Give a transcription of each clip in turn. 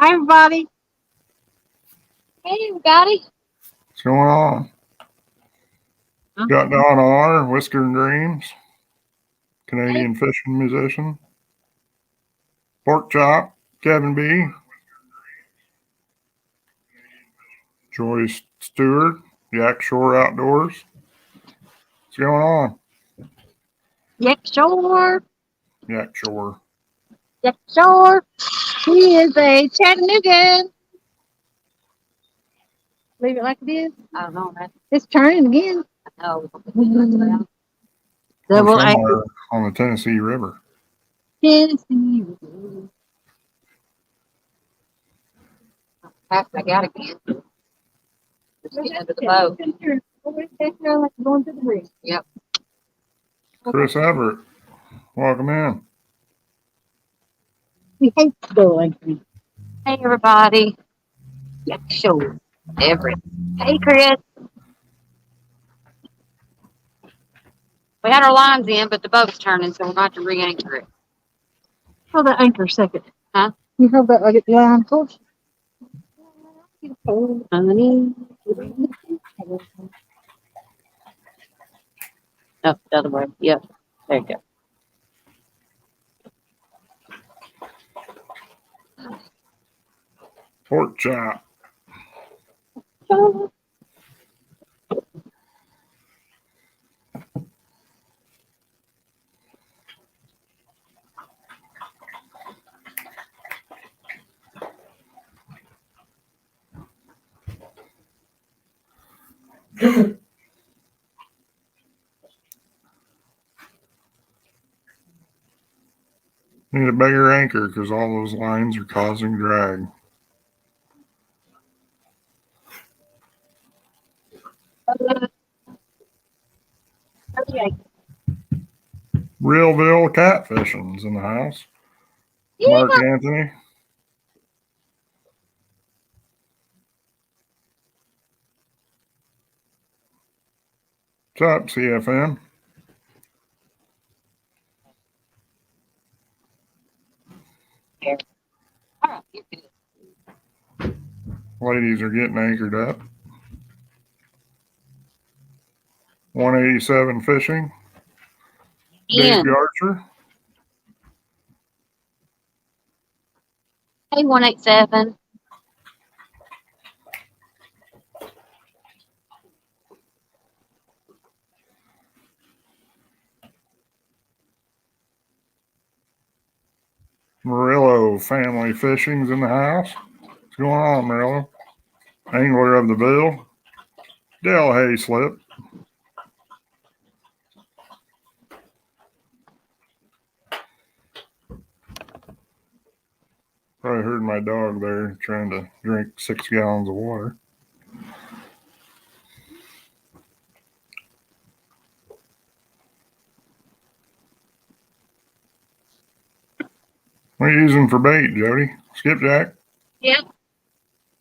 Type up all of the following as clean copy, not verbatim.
Hi, everybody. Hey, everybody. What's going on? Got Don R, Whisker and Dreams, Canadian fishing musician. Pork Chop, Kevin B. Joyce Stewart, Yak Shore Outdoors. What's going on? Yak Shore. Yak Shore. Yak Shore. He is a Chattanoogan. Leave it like it is. I don't know. It's turning again. Oh, Or Double anchor. somewhere on the Tennessee River. Tennessee. I got again. Just getting under the boat. Going to the bridge. Yep. Chris Everett, welcome in. He hates double anchoring. Hey, everybody. Yak Shore. Everett. Hey, Chris. We had our lines in, but the boat's turning, so we're going to re-anchor it. Hold that anchor a second. Huh? You hold that like it's line close. Honey. No, the other way. Yep. There you go. Pork Chop. Need a bigger anchor because all those lines are causing drag. Okay. Realville Catfishing's in the house. Mark Anthony. What's up, CFM? Here. All right, you're good. Ladies are getting anchored up. 187 fishing. Dave Archer. Hey, 187. Murillo Family Fishing's in the house. What's going on, Murillo? Angler of the Bill. Dale Hayslip. Probably heard my dog there trying to drink 6 gallons of water. What are you using for bait, Jody? Skipjack? Yep.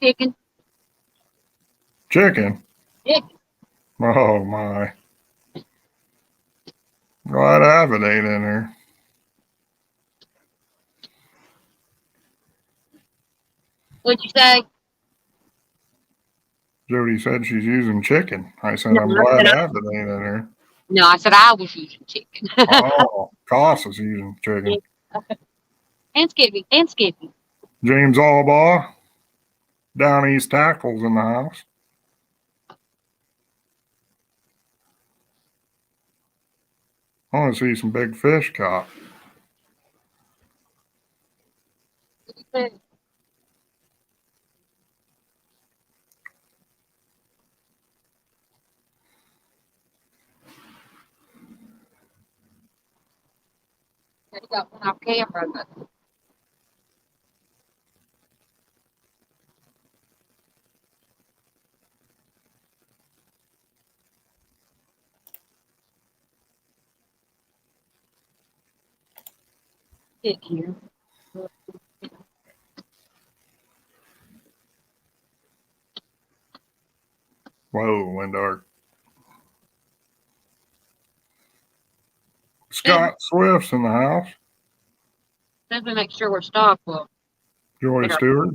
Chicken. Chicken? Chicken. Oh, my. Glad I have it ain't in there. What'd you say? Jody said she's using chicken. I said, No, I'm I glad said I have it ain't in there. No, I said I was using chicken. Oh, COS is using chicken. And Skippy. And Skippy. James Albaugh. Down East Tackles in the house. I want to see some big fish caught. You got one off camera, but get here. Whoa, went dark. Scott Swift's in the house. Let me make sure we're stocked. Well, Joy Stewart.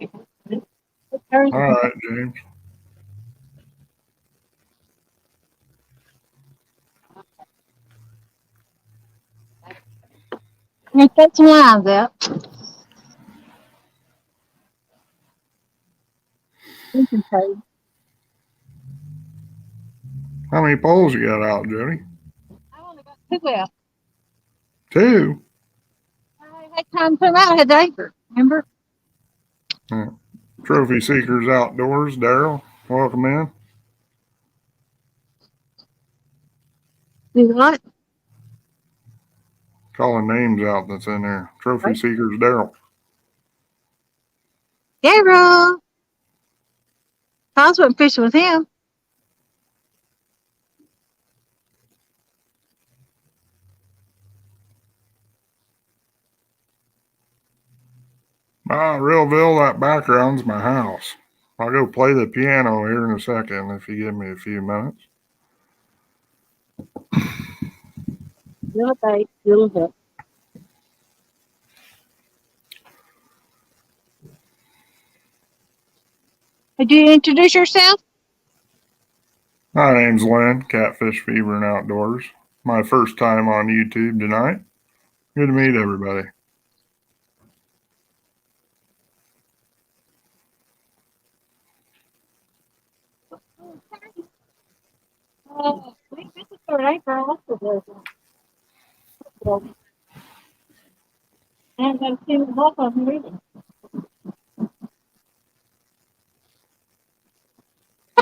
All right, James. You cut some lines out. You can pay. How many poles you got out, Jody? I only got two out. 2. I had time to put them out. I had the acre. Remember? Trophy Seekers Outdoors, Daryl. Welcome in. Do what? Calling names out that's in there. Trophy Right. Seekers, Daryl. Gabriel. I was went fishing with him. Realville, that background's my house. I'll go play the piano here in a second if you give me a few minutes. Little bait, little hook. Did you introduce yourself? My name's Lynn, Catfish Fever and Outdoors. My first time on YouTube tonight. Good to meet everybody. This is third acre. And I've seen both of them reading.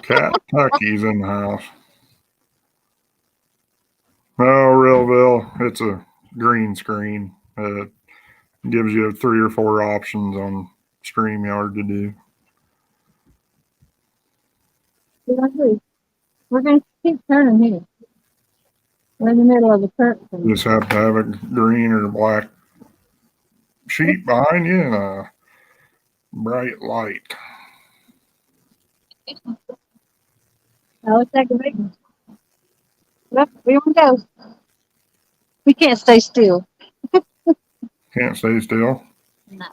Cat Tucky's in the house. No, Realville, it's a green screen. It gives you 3 or 4 options on StreamYard to do. We're going to keep turning here. We're in the middle of the curtain. You just have to have a green or black sheet behind you and a bright light. Now let's take a break. Yep, we want to go. We can't stay still. Can't stay still. No.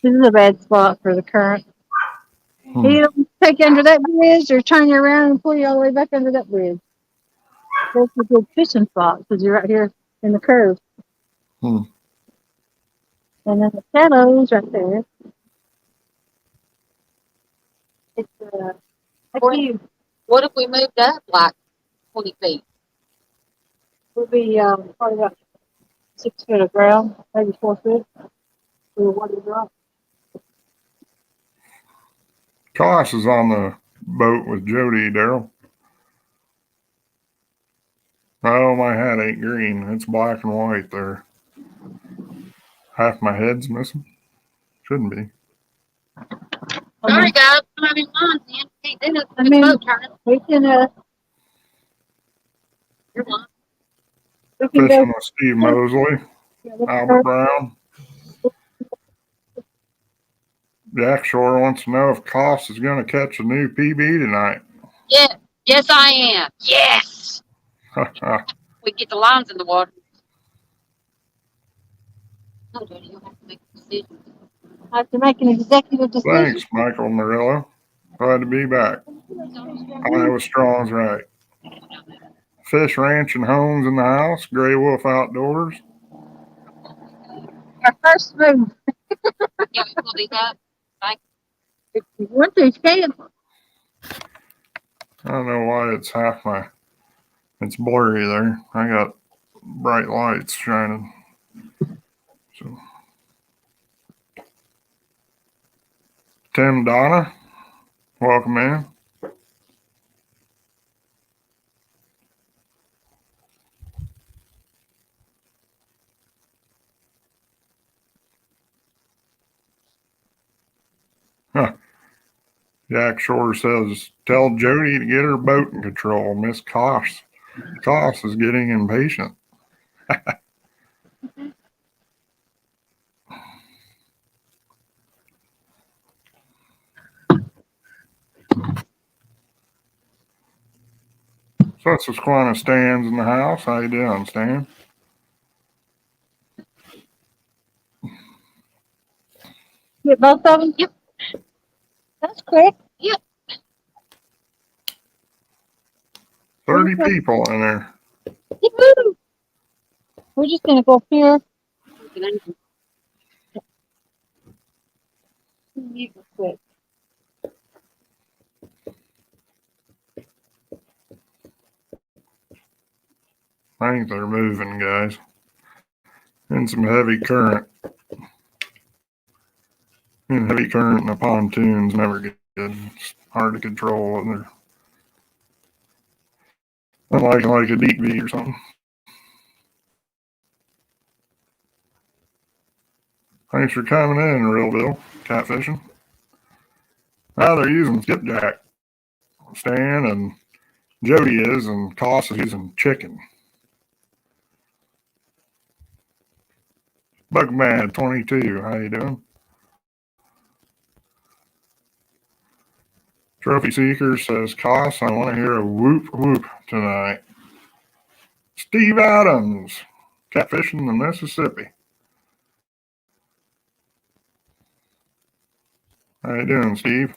This is a bad spot for the current. You don't take you under that bridge or turn you around and pull you all the way back under that bridge. That's a good fishing spot because you're right here in the curve. Hmm. And then the shallows right there. It's What if we moved up like 20 feet? Would be probably about 6 foot of ground, maybe 4 foot. For water drop. COS is on the boat with Jody, Daryl. Oh, my hat ain't green. It's black and white there. Half my head's missing. Shouldn't be. Sorry, guys. I'm having lines in. Can't do it. I mean- Boat turning. We can You're one. we can Fishing go. with Steve Mosley, Albert Brown. Jack Shore wants to know if COS is going to catch a new PB tonight. Yeah. Yes, I am. Yes. We get the lines in the water. No, Jody, you'll have to make a decision. I have to make an executive decision. Thanks, Michael Murillo. Glad to be back. Iowa Strong's right. Fish Ranch and Homes in the house. Gray Wolf Outdoors. Our first move. Yeah, we pull these up. If you want to, you can. I don't know why it's it's blurry there. I got bright lights shining. So, Tim Donna, welcome in. Jack Shore says, tell Jody to get her boat in control. Miss COS is getting impatient. Susquehanna Stan's in the house. How you doing, Stan? get both of them? Yep. That's quick. 30 people in there. Woo! We're just gonna go up here. Quick. I think they're moving, guys. In some heavy current. And heavy current in the pontoon's never good. It's hard to control. And they're unlike like a deep V or something. Thanks for coming in, Real Bill. Catfishing. Now they're using skipjack. Stan and Jodi is, and COS is using chicken. Bugman 22, how you doing? Trophy Seeker says, COS, I want to hear a whoop whoop tonight. Steve Adams, catfishing the Mississippi. How you doing, Steve?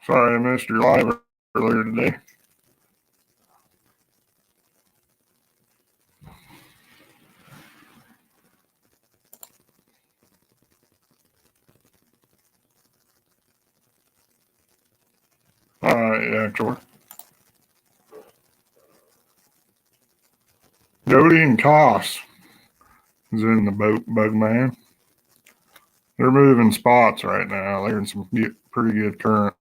Sorry I missed your live earlier today. Yeah, sure. Jodi and COS is in the boat, Bugman. They're moving spots right now. They're in some pretty good current.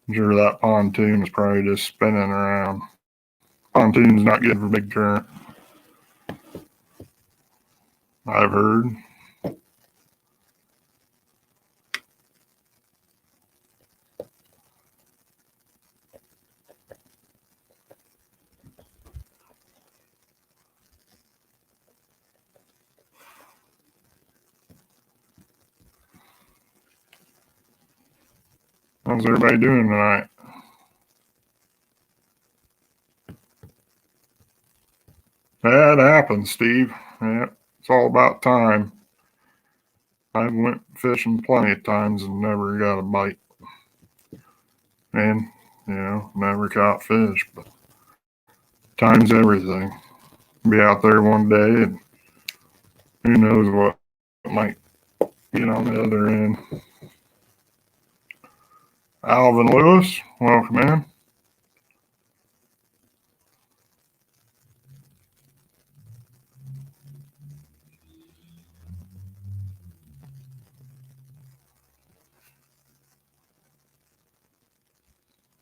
I'm sure that pontoon is probably just spinning around. Pontoon's not good for big current, I've heard. How's everybody doing tonight? That happens, Steve. Yeah, it's all about time. I went fishing plenty of times and never got a bite. And, never caught fish, but time's everything. Be out there one day and who knows what might get on the other end. Alvin Lewis, welcome in.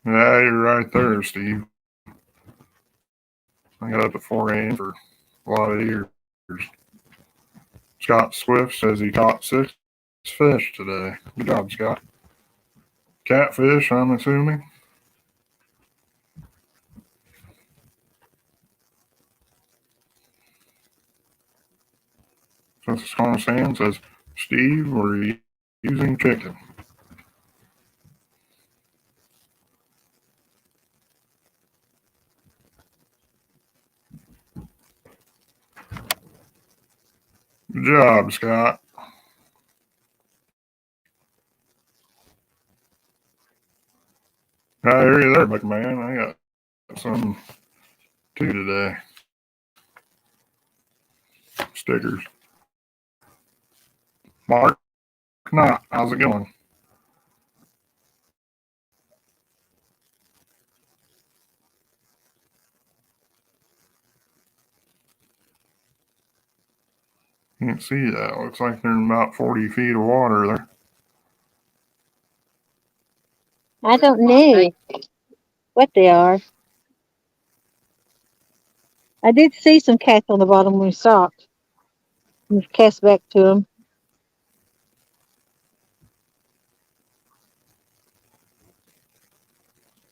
Yeah, you're right there, Steve. I got up at 4 a.m. for a lot of years. Scott Swift says he caught 6 fish today. Good job, Scott. Catfish, I'm assuming. Francisco Sam says, Steve, we're using chicken. Good job, Scott. I hear you there, McMahon. I got some too today. Stickers. Mark Knott, how's it going? Can't see that. Looks like they're in about 40 feet of water there. I don't know what they are. I did see some cats on the bottom when we stopped. We cast back to them.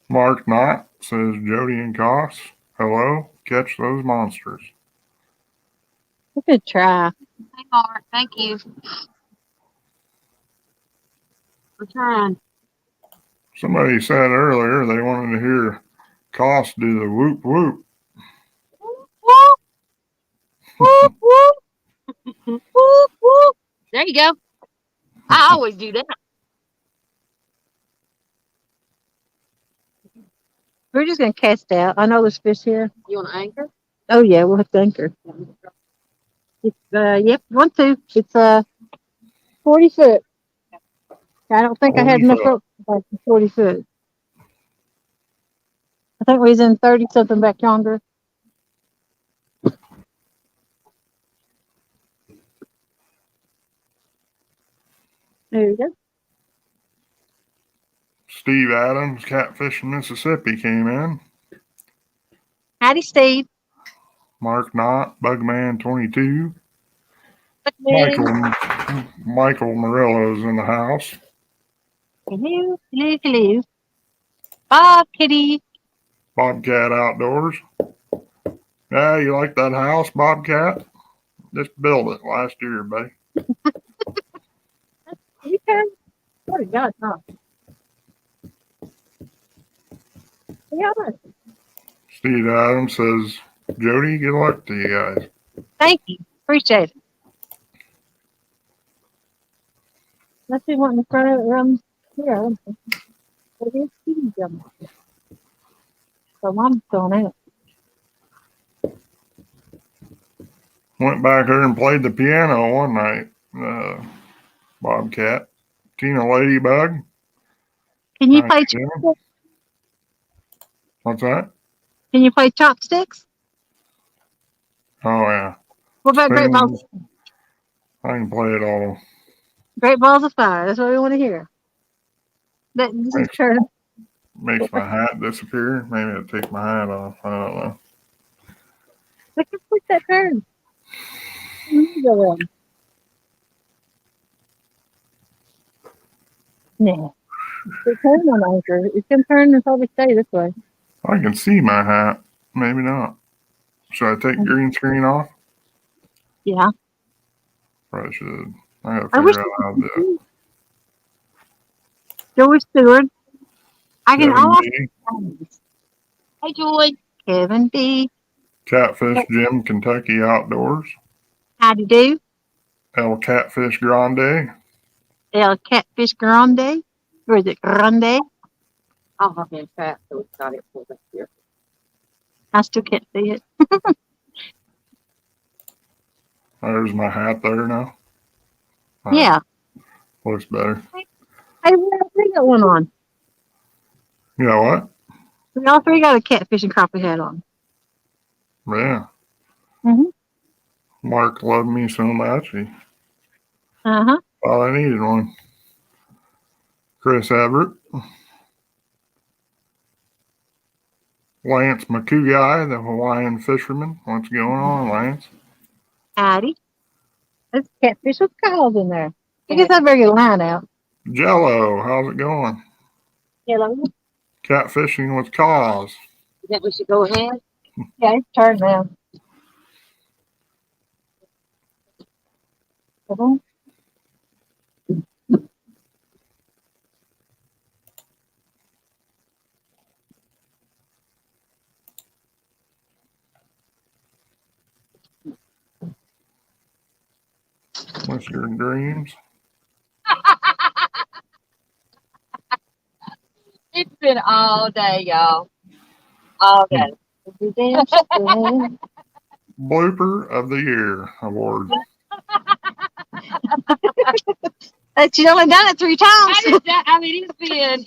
Mark Knott says, Jodi and COS, hello, catch those monsters. We could try. Hey, Mark. Thank you. We're trying. Somebody said earlier they wanted to hear COS do the whoop whoop. Whoop, whoop, whoop, whoop, whoop. There you go. I always do that. We're just gonna cast out. I know there's fish here. You want to anchor? Oh yeah, we'll have to anchor. It's yep, 1-2. It's 40 foot. I don't think I had 40 enough foot. rope for 40 foot. I think we was in 30 something back yonder. There you go. Steve Adams, Catfish in Mississippi, came in. Howdy, Steve. Mark Knott, Bugman 22. Hello, Michael Murillo's in the house. hello, hello. Bob, Kitty. Bobcat Outdoors. Yeah, you like that house, Bobcat? Just built it last year, buddy. You can. What a God, huh? Yeah, Steve Adams says, Jody, good luck to you guys. thank you. Appreciate it. Let's see what in front of here. It is Kitty jump. So Mom's going out. Went back there and played the piano one night, Bobcat. Tina Ladybug. Can you Nice play jam. chopsticks? What's that? Can you play chopsticks? Oh, yeah. What about great balls? I can play it all. Great balls of fire. That's what we want to hear. This is Thanks. turn. Makes my hat disappear. Maybe I'll take my hat off. I don't know. Look at push that turn. Go on. No. The turn on anchor. It can turn and probably stay this way. I can see my hat. Maybe not. Should I take green screen off? Yeah. Probably should. I gotta I wish figure out how to do it. Joey Stewart. I can Kevin almost. B. Hey, Joy. Kevin B. Catfish Jim, Kentucky Outdoors. Howdy do. El Catfish Grande. El Catfish Grande. Or is it Grande? I'll hop in fast so it's got it pulled up here. I still can't see it. There's my hat there now. Yeah. Looks better. Hey, we all three got one on. You know what? We all three got a catfish and crappie hat on. Yeah. Mhm. Mark loved me so much. He Uh-huh. thought I needed one. Chris Everett. Lance McCouguy, the Hawaiian fisherman. What's going on, Lance? Howdy. There's catfish with cows in there. I guess I better get a line out. Jello, how's it going? Hello. Catfishing with COS. You think we should go ahead? Yeah, it's turn now. Come on. Mr. Dreams. It's been all day, y'all. All day. Blooper of the Year award. She's only done it 3 times.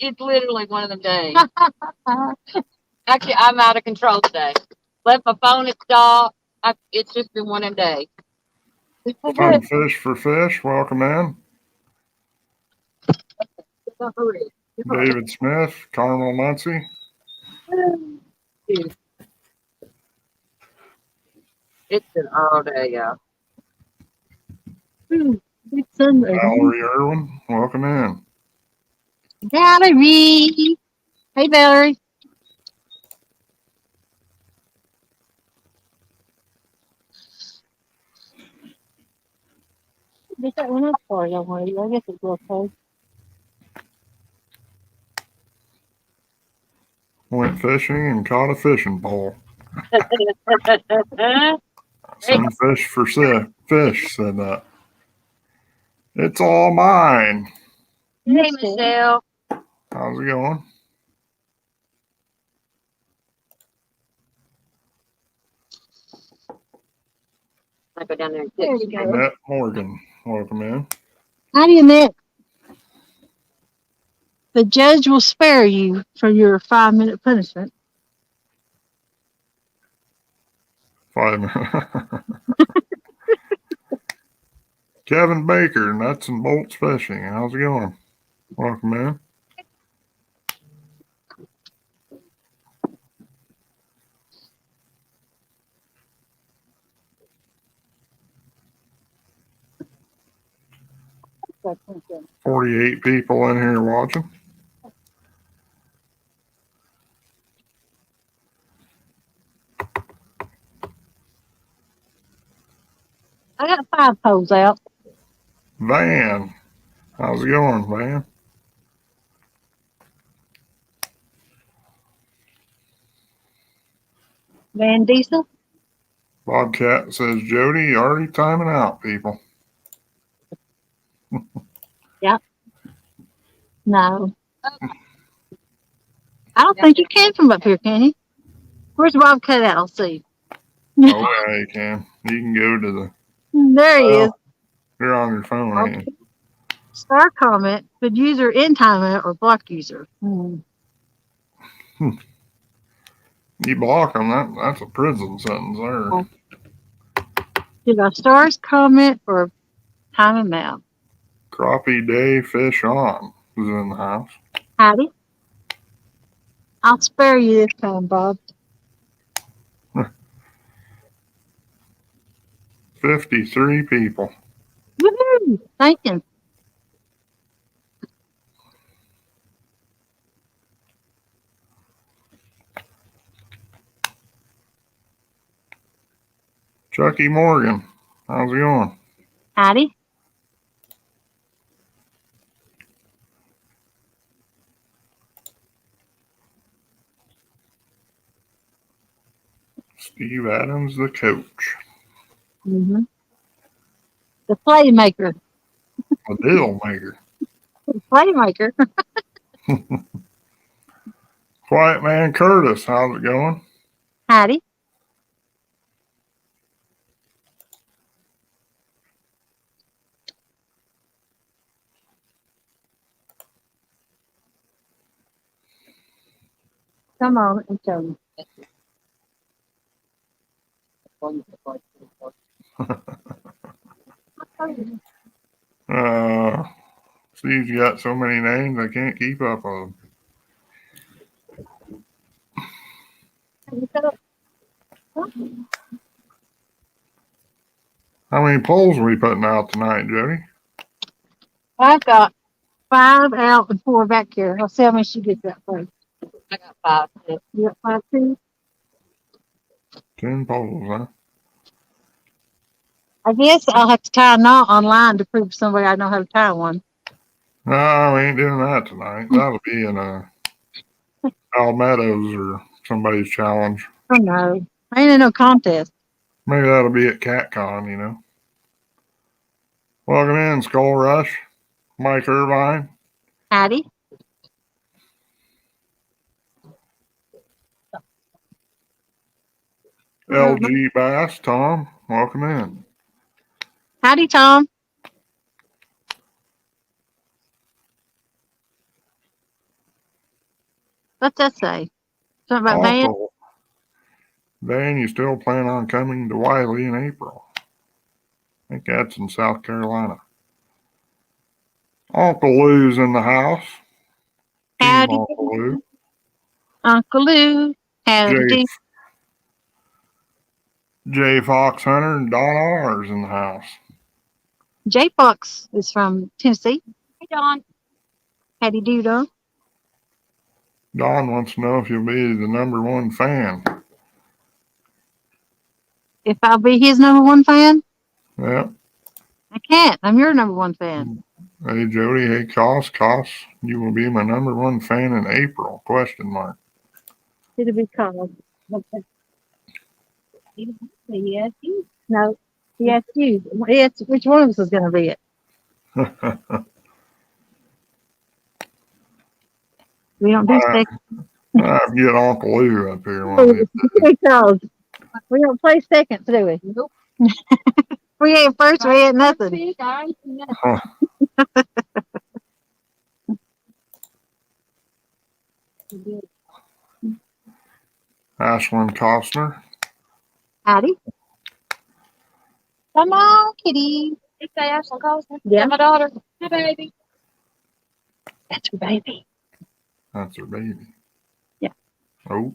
It's literally one of them days. Actually, I'm out of control today. Left my phone at stop. It's just been one of them days. Fun Fish for Fish, welcome in. David Smith, Carmel Muncie. It's been all day, y'all. It's Sunday. Valerie Irwin, welcome in. Valerie. Hey, Valerie. Get that one up for you. I guess it's okay. Went fishing and caught a fishing pole. Some fish for fish, said that. It's all mine. Hey, Yes, Dad. Michelle. How's it going? I go down there and There fix you it. go. Annette Morgan, welcome in. Howdy, Annette. The judge will spare you for your 5-minute punishment. 5 minutes. Kevin Baker, Nuts and Bolts Fishing. How's it going? Welcome in. That's okay. 48 people in here watching. I got 5 poles out. Van, how's it going, Van? Van Diesel. Bobcat says, Jody, already timing out, people. No. I don't think you can from up here, can you? Where's Bobcat at? I'll see. Oh, yeah, you can. You can go to the, There he is. you're on your phone, ain't you? Star comment, could user end time it or block user. You block them, that's a prison sentence there. Did I stars comment or time him out? Crappie Day Fish On is in the house. Howdy. I'll spare you this time, Bob. 53 people. Woohoo! Thank you. Chucky Morgan, how's it going? Howdy. Steve Adams, the coach. Mm-hmm. The playmaker. A deal maker. The playmaker. Quiet Man Curtis, how's it going? Howdy. Come on and show me. Steve's got so many names I can't keep up with them. How many polls are we putting out tonight, Jody? I've got 5 out and 4 back here. I'll see how many she gets that for. I got 5. You got 5 too? 10 polls, huh? I guess I'll have to tie a knot online to prove to somebody I know how to tie one. No, we ain't doing that tonight. That'll be in Al Meadows or somebody's challenge. Oh no. Ain't in no contest. Maybe that'll be at CatCon, you know. Welcome in, Skull Rush. Mike Irvine. Howdy. LG Bass. Tom, welcome in. Howdy, Tom. What's that say? Something about Van? Also, Van, you still plan on coming to Wiley in April? I think that's in South Carolina. Uncle Lou's in the house. Team Howdy. Uncle Lou. Uncle Lou. Howdy. Jay Fox Hunter and Don R's in the house. J Fox is from Tennessee. Hey, Dawn. Howdy do, Don. Don wants to know if you'll be the #1 fan. If I'll be his #1 fan? Yep. I can't. I'm your #1 fan. Hey Jody, hey COS, you will be my #1 fan in April? Question mark. It'll be called. Yes, you. No, yes, you. Yes, which one of us is going to be it? We don't do seconds. I get Uncle Lou up here one of these days. Because we don't play seconds, do we? Nope. We ain't first, we ain't nothing. Huh. Ashlyn Costner. Howdy. Come on, kitty. You say Ashley Colson? Yeah. My daughter. Hi, baby. That's her baby. That's her baby. Yeah. Oh,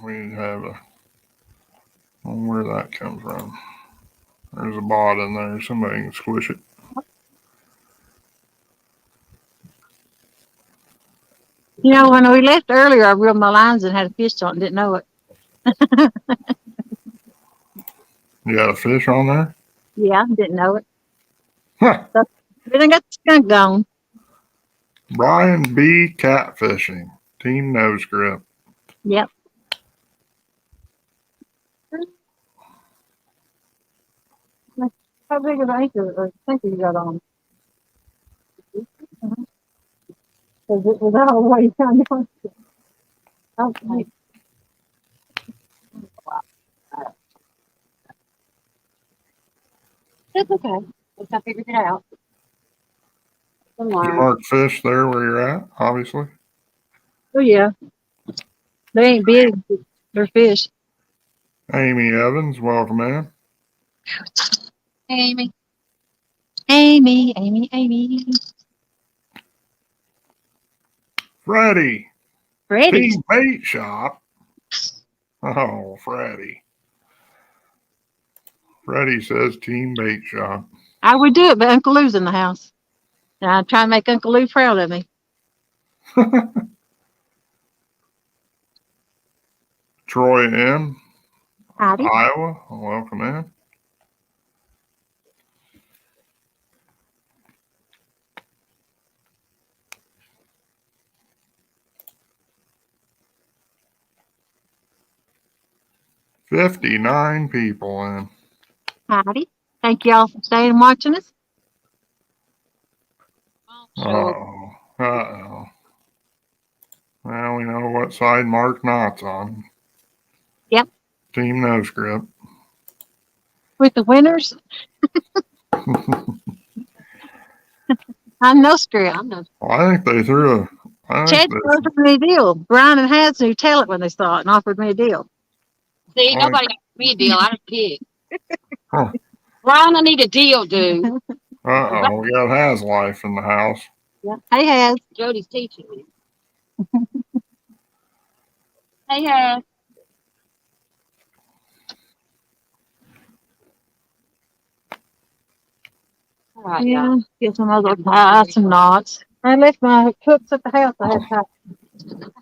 we have a. I don't know where that comes from. There's a bot in there. Somebody can squish it. You know, when we left earlier, I reeled my lines and had a fish on it and didn't know it. You got a fish on there? Yeah, didn't know it. Huh. We done got the skunk gone. Brian B. Catfishing. Team Nose Grip. Yep. How big of an anchor or sinker you got on? Because it was all the way down there. Okay. That's okay. At least I figured it out. Come You on. mark fish there where you're at, obviously. Oh, yeah. They ain't big. They're fish. Amy Evans, welcome in. Hey, Amy. Amy. Freddie. Freddie. Team Bait Shop. Oh, Freddie. Freddie says Team Bait Shop. I would do it, but Uncle Lou's in the house. And I try and make Uncle Lou proud of me. Troy M. Howdy. Iowa, welcome in. $59 people in. Howdy. Thank y'all for staying and watching us. Uh-oh. Uh-oh. Well, we know what side Mark Knott's on. Yep. Team Nose Grip. With the winners, I'm no script. I'm not. Well, I think they threw a. I Chad think they, offered me a deal. Brian and Haz knew tell it when they saw it and offered me a deal. See, Like- nobody offered me a deal. I don't kid. Huh. Brian, I need a deal, dude. Uh-oh, we got Has Life in the house. Yeah. Hey, Haz. Jody's teaching me. Hey, hey. All right, Yeah. y'all. Get some other ties, some knots. I left my hooks at the house. I had to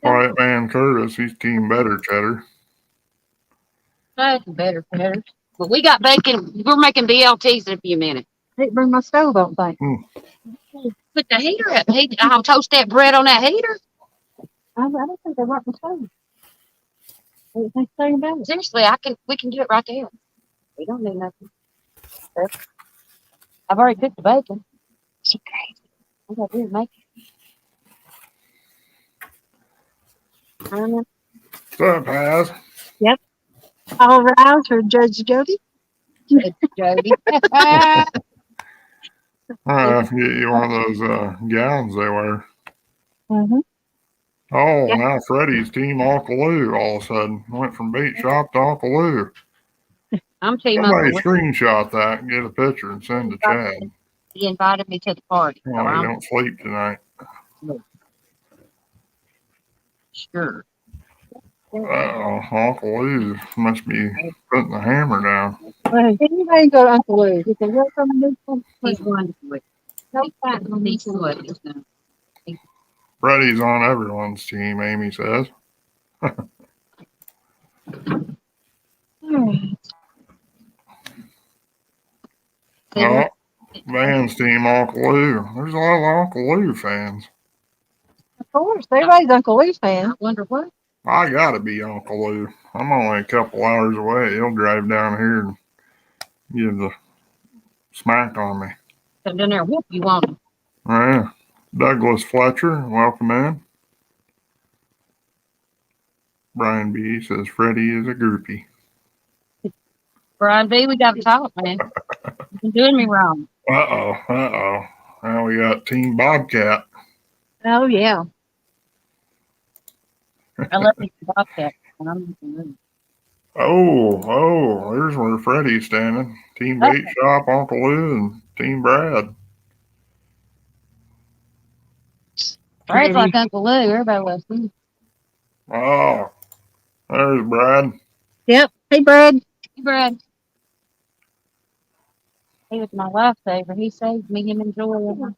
Quiet Man Curtis, he's Team Better Cheddar. That's better. But we got bacon. We're making BLTs in a few minutes. didn't bring my stove, I don't think. Put the heater up. I'll toast that bread on that heater. I don't think they brought my stove. I didn't think anything about it. Seriously, we can do it right there. We don't need nothing. I've already cooked the bacon. She crazy. All I gotta do is make it. What's up, Has? All rise for Judge Jodi. Jody. I'll have to get you one of those gowns they wear. Mm-hmm. Oh, Yeah. now Freddie's Team Uncle Lou all of a sudden went from Bait Shop to Uncle Lou. I'm team Somebody Uncle Lou. screenshot that and get a picture and send to Chad. He invited me to the party. So Oh, you I'm don't sleep tonight. sure. Uh-oh, Uncle Lou must be putting the hammer down. Well, anybody go to Uncle Lou's? He said, "What's on the new He's wonderful. No fat on these foot. Freddie's on everyone's team, Amy says. Oh, Van's Team Uncle Lou. There's a lot of Uncle Lou fans. Of course, everybody's Uncle Lou's fan. I wonder what. I gotta be Uncle Lou. I'm only a couple hours away. He'll drive down here and give the smack on me. Come down there and whoop you on him. Yeah. Douglas Fletcher, welcome in. Brian B says Freddie is a groupie. Brian B, we got to talk, man. You've been doing me wrong. Uh-oh. Now we got Team Bobcat. Oh, yeah. I love me some Bobcat. And I'm not gonna move. There's where Freddie's standing. Team Oh, Bait Shop, Uncle Lou, and Team Brad. Brad's like Uncle Lou. Everybody loves him. Oh, there's Brad. Yep. Hey, Brad. Hey, Brad. He was my lifesaver. He saved me him and Joy in my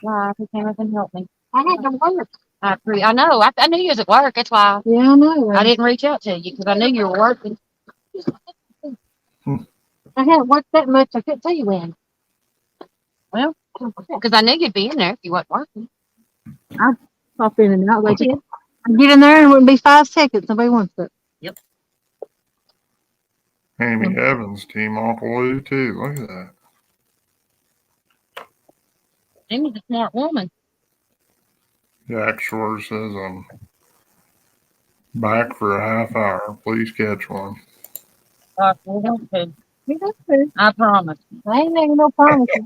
life. He came up and helped me. I had to work. I know. I knew you was at work. That's why Yeah, I know. I didn't reach out to you because I knew you were working. I hadn't worked that much. I couldn't tell you when. Well, because I knew you'd be in there if you wasn't working. I'd pop in and out. I'd get in there and it wouldn't be 5 seconds. Nobody wants it. Amy Evans, Team Uncle Lou, too. Look at that. Amy's a smart woman. Jack Shore says I'm back for a half hour. Please catch one. We don't do. You got to. I promise. I ain't making no promises.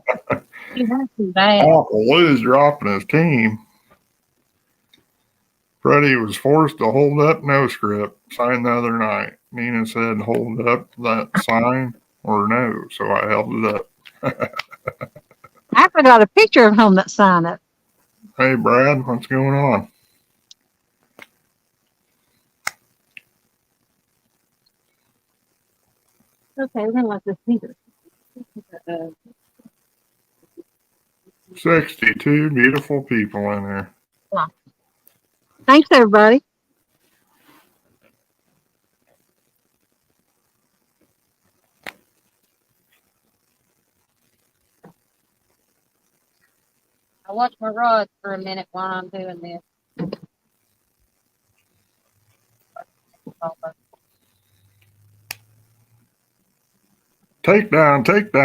You have to bad. Uncle Lou's dropping his team. Freddie was forced to hold up no script sign the other night. Nina said hold up that sign or no, so I held it up. I forgot a picture of him that signed it. Hey Brad, what's going on? Okay, we're going to let this either. 62 beautiful people in there. Thanks, everybody. I watch my rods for a minute while I'm doing this. Take down. Get it.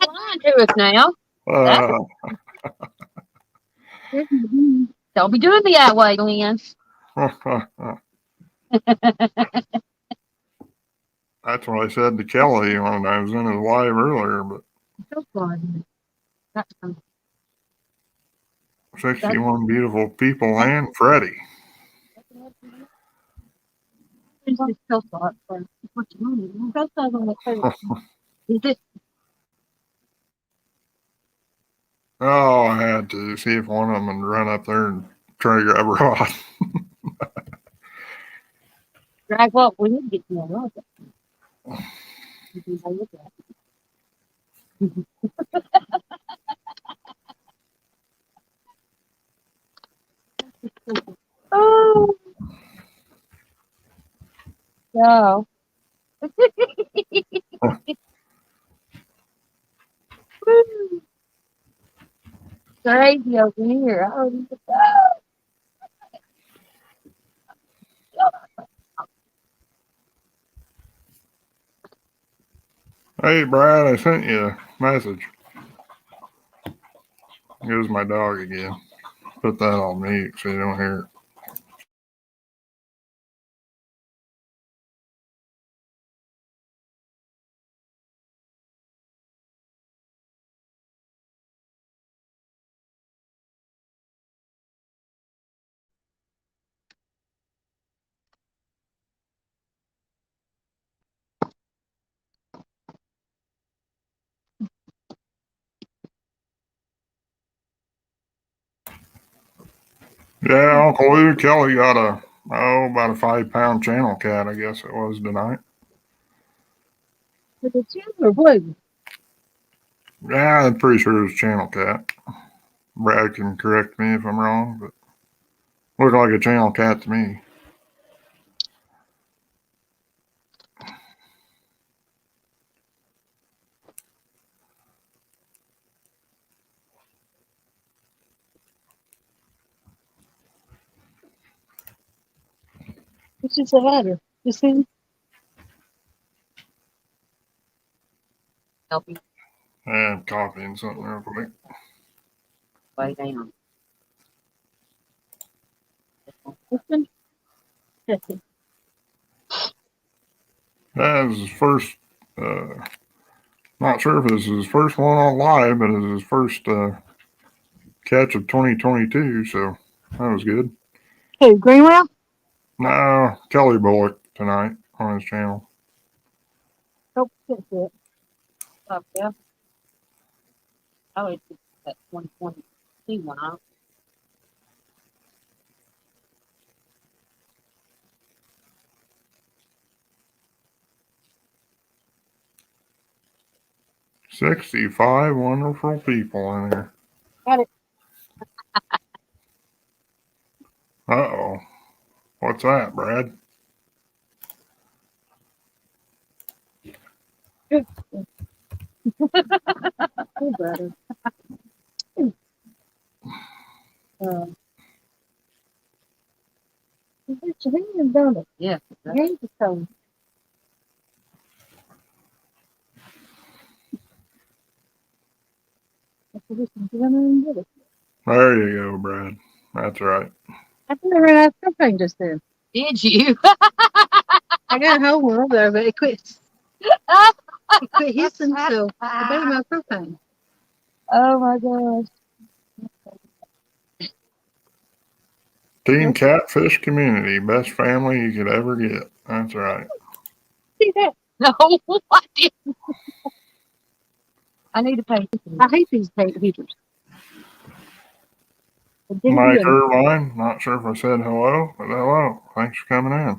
Lying to us now. Don't be doing me that way, Lynn. That's what I said to Kelly when I was in his live earlier, but So fun. 61 beautiful people and Freddie. It's just so fun. What you mean? That's not on the credit. Is it? Oh, I had to see if one of them would run up there and try to grab a rod. Drag what? We need to get more rods. Oh, no. Crazy over here. Oh, Hey, Brad, I sent you a message. Here's my dog again. Put that on mute so you don't hear it. Yeah, Uncle Lou, Kelly got about a 5-pound channel cat, I guess it was tonight. Is it yellow or blue? Yeah, I'm pretty sure it was channel cat. Brad can correct me if I'm wrong, but looked like a channel cat to me. It's just a ladder. You see? Help you And copying something real quick. way down. This one? Jesse. That was his first, not sure if this is his first one on live, but it was his first catch of 2022, so that was good. Who, Greenwell? No, Kelly Bullock tonight on his channel. Oh, that's it. Oh, yeah. Oh, it's that 2022 one. Huh? $65 wonderful people in there. Got it. Uh-oh. What's that, Brad? Hey, brother. You put your hands on it. Yeah. Your hands are cold. There you go, Brad. That's right. I think I ran out of propane just then. Did you? I got a whole one over there, but it quit hissing, so I better my propane. Oh my gosh. Team Catfish community. Best family you could ever get. That's right. See that? No, I didn't. I need to pay. I hate these heaters. But then Mike again, Irvine. Not sure if I said hello, but hello. Thanks for coming in.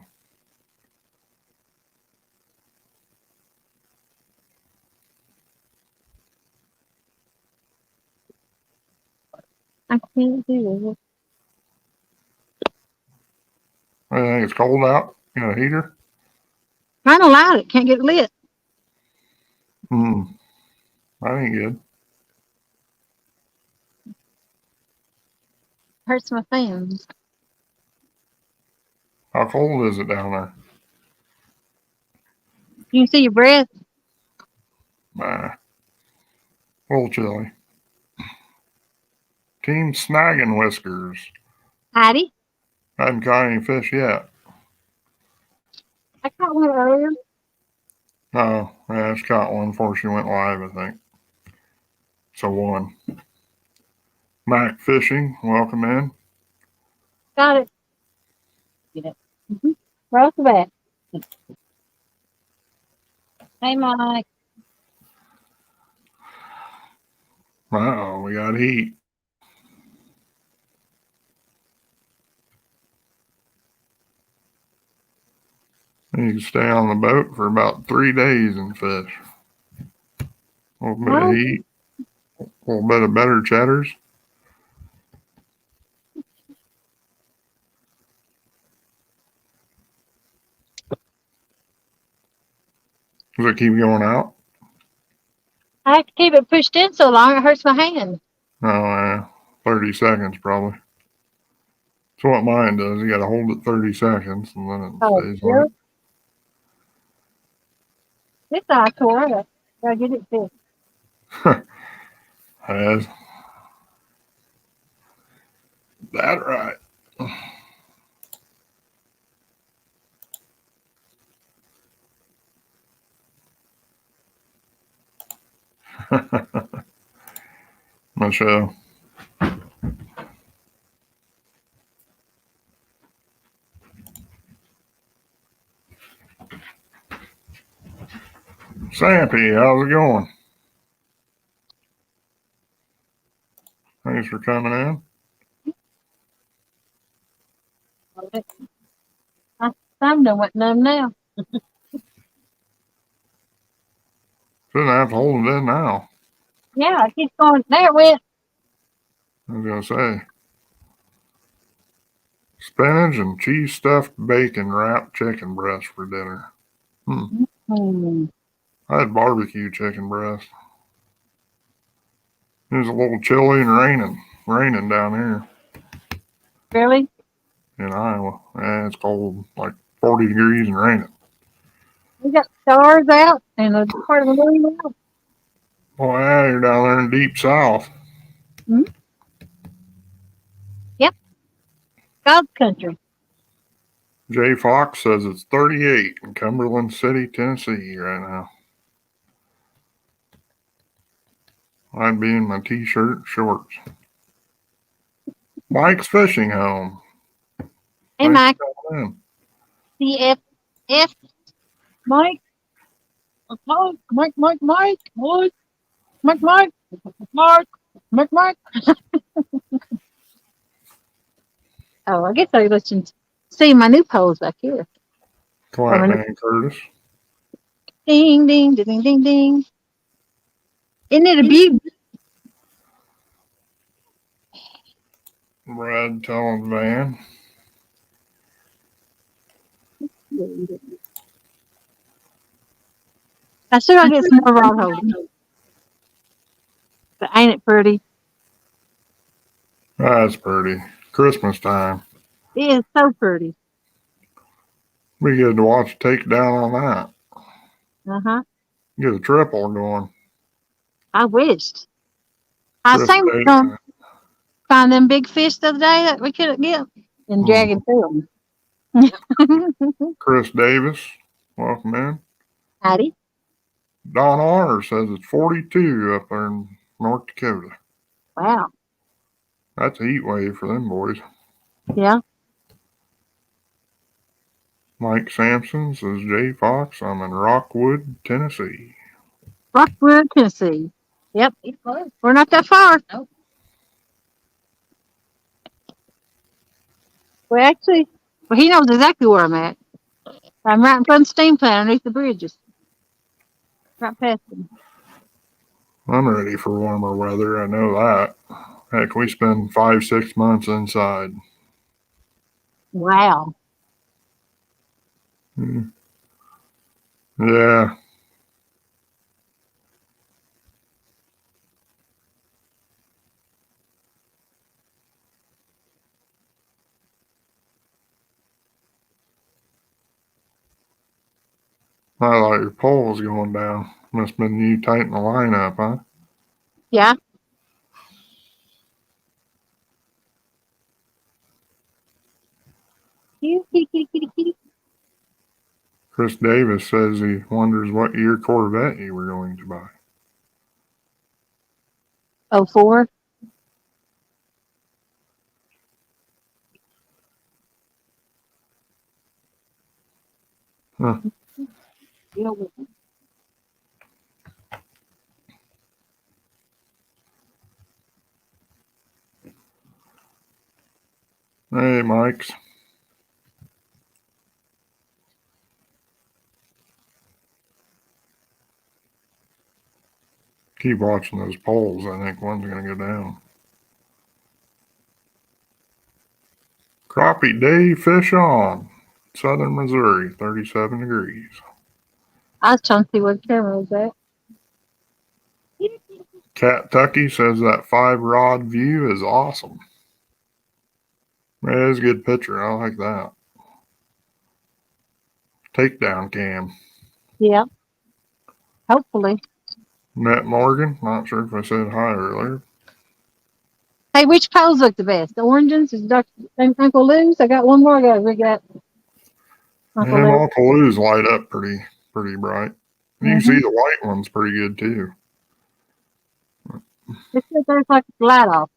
I can't do it. I think it's cold out. You got a heater? Trying to light it, can't get it lit. That ain't good. Hurts my fans. How cold is it down there? You can see your breath. Nah. A little chilly. Team Snagging Whiskers. Heidi, Hadn't caught any fish yet. I caught one earlier. Oh, yeah, she caught one before she went live, I think. So one. Mac Fishing, welcome in. Got it. Get it. Right off the bat. Hey, Mike. Uh-oh, we got heat. You can stay on the boat for about 3 days and fish. A little bit of heat, a little bit of better cheddars. Does it keep going out? I have to keep it pushed in so long it hurts my hand. Oh, yeah. 30 seconds probably. That's what mine does. You got to hold it 30 seconds and then it stays on it. This eye tore up. Gotta get it fixed. Has that right? Michelle. Sampy, how's it going? Thanks for coming in. I'm done with them now. Shouldn't have to hold it in now. Yeah, it keeps going. There it went. I was going to say. Spinach and cheese stuffed bacon wrapped chicken breast for dinner. I had barbecue chicken breast. It was a little chilly and raining down here Really? in Iowa. Yeah, it's cold, like 40 degrees and raining. We got stars out and a part of the moon out. Boy, yeah, you're down there in deep south. Golf country. Jay Fox says it's 38 in Cumberland City, Tennessee right now. I'd be in my t-shirt and shorts. Mike's fishing home. Hey, Thanks Mike. for calling CFF. Mike. Mike. Mike. Mike. Mike. Mike. Mike. Mike. Mike. Mike. Mike. Oh, I guess I let you see my new poles back here. in. Quiet man Curtis. Ding, ding, ding, ding, ding, ding. Isn't it a beauty? Brad telling Van. I sure I'll get some more rod holders. But ain't it pretty? That's pretty. Christmas time. It is so pretty. We get to watch takedown on that. Uh-huh. Get a triple going. I wished. I Chris seen we Davis, gonna find them big fish the other day that we couldn't get and drag it through them. Chris Davis, welcome in. Howdy. Don Honor says it's 42 up there in North Dakota. Wow. That's a heat wave for them boys. Yeah. Mike Sampson says, Jay Fox, I'm in Rockwood, Tennessee. Rockwood, Tennessee. Yep. We're not that far. Nope. Well, actually, he knows exactly where I'm at. I'm right in front of the steam plant underneath the bridges. Right past them. I'm ready for warmer weather, I know that. Heck, we spend 5-6 months inside. Wow. Yeah. I thought your pole was going down. Must have been you tighten the line up, huh? Yeah. Kitty, kitty, kitty, kitty. Chris Davis says he wonders what year Corvette you were going to buy. 04. Huh. Hey, Mike's. Keep watching those poles. I think one's going to go down. Crappie day fish on. Southern Missouri, 37 degrees. I was trying to see where the camera was at. Cat Tucky says that 5-rod view is awesome. It is a good picture. I like that. Takedown cam. Yeah. Hopefully. Matt Morgan. Not sure if I said hi earlier. Hey, which poles look the best? The oranges? Is Uncle Lou's? I got one more. I got to rig up. Uncle And Lou's. Uncle Lou's light up pretty bright. You can see the white one's pretty good too. It's just there's like a flat off.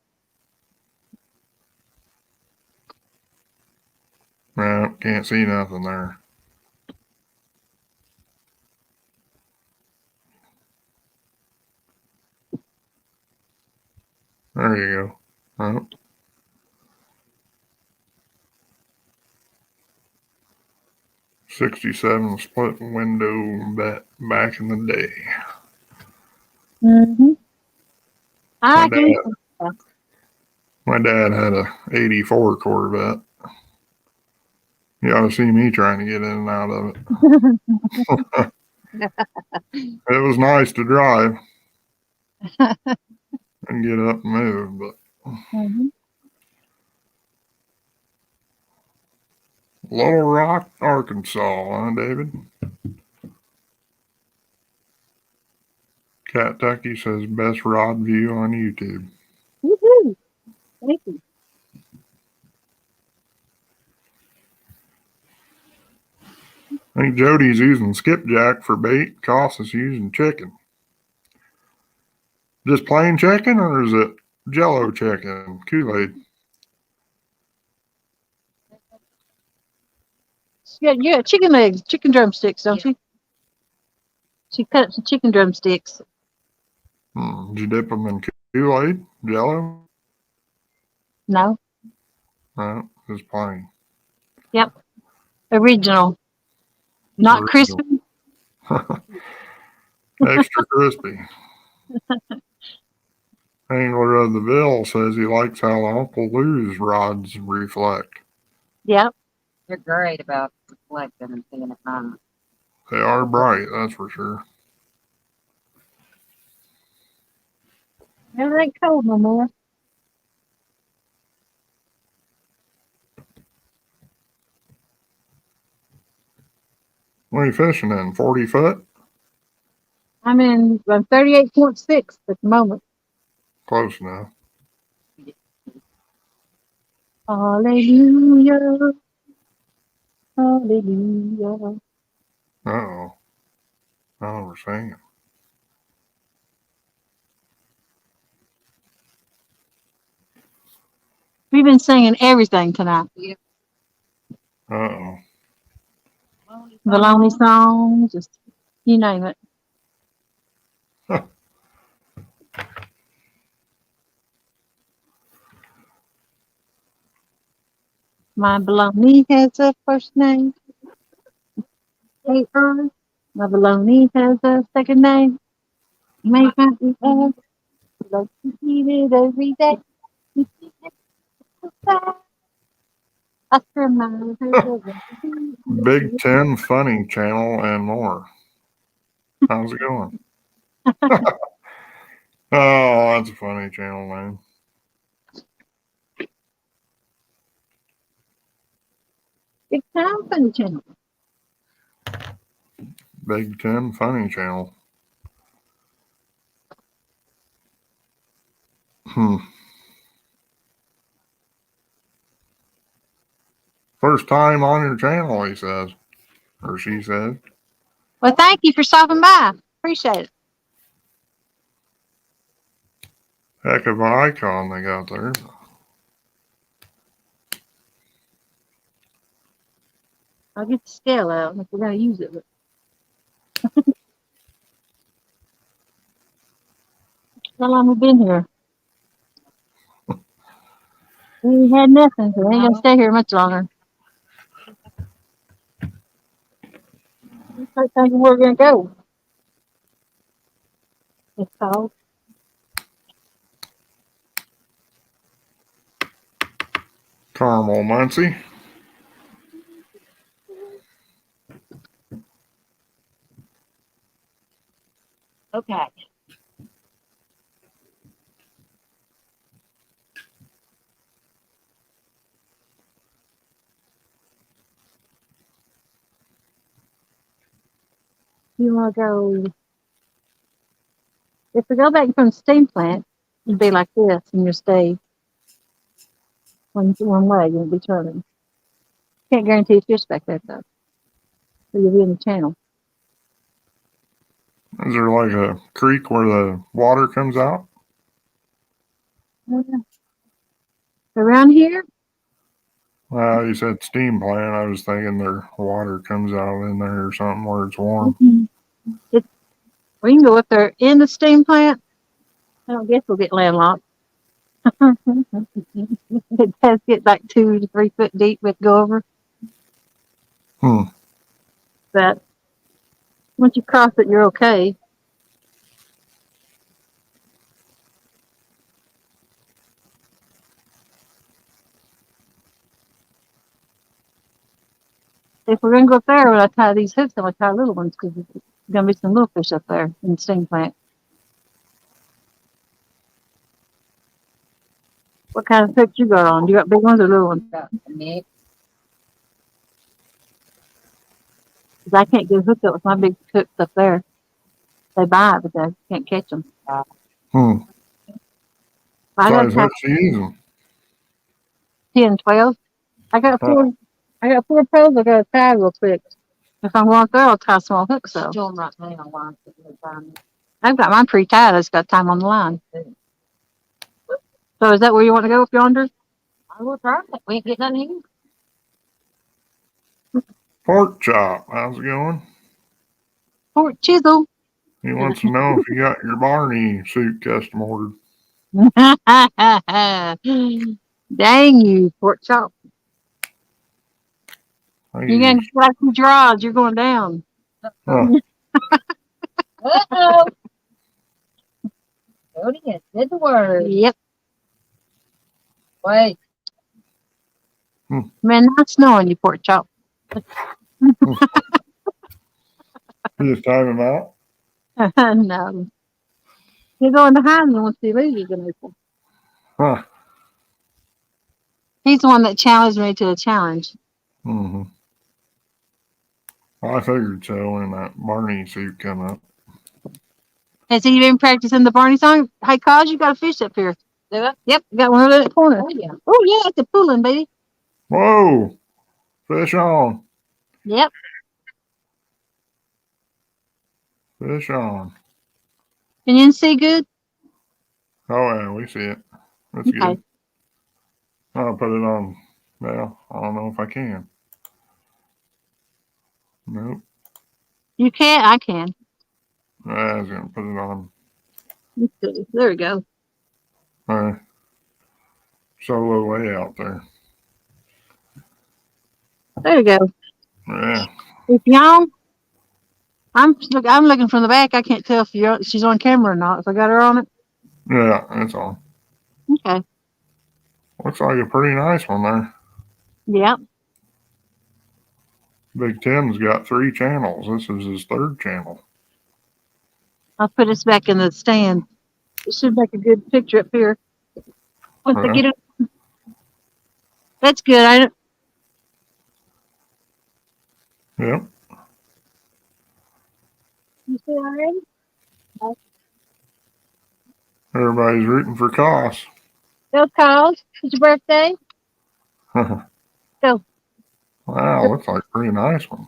No, can't see nothing there. There you go. Oh. '67 split window bet back in the day. Mm-hmm. I like it. My dad had a '84 Corvette. You ought to see me trying to get in and out of it. It was nice to drive and get up and move, but Little Rock, Arkansas, huh, David? Cat Tucky says best rod view on YouTube. Woohoo! Thank you. I think Jody's using skipjack for bait. COS is using chicken. Just plain chicken, or is it Jello chicken, Kool-Aid? Yeah, chicken legs, chicken drumsticks, don't you? She cut up some chicken drumsticks. Did you dip them in Kool-Aid, Jello? No. No, just plain. Yep. Original. Not Original. crispy. Extra crispy. Angler of the Ville says he likes how Uncle Lou's rods reflect. Yep. They're great about reflecting and seeing at night. They are bright, that's for sure. It ain't cold no more. What are you fishing in? 40 foot? I'm 38.6 at the moment. Close enough. Hallelujah. Hallelujah. Uh-oh. Oh, we're singing. We've been singing everything tonight. Uh-oh. Baloney songs, just you name it. My baloney has a first name. A-R. My baloney has a second name. May not be us. Like to eat it every day. I spend my Big Ten Funny Channel and more. How's it going? Oh, that's a funny channel name. Big Time Funny Channel. Big Ten Funny Channel. First time on your channel, he says. Or she says. Well, thank you for stopping by. Appreciate it. Heck of an icon they got there. I'll get the scale out if we're going to use it. How long have we been here? We ain't had nothing, so we ain't going to stay here much longer. I think we're going to go. It's cold. Caramel Muncie. Okay. You want to go? If we go back from the steam plant, it'd be like this, and you'll stay one leg and it'll be turning. Can't guarantee fish back there though. So you'll be in the channel. Is there like a creek where the water comes out? Around here, Well, you said steam plant. I was thinking their water comes out in there or something where it's warm. we can go up there in the steam plant. I don't guess we'll get landlocked. It does get like 2 to 3 foot deep with go over. But once you cross it, you're okay. If we're gonna go up there, when I tie these hooks, I'm gonna tie little ones because there's gonna be some little fish up there in the steam plant. What kind of hooks you got on? You got big ones or little ones? Nick. Because I can't get hooked up with my big hooks up there. They buy it, but they can't catch them. Hmm. I got Size what's she using? 10, 12. I got Huh. 4. I got 4 poles. I got to tie real quick. If I'm going through, I'll tie small hooks though. Do them right now. I've got mine pre-tied. I just got time on the line. So is that where you want to go up yonder? I will try it. We ain't getting nothing here. Pork chop. How's it going? Fort Chisel. He wants to know if you got your Barney suit custom ordered. Dang you, pork chop. You Hey, gonna get out your drawers. You're going down. huh. Uh-oh. Jodi has said the word. Yep. Wait. Man, not snowing, you pork chop. You just time him out? No. You're going behind me once he loses an apple. Huh. He's the one that challenged me to a challenge. Mm-hmm. I figured so when that Barney suit come up. Has he been practicing the Barney song? Hey, Cos, you got a fish up here. Do I? Yep, got one over in that corner. Oh, yeah. Oh, yeah, it's a pulling, baby. Whoa! Fish on. Yep. Fish on. Can you see good? Oh, yeah, we see it. That's Okay. good. I'll put it on now. I don't know if I can. Nope. You can't? I can. I was going to put it on Let's see. There we go. solo way out there. There we go. Yeah. If y'all, I'm looking from the back. I can't tell if she's on camera or not. If I got her on it. Yeah, that's on. Okay. Looks like a pretty nice one there. Yep. Big Tim's got 3 channels. This is his 3rd channel. I'll put this back in the stand. It should make a good picture up here. Once I Yeah. get it. That's good. Yep. You see already? Everybody's rooting for COS. Go, Cos. It's your birthday. Go. Wow, looks like a pretty nice one.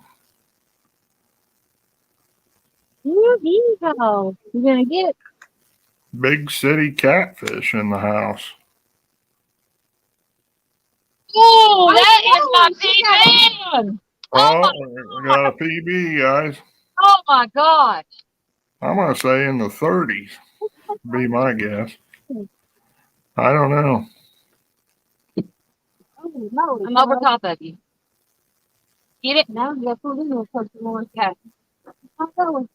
You go. You're gonna get it. Big city catfish in the house. Oh, that is my PB. Oh, we got a PB, guys. Oh my gosh. I'm going to say in the 30s. Be my guess. I don't know. Oh, no, I'm over top of you. Get it? Now you got to put it in there for some more. Okay. I'm going.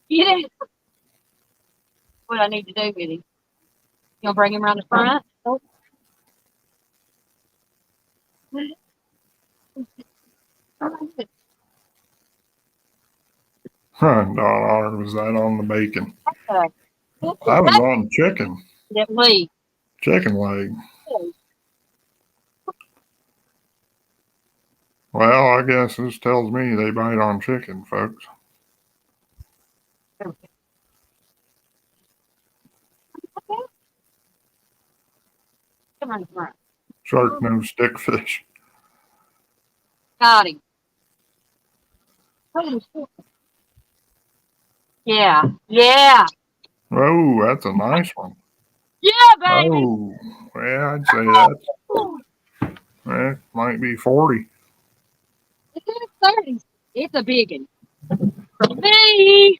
Get it? What I need to do with him? You gonna bring him around the front? Nope. Or was that on the bacon? Okay. I was on chicken. That Lee. Chicken leg. Well, I guess this tells me they bite on chicken, folks. Come on the front. Shark nose stickfish. Got him. Yeah. Yeah. Oh, that's a nice one. Yeah, baby. Oh, yeah, I'd say that might be 40. It's in the 30s. It's a big one. For me.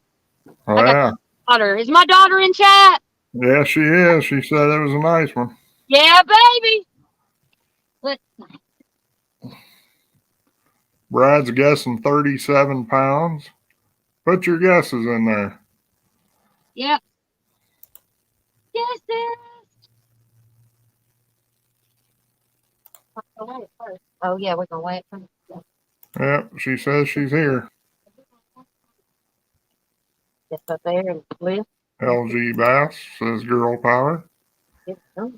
Oh, yeah. Daughter. Is my daughter in chat? Yeah, she is. She said it was a nice one. Yeah, baby. Let's Brad's guessing 37 pounds. Put your guesses in there. Yep. Yes, oh, yeah, we're going to wait for Yep, she says she's here. Just up there and lift. LG Bass says girl power. Oh,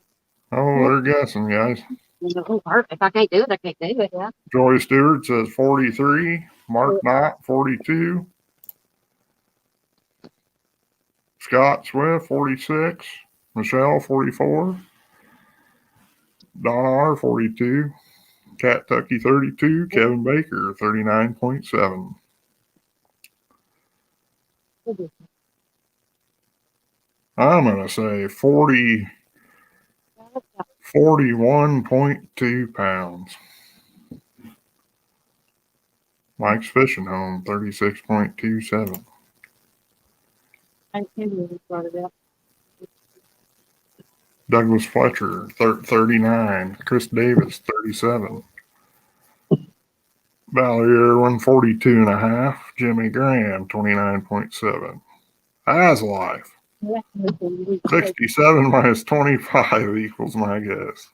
Oh, they're guessing, guys. Oh, if I can't do it, I can't do it. Yeah. Joy Stewart says 43. Mark Knott, 42. Scott Swift, 46. Michelle, 44. Donna R, 42. Cat Tucky, 32. Kevin Baker, 39.7. I'm going to say 41.2 pounds. Mike's Fishing Home, 36.27. I can brought it up. Douglas Fletcher, 39. Chris Davis, 37. Valerie Irwin, 42.5. Jimmy Graham, 29.7. As life. 67 minus 25 equals my guess.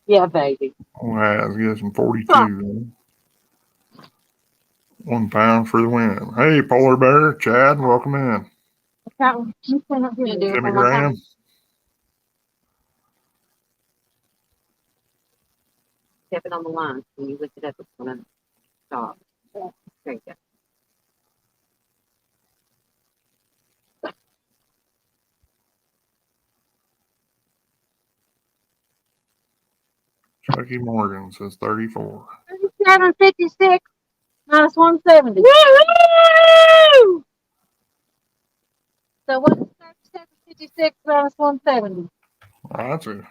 Yeah, baby. Oh, I was guessing 42. 1 pound for the win. Hey, Polar Bear, Chad, welcome in. Jimmy Graham. Step it on the line. When you lift it up, it's going to stop. There you go. Chucky Morgan says 34. 37.56 minus 170. Woo! So what's 37.56 minus 170? Oh,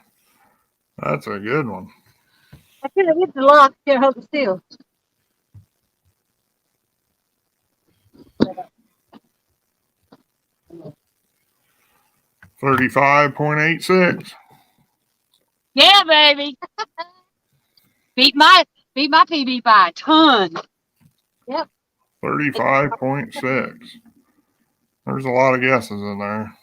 that's a good one. I could have hit the lock, can't hold it still. $35.86. Yeah, baby. beat my PB by a ton. Yep. 35.6. There's a lot of guesses in there.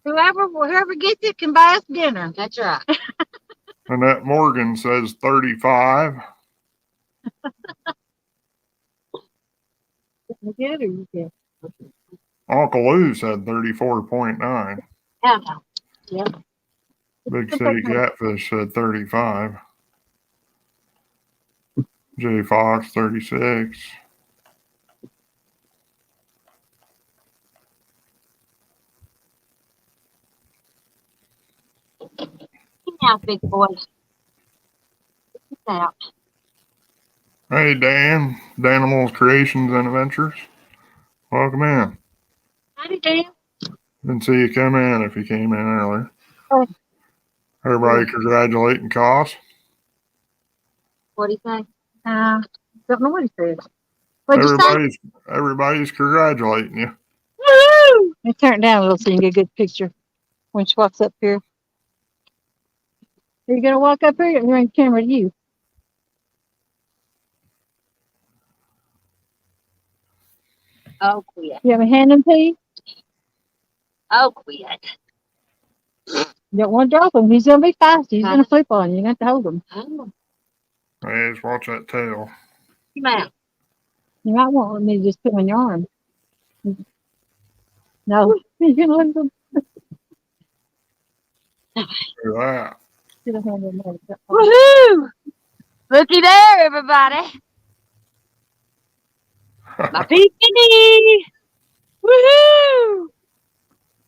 Whoever gets it can buy us dinner. That's right. Annette Morgan says 35. You get it or you get it? Uncle Lou said 34.9. Yeah. Big City Catfish said 35. J Fox 36. Now, big boy. Get out. Hey Dan, Danimals Creations and Adventures. Welcome in. Howdy, Dan. Didn't see you come in if you came in earlier. Oh. Everybody congratulating COS. What do you think? Don't know what he said. What'd you say? Everybody's congratulating you. Woo! Let me turn it down a little so you can get a good picture when she walks up here. Are you going to walk up here? You're on camera to you. Oh, quit. You have a hand him to you? Oh, quit. You don't want to drop him. He's going to be fast. He's going to flip on you. You have to hold him. Oh, Hey, just watch that tail. come out. You might want me to just put him on your arm. No, you're going to let him. Look at that. Get a hand in there. Woohoo! Looky there, everybody. My bikini. Woohoo!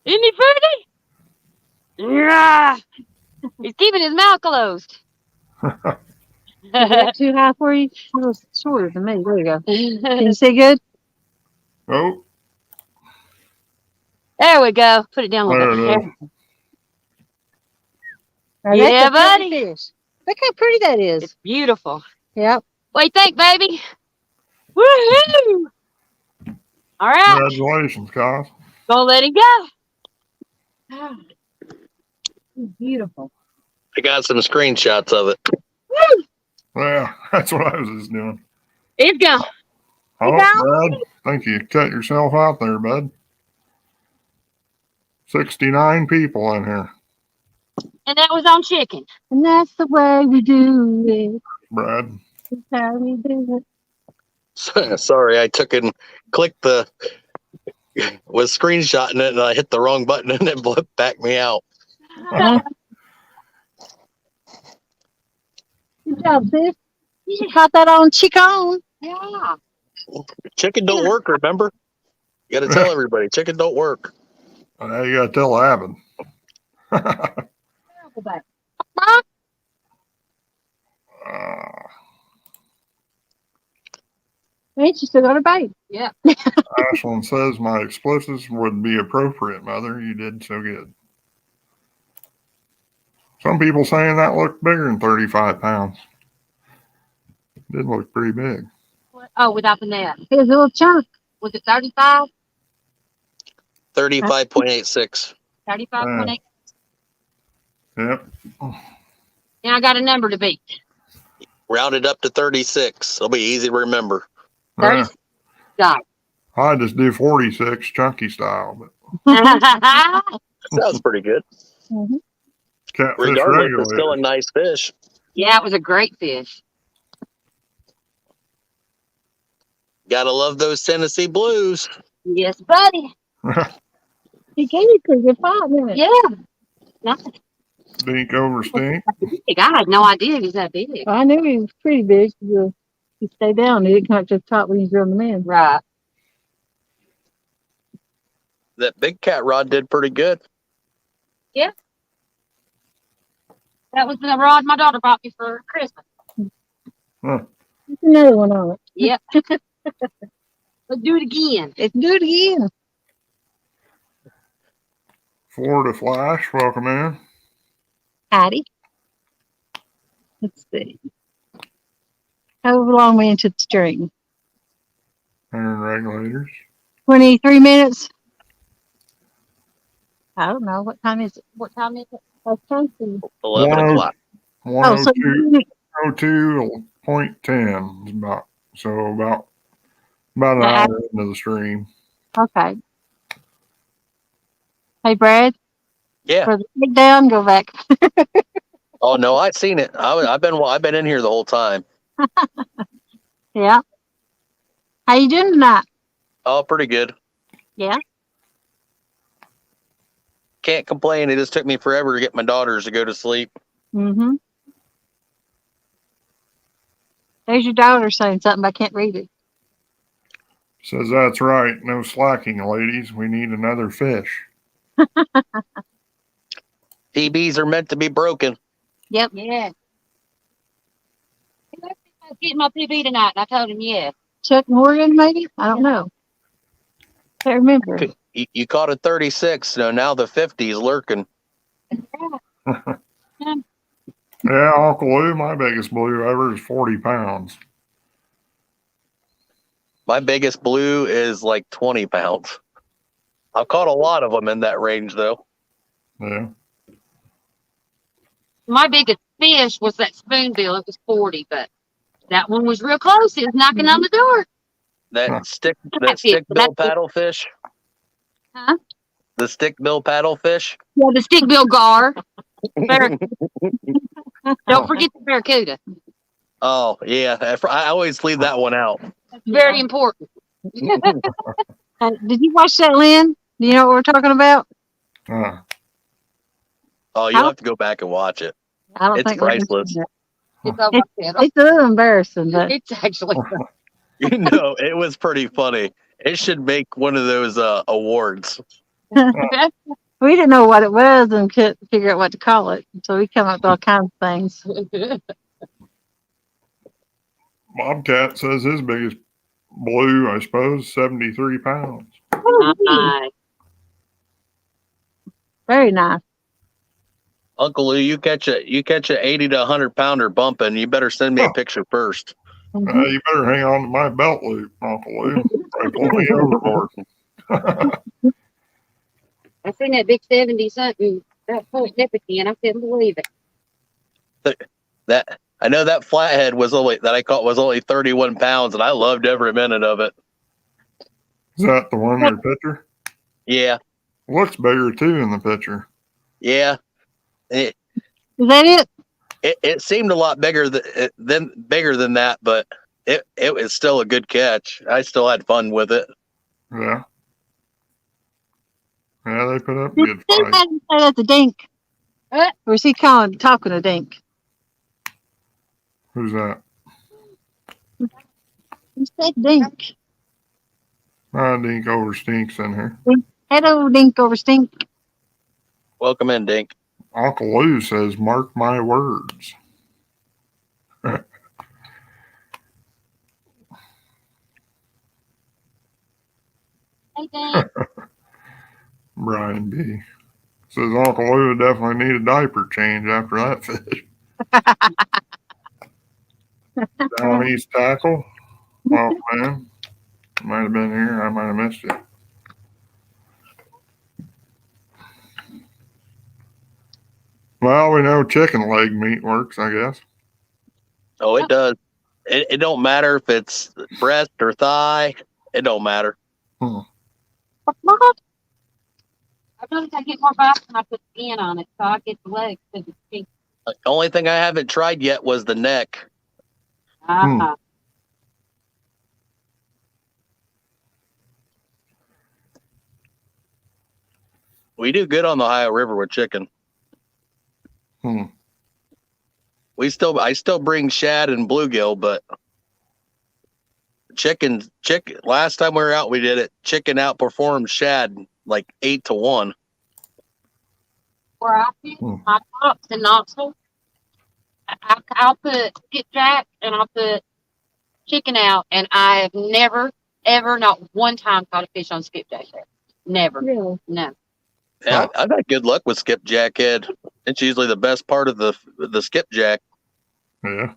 Isn't he pretty? Yeah. He's keeping his mouth closed. Is that too high for you? A little shorter than me. There you go. Can you see good? Oh, There we go. Put it down a little there bit. it is. Now, Yeah, that's a pretty buddy. fish. Look how pretty that is. It's beautiful. Yep. What do you think, baby? Woohoo! All right. Congratulations, COS. Gonna let him go. It's beautiful. I got some screenshots of it. Woo! Yeah, that's what I was just doing. It's gone. Oh, go. Brad, I think you cut yourself out there, bud. 69 people in here, And that was on chicken. And that's the way we do it. Brad. That's how we do it. Sorry, I took and clicked was screenshotting it and I hit the wrong button and it backed me out. Good job, sis. You caught that on chicken. Yeah. Chicken don't work, remember? You got to tell everybody, chicken don't work. Now you gotta tell Abbott. Ain't you still got a bite? Yeah. Ashland says my explosives would be appropriate, Mother. You did so good. Some people saying that looked bigger than 35 pounds. Did look pretty big. Oh, without the net. Here's a little chunk. Was it 35? 35.86. 35.8. Yep. Now I got a number to beat. Rounded up to 36. It'll be easy to remember. 30. Got I just do 46 chunky style, but it. Sounds pretty good. Mm-hmm. catfish Regardless, it's still a regulator. nice fish. Yeah, it was a great fish. Gotta love those Tennessee blues. Yes, buddy. He gave you a pretty good fight, didn't it? Yeah. Nice. Dink over stink. Big. I had no idea he was that big. I knew he was pretty big. He stayed down. He didn't come up to the top when you drilled him in. Right. That big cat rod did pretty good. That was the rod my daughter bought me for Christmas. There's another one on it. Yep. Let's do it again. Let's do it again. Florida Flash, welcome in. Patty. Let's see. How long we into the stream? Iron regulators. 23 minutes. I don't know. What time is it? What time is it? That's something. 11 o'clock. Oh, so 102.10 is about an hour into the stream. okay. Hey, Brad. Yeah. For the takedown, go back. Oh no, I've seen it. I've been in here the whole time. Yeah. How you doing tonight? Oh, pretty good. Yeah. Can't complain. It just took me forever to get my daughters to go to sleep. Mm-hmm. There's your daughter saying something. I can't read it. Says that's right. No slacking, ladies. We need another fish. PBs are meant to be broken. Yep. Yeah. I was getting my PB tonight, and I told him yes. Chuck Morgan, maybe? I don't know. Can't remember. You caught a 36. So now the 50 is lurking. Yeah, Uncle Lou, my biggest blue ever is 40 pounds. My biggest blue is like 20 pounds. I've caught a lot of them in that range, though. Yeah. My biggest fish was that spoonbill. It was 40, but that one was real close. It was knocking on the door. Huh. Stick That's it. bill paddlefish. Huh? The stick bill paddlefish. Yeah, the stickbill gar. Don't forget the barracuda. Oh yeah, I always leave that one out. That's very important. Did you watch that, Lynn? Do you know what we're talking about? Oh, you'll have to go back and watch it. I don't It's think Lynn's priceless. seen it. It's over there. It's a little embarrassing, but It's actually. You know, it was pretty funny. It should make one of those awards. we didn't know what it was and couldn't figure out what to call it. So we come up with all kinds of things. Bobcat says his biggest blue, I suppose, 73 pounds. Nice. Very nice. Uncle Lou, you catch a 80 to 100 pounder bumping, you better send me a picture first. Mhm. You better hang on to my belt loop, Uncle Lou. Probably pull me overboard. I seen that big 70 something that point Nippity, and I couldn't believe it. That I know that flathead that I caught was only 31 pounds, and I loved every minute of it. Is that the one in your picture? Yeah, Looks bigger too in the picture. yeah. It Is that it? seemed a lot bigger than that, but it was still a good catch. I still had fun with it. Yeah. Yeah, they put up a Did good they fight. had him say that's a dink? Or is he talking a dink? Who's that? He said dink. Dink over Stinks in here. Hello, dink over stink. Welcome in, Dink. Uncle Lou says, mark my words. Hey, Dan. Brian B. Says Uncle Lou would definitely need a diaper change after that fish. Down East tackle. Oh, man. Might have been here. I might have missed it. Well, we know chicken leg meat works, I guess. Oh, it does. It don't matter if it's breast or thigh. It don't matter. I've noticed I get more bites when I put skin on it, so I get the legs to the cheek. The only thing I haven't tried yet was the neck. Ah, We do good on the Ohio River with chicken. Hmm. I still bring shad and bluegill, but chicken. Last time we were out, we did it. Chicken outperformed shad like 8-1. where I fit my tops in Knoxville, I'll put skipjack and I'll put chicken out, and I have never, ever, not one time caught a fish on skipjack there. Never. Really? No. Yeah, I've had good luck with skipjack head. It's usually the best part of the skipjack. Yeah.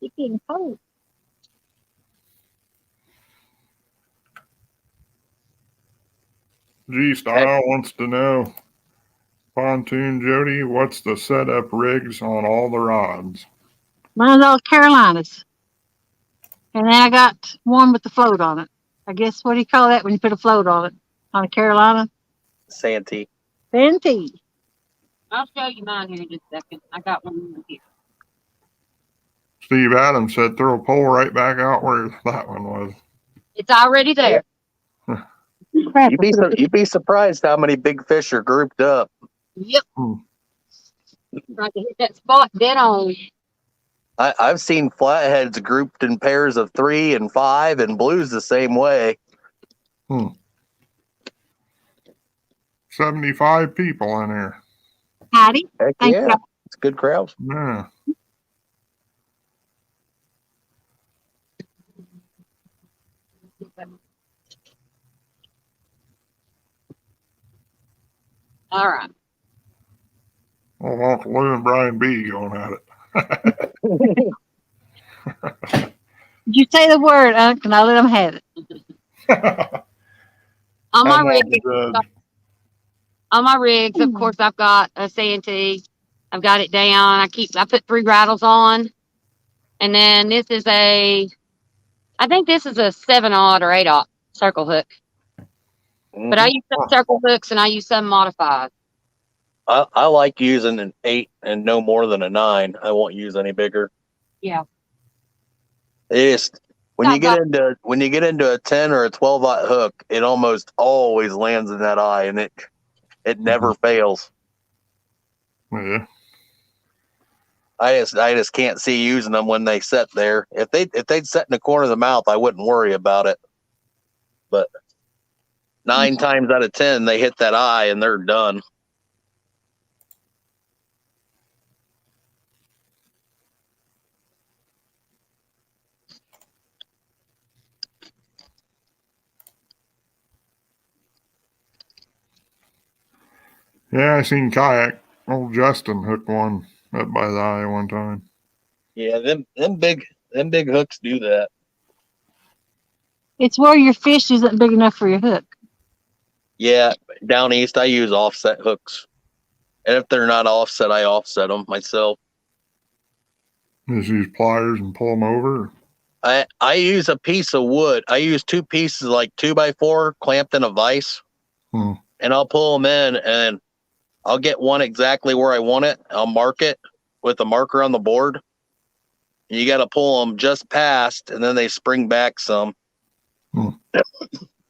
It's getting cold. G Style wants to know, Pontoon Jodi, what's the setup rigs on all the rods? Mine's all Carolinas. And then I got one with the float on it. I guess what do you call that when you put a float on it? On a Carolina? Santee. Fancy. I'll show you mine here in just a second. I got one here. Steve Adams said throw a pole right back out where that one was. It's already there. Crap. You'd be surprised how many big fish are grouped up. Yep. Hmm. Trying to hit that spot dead on. I've seen flatheads grouped in pairs of 3 and 5, and blues the same way. 75 people in here. Howdy. Heck Thank yeah, you. it's a good crowd. Yeah. All right. Well, Uncle Lou and Brian B going at it. You say the word, Unc, and I'll let them have it. On my I'm rig, not the judge. on my rigs, of course, I've got a Santee. I've got it down. I put 3 rattles on, and then this is I think this is a 7/0 or 8/0 circle hook. But I use some circle hooks and I use some modified. I like using an 8 and no more than a 9. I won't use any bigger. Yeah. It's when you get into a 10 or a 12/0 hook, it almost always lands in that eye, and it never fails. Yeah. I just can't see using them when they set there. If they'd set in the corner of the mouth, I wouldn't worry about it. But 9 times out of 10, they hit that eye and they're done. Yeah, I seen kayak. Old Justin hooked one up by the eye one time. Yeah, them big hooks do that. It's where your fish isn't big enough for your hook. Yeah, down east I use offset hooks, and if they're not offset, I offset them myself. Just use pliers and pull them over. I use a piece of wood. I use 2 pieces like 2x4 clamped in a vise, and I'll pull them in, and I'll get one exactly where I want it. I'll mark it with a marker on the board, You got to pull them just past, and then they spring back some. Hmm.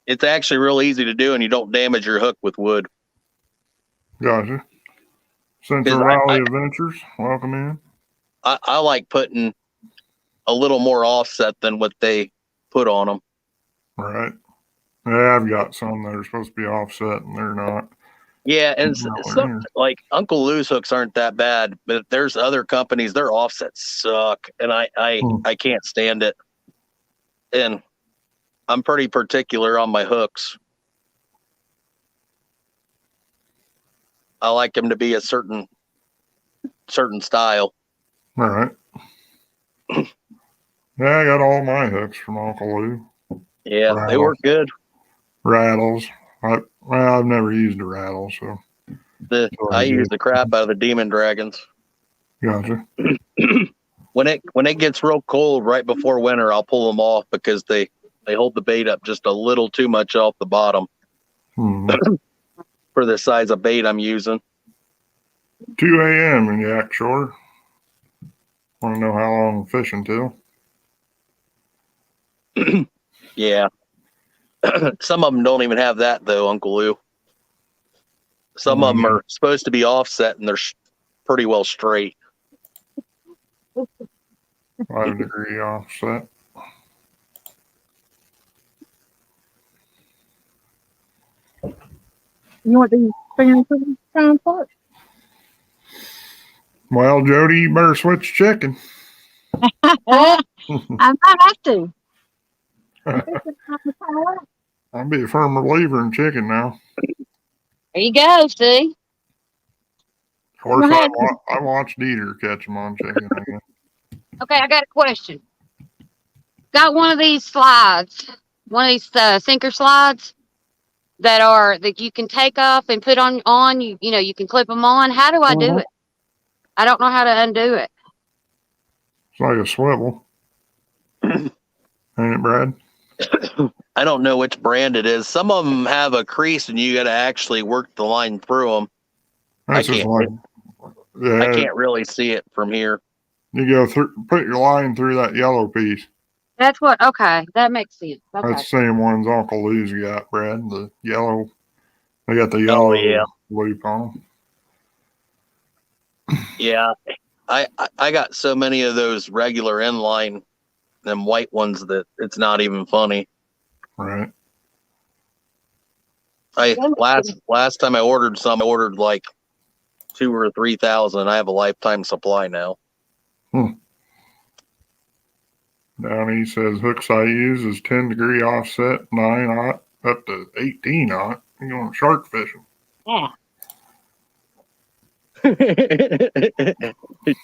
It's actually real easy to do, and you don't damage your hook with wood. Gotcha. Central 'Cause Valley Adventures, welcome in. I like putting a little more offset than what they put on them. Right. Yeah, I've got some that are supposed to be offset and they're not. Yeah, and No, some like Uncle Lou's hooks aren't that bad, but there's other companies, their offsets suck, and I can't stand it. And I'm pretty particular on my hooks. I like them to be a certain style. All right. Yeah, I got all my hooks from Uncle Lou. Yeah, Right. they work good. Rattles. I've never used a rattle, so. I use the crap out of the Demon Dragons. Gotcha. When it gets real cold right before winter, I'll pull them off because they hold the bait up just a little too much off the bottom for the size of bait I'm using. 2 a.m. in Yak Shore. Want to know how long I'm fishing till? Yeah. Some of them don't even have that though, Uncle Lou. Some of them are supposed to be offset and they're pretty well straight. 5-degree offset. You want these fingers down for it? Well, Jody, you better switch chicken. I might have to. I'll be a firm believer in chicken now. There you go. See? Of course, I watched Dieter catch them on chicken. I guess. Okay, I got a question. Got one of these slides, one of these sinker slides that you can take off and put on. You know, you can clip them on. How do I do it? I don't know how to undo it. It's like a swivel. Ain't it, Brad? I don't know which brand it is. Some of them have a crease and you got to actually work the line through them. That's just like, yeah, I can't really see it from here. You go through, put your line through that yellow piece. That's what. Okay, that makes sense. Okay. That's the same ones Uncle Lou's got, Brad. The yellow. They got the yellow loop on them. Yeah, I got so many of those regular inline, them white ones that it's not even funny. Right. Last time I ordered some, I ordered like 2,000 or 3,000. I have a lifetime supply now. Downey says hooks I use is 10-degree offset, 9-aught, up to 18-aught. You're going shark fishing. Yeah. Did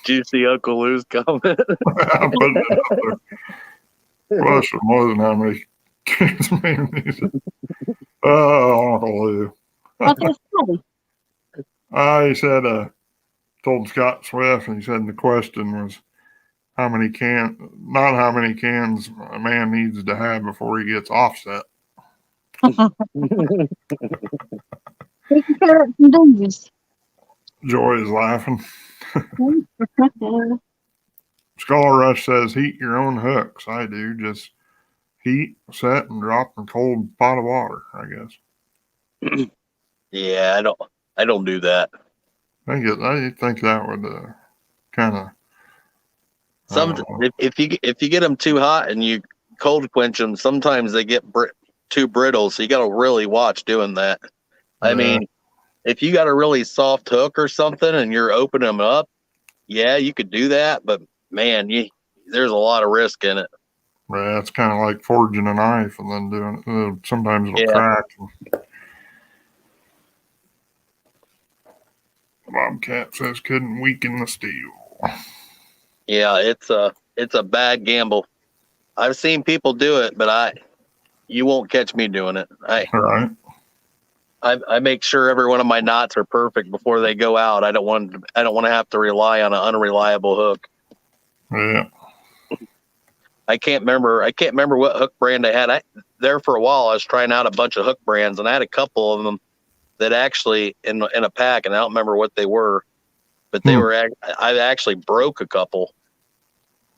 you see Uncle Lou's comment? I put it up there. Question wasn't how many kids made these. Oh, Uncle Lou. He said, told Scott Swift, and he said the question was not how many cans a man needs to have before he gets offset. Joy is laughing. Skull Rush says heat your own hooks. I do. Just heat, set, and drop in a cold pot of water, I guess. Yeah, I don't do that. I think that would kind of. If you get them too hot and you cold quench them, sometimes they get too brittle. So you got to really watch doing that. Yeah. I mean, if you got a really soft hook or something and you're opening them up, yeah, you could do that. But man, there's a lot of risk in it. Yeah, it's kind of like forging a knife and then doing it. Sometimes it'll crack. Bobcat says couldn't weaken the steel. Yeah, it's a bad gamble. I've seen people do it, but you won't catch me doing it. Right. I make sure every one of my knots are perfect before they go out. I don't want to have to rely on an unreliable hook. Yeah. I can't remember what hook brand I had. There for a while, I was trying out a bunch of hook brands, and I had a couple of them that actually in a pack, and I don't remember what they were, but they were. I actually broke a couple.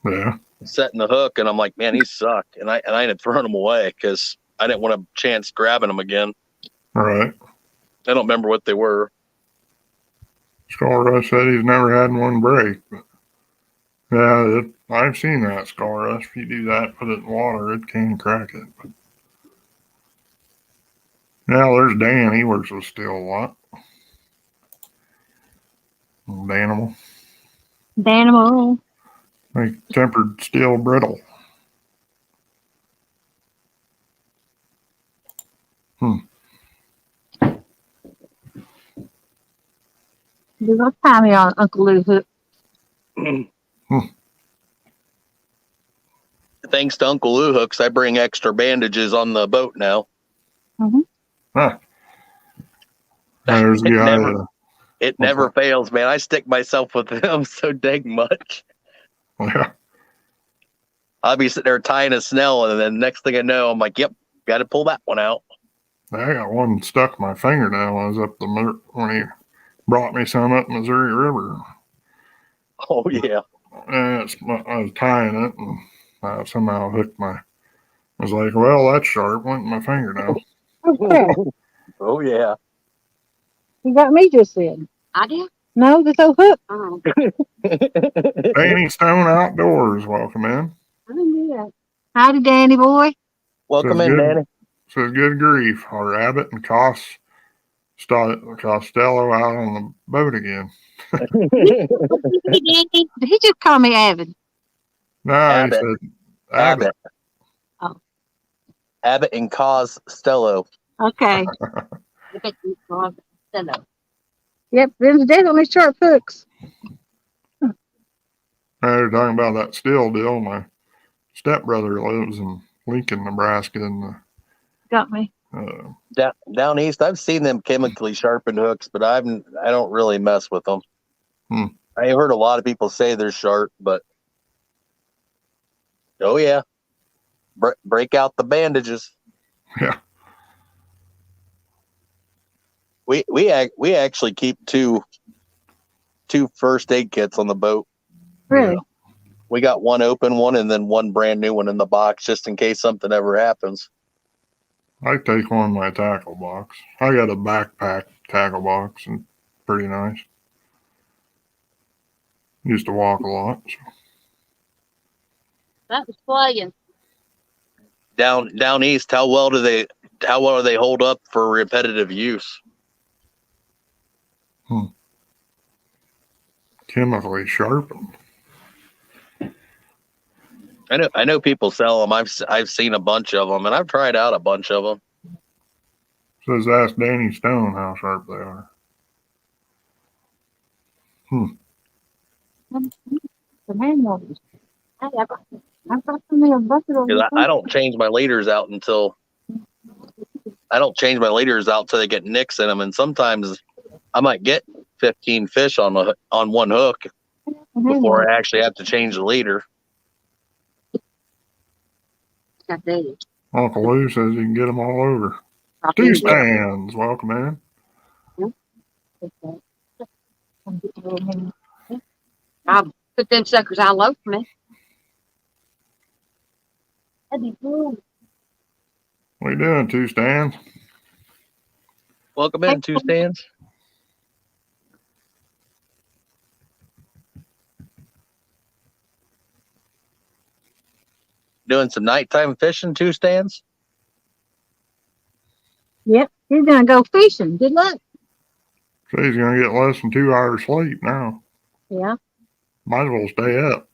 Yeah. setting the hook, and I'm like, man, these suck, and I ended up throwing them away because I didn't want a chance grabbing them again. All right. I don't remember what they were. Scar said he's never had one break. But yeah, I've seen that Scar. If you do that, put it in water, it can crack it. But now there's Dan. He works with steel a lot. Danimal. Danimal. Make tempered steel brittle. Do not tie me on Uncle Lou hook. Thanks to Uncle Lou hooks, I bring extra bandages on the boat now. Huh. There's the guy. It never fails, man. I stick myself with them so dang much. Yeah. I'll be sitting there tying a snell, and then next thing I know, I'm like, yep, got to pull that one out. I got one stuck in my fingernail when I was up when he brought me some up Missouri River. Oh, yeah. And I was tying it, and I somehow hooked I was like, well, that's sharp. Went in my fingernail. Oh, crap. Oh, yeah. You got me just then. I did. No, this old hook. Oh, Danny Stone Outdoors, welcome in. I didn't do that. Howdy, Danny boy. Welcome Says in, good, Danny. Says good grief. Are Abbott and Costello out on the boat again? Did he just call me Avid? No, Abbott. he said Abbott. Oh. Abbott and COS Stello. Okay. I bet you saw it. Yep, them's definitely sharp hooks. They're talking about that steel deal. My stepbrother lives in Lincoln, Nebraska, and Got me. Down east, I've seen them chemically sharpened hooks, but I don't really mess with them. I heard a lot of people say they're sharp, but oh yeah, break out the bandages. Yeah. We actually keep two first aid kits on the boat. Really? Yeah. We got one open one and then one brand new one in the box just in case something ever happens. I take one in my tackle box. I got a backpack tackle box and pretty nice. Used to walk a lot. So. That was playing. Down east, how well do they hold up for repetitive use? Chemically sharpened. I know people sell them. I've seen a bunch of them, and I've tried out a bunch of them. Says ask Danny Stone how sharp they are. The man knows. Hey, I got me a bucket of 'Cause I don't change my leaders out until they get nicks in them, and sometimes I might get 15 fish on one hook before I actually have to change the leader. Got that. Uncle Lou says you can get them all over. Two stands. Welcome in. I'll put them suckers all over me. That'd be cool. What you doing, two stands? Welcome in, two stands. Doing some nighttime fishing, two stands. Yep, he's gonna go fishing. Good luck. Says he's gonna get less than 2 hours sleep now. Yeah. Might as well stay up.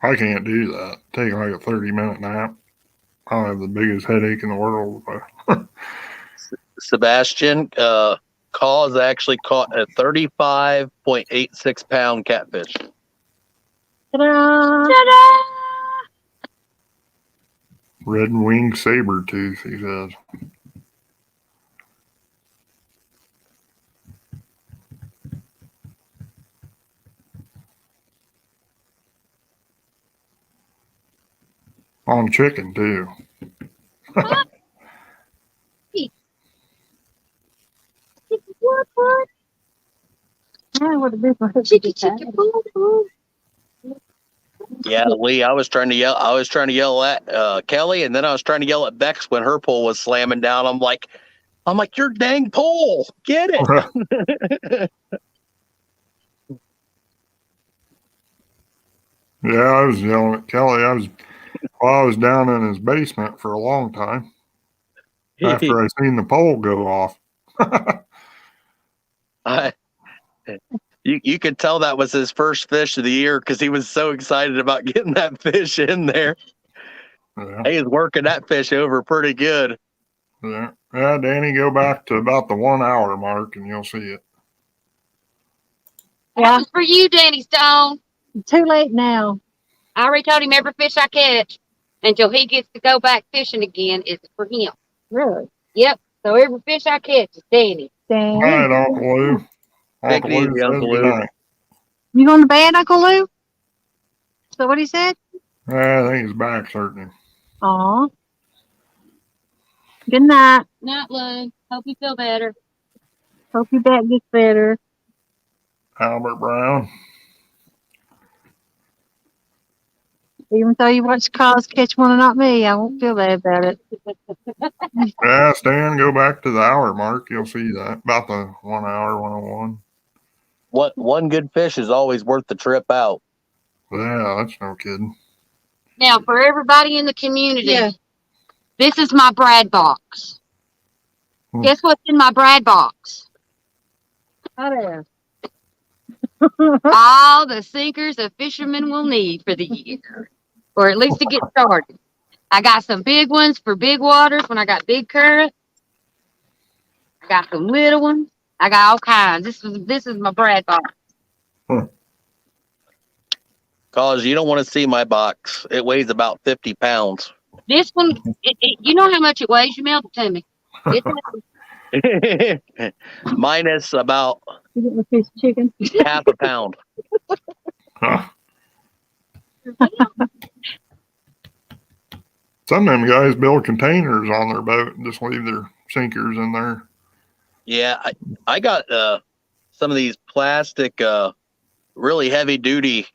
I can't do that. Take like a 30-minute nap. I'll have the biggest headache in the world. Sebastian, COS actually caught a 35.86 pound catfish. Ta-da! Ta-da! Red winged saber tooth, he says. On chicken too. What? I would Chicky, chicky, boo, boo. Yeah, Lee, I was trying to yell at Kelly, and then I was trying to yell at Bex when her pole was slamming down. I'm like, your dang pole, get it. Yeah, I was yelling at Kelly. I was down in his basement for a long time after I seen the pole go off. You could tell that was his first fish of the year because he was so excited about getting that fish in there. Yeah, He was working that fish over pretty good. yeah. Danny, go back to about the 1 hour mark and you'll see it. That was for you, Danny Stone. Too late now. I already told him every fish I catch until he gets to go back fishing again is for him. Really? Yep. So every fish I catch is Danny. Good night, Uncle Lou. Take Uncle it Lou easy, says Uncle good Lou. night. You going to bed, Uncle Lou? Is that what he said? I think his back's hurting. Aw. Good night. Night, Lou. Hope you feel better. Hope your back gets better. Albert Brown. Even though you watch COS catch one and not me, I won't feel bad about it. Yeah, Stan, go back to the hour mark. You'll see that. About the 1 hour, 101. One good fish is always worth the trip out. Yeah, that's no kidding. Now, for everybody in the community, Yeah. this is my Brad box. Hmm. Guess what's in my Brad box? Hot air. All the sinkers a fisherman will need for the year, or at least to get started. I got some big ones for big waters when I got big current. I got some little ones. I got all kinds. This is my Brad box. Cause you don't want to see my box. It weighs about 50 pounds. This one, you know how much it weighs? You mailed it to me. It's Minus about You getting a piece of chicken? half a pound. Huh. Some of them guys build containers on their boat and just leave their sinkers in there. Yeah, I got some of these plastic, really heavy duty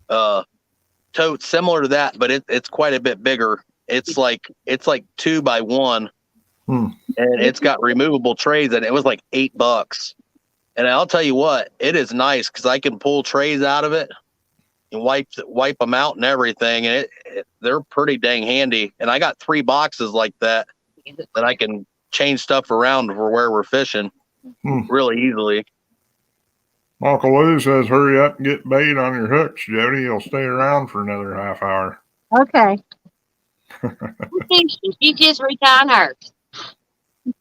totes similar to that, but it's quite a bit bigger. It's like 2 by 1, and it's got removable trays, and it was like $8. And I'll tell you what, it is nice because I can pull trays out of it and wipe them out and everything, and they're pretty dang handy. And I got 3 boxes like that I can change stuff around for where we're fishing really easily. Uncle Lou says, hurry up and get bait on your hooks, Jody. You'll stay around for another half hour. Okay. She just retying hers.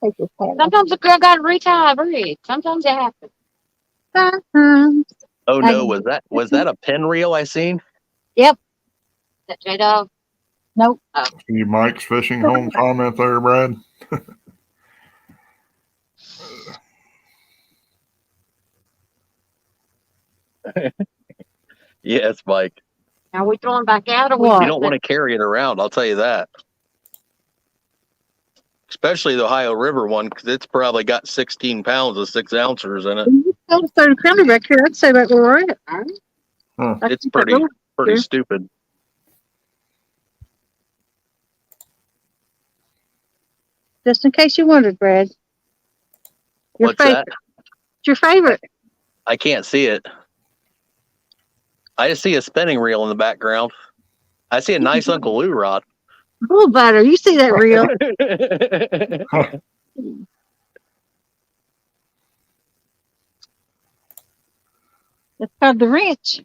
Take this hat off. Sometimes a girl got to retie a rig. Sometimes it happens. Sometimes. Oh no, was that a pin reel I seen? Is that J-Dog? Nope. See Mike's fishing home comment there, Brad? Yes, Mike. Are we throwing back out or What? You don't want to carry it around, I'll tell you that. Especially the Ohio River one, because it's probably got 16 pounds of 6 ounces in it. You got a third crummy back here. I'd say that we're at. Huh. It's pretty stupid. Just in case you wondered, Brad. Your What's favorite. that? It's your favorite. I can't see it. I just see a spinning reel in the background. I see a nice Uncle Lou rod. Bull butter. You see that reel? It's called the wrench.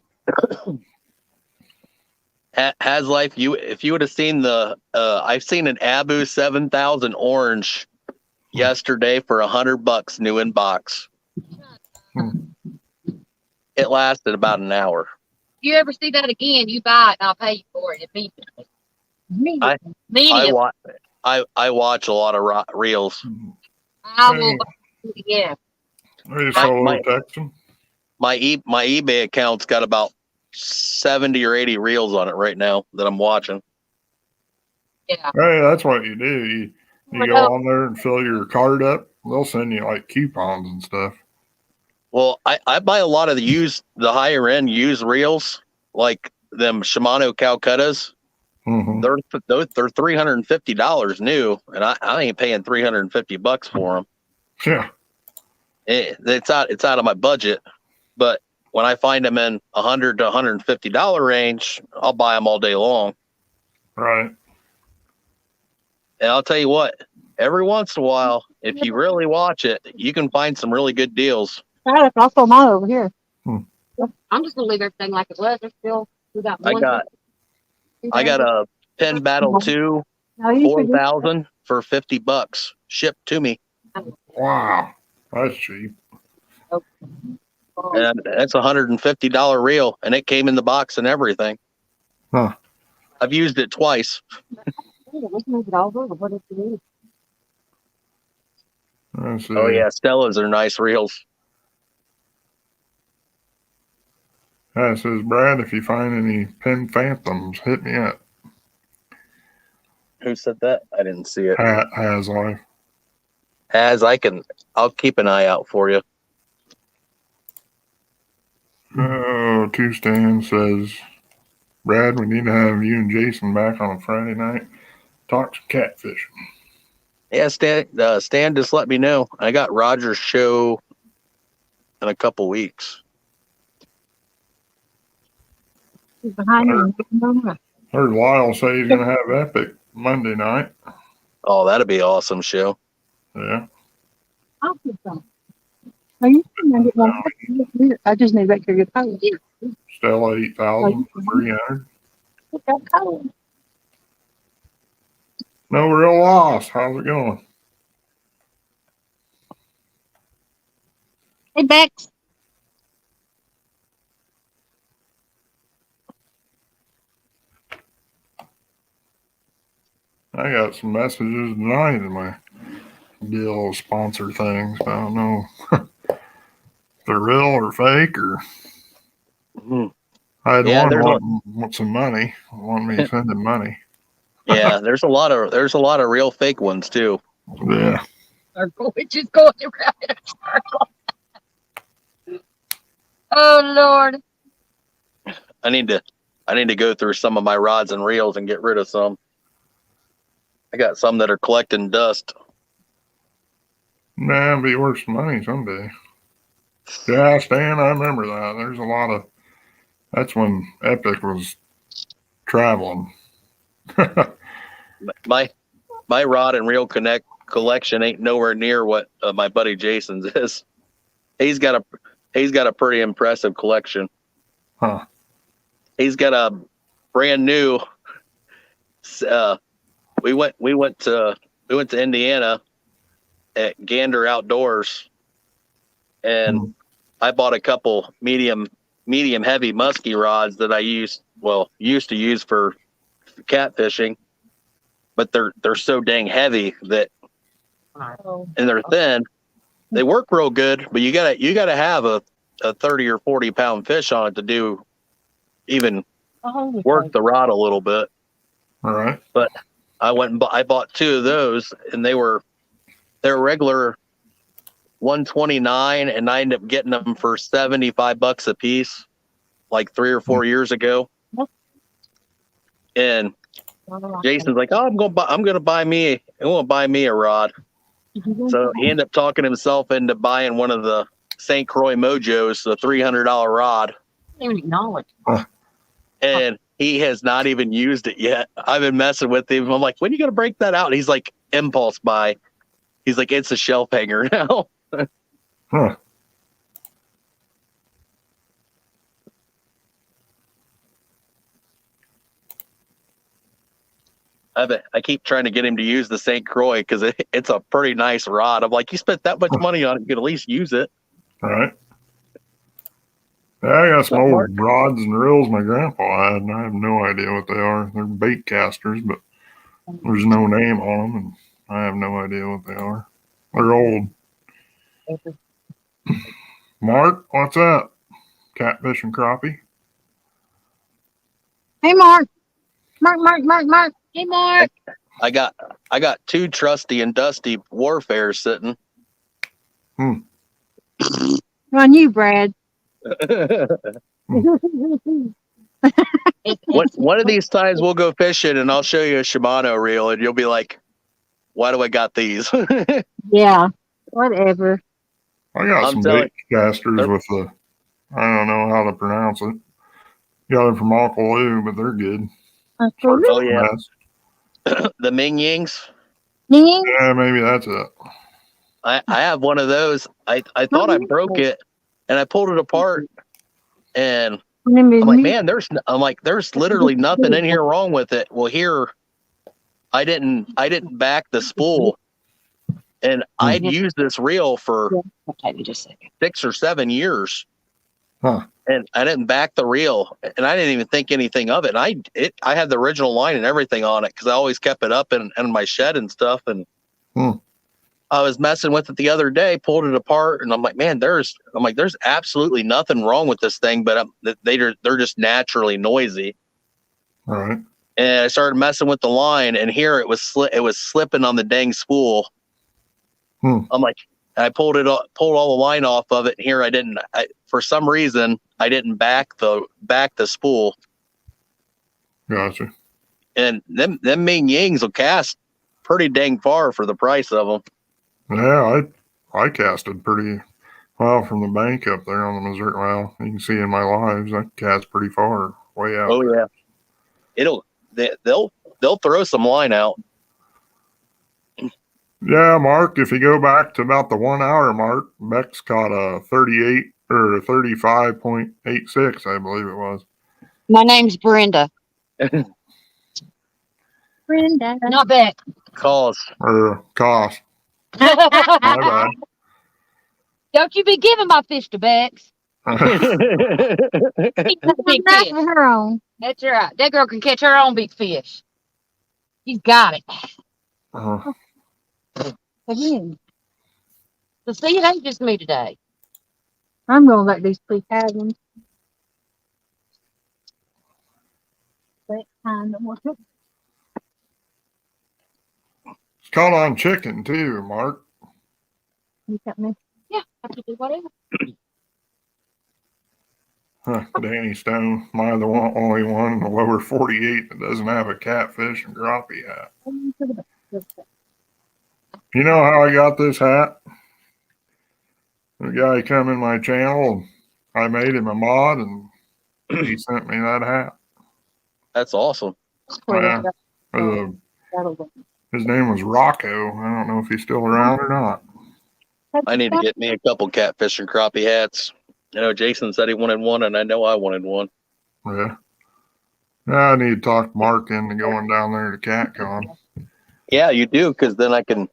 Has life. If you would have seen I've seen an Abu 7000 orange yesterday for $100 new in box. It lasted about an hour. If you ever see that again, you buy it and I'll pay you for it immediately. I watch a lot of reels. I will. Yeah. I just saw a little text him. My eBay account's got about 70 or 80 reels on it right now that I'm watching. Yeah. Hey, that's what you do. You go on there and fill your card up. They'll send you like coupons and stuff. Well, I buy a lot of the higher end used reels, like them Shimano Calcuttas. Mm-hmm. They're $350 new, and I ain't paying $350 for them. Yeah. It's out of my budget, but when I find them in $100 to $150 range, I'll buy them all day long. Right. And I'll tell you what, every once in a while, if you really watch it, you can find some really good deals. I'll throw mine over here. I'm just gonna leave everything like it was. We got I one. got a Penn Battle 2 No, you should 4000 for $50 shipped to me, Wow. That's cheap. and that's a $150 reel, and it came in the box and everything. Huh. I've used it twice. Let's move it over. What is it? Let's see. Oh yeah, Stellas are nice reels. It says, Brad, if you find any Penn Phantoms, hit me up. Who said that? I didn't see it. Has life. I'll keep an eye out for you. Oh, Two Stan says, Brad, we need to have you and Jason back on a Friday night. Talk some catfishing. Yeah, Stan, just let me know. I got Roger's show in a couple weeks. He's behind you. Heard Lyle say he's going to have Epic Monday night. Oh, that'd be an awesome show. Yeah. I'll get some. Are you going to get one? I just need to make sure you're covered. Stella 8,000 for 300. No real loss. How's it going? Hey, Bex. I got some messages tonight in my deal sponsor things. I don't know if they're real or fake or. Mhm. I had Yeah, one want some money. Want me to send him money. Yeah, there's a lot of real fake ones too. Yeah. Which is going around in a circle. Oh Lord. I need to go through some of my rods and reels and get rid of some. I got some that are collecting dust. Nah, it'll be worth some money someday. Yeah, Stan, I remember that. There's a lot of. That's when Epic was traveling. My rod and reel collection ain't nowhere near what my buddy Jason's is. He's got a pretty impressive collection. Huh. He's got a brand new. We went to Indiana at Gander Outdoors, and I bought a couple medium heavy musky rods that I used to use for catfishing, but they're so dang heavy that, and they're thin. They work real good, but you gotta have a 30 or 40 pound fish on it to do even work the rod a little bit. All right. But I went and I bought two of those, and they're regular 129, and I ended up getting them for $75 a piece, like 3 or 4 years ago. And Jason's like, "Oh, I'm gonna buy me a rod." So he ended up talking himself into buying one of the St. Croix Mojos, the $300 rod. I didn't even acknowledge. And he has not even used it yet. I've been messing with him. I'm like, "When are you gonna break that out?" And he's like, "Impulse buy." He's like, "It's a shelf hanger now." Huh. I keep trying to get him to use the St. Croix because it's a pretty nice rod. I'm like, "You spent that much money on it, you could at least use it." All right. Yeah, I got some old rods and reels my grandpa had, and I have no idea what they are. They're bait casters, but there's no name on them, and I have no idea what they are. They're old. Mark, what's up? Catfish and crappie? Hey, Mark. Mark. Hey Mark. I got two trusty and dusty Warfares sitting. On you, Brad. One of these times we'll go fishing and I'll show you a Shimano reel and you'll be like, why do I got these? Yeah, whatever. I got I'm some telling bait casters with the, I don't know how to pronounce it. Got them from Uncle Lou, but they're good. Uncle Oh yeah, Mess. the Ming Yings. Ling. Yeah, maybe that's it. I have one of those. I thought I broke it and I pulled it apart and I'm like, man, there's literally nothing in here wrong with it. Well, here I didn't back the spool, and I'd used this reel for Okay, just a second. 6 or 7 years, Huh. and I didn't back the reel, and I didn't even think anything of it. And I had the original line and everything on it because I always kept it up in my shed and stuff. And I was messing with it the other day, pulled it apart, and I'm like, man, there's absolutely nothing wrong with this thing, but they're just naturally noisy. All right. And I started messing with the line, and here it was slipping on the dang spool. I'm like, I pulled all the line off of it. And here for some reason I didn't back the spool. Gotcha. And them Ming Yings will cast pretty dang far for the price of them. Yeah, I casted pretty well from the bank up there on the Missouri. Well, you can see in my lives, I cast pretty far, way out. Oh yeah, they'll throw some line out. Yeah, Mark, if you go back to about the 1 hour mark, Beck's caught a 38 or 35.86, I believe it was. My name's Brenda. Brenda. Not Beck. Calls. Or cost. My bad. Don't you be giving my fish to Beck's. She's a big Back fish. of her own. That's right. That girl can catch her own big fish. She's got it. Again. So see, it ain't just me today. I'm gonna let these three have them. That kind of work. It's caught on chicken too, Mark. You got me. Yeah, I can do whatever. Danny Stone, am I the only one in the lower 48 that doesn't have a catfish and crappie hat? You know how I got this hat? The guy come in my channel, and I made him a mod, and he sent me that hat. That's awesome. Yeah. His name was Rocco. I don't know if he's still around or not. I need to get me a couple catfish and crappie hats. I know Jason said he wanted one, and I know I wanted one. Yeah. I need to talk Mark into going down there to CatCon. Yeah, you do, because then I can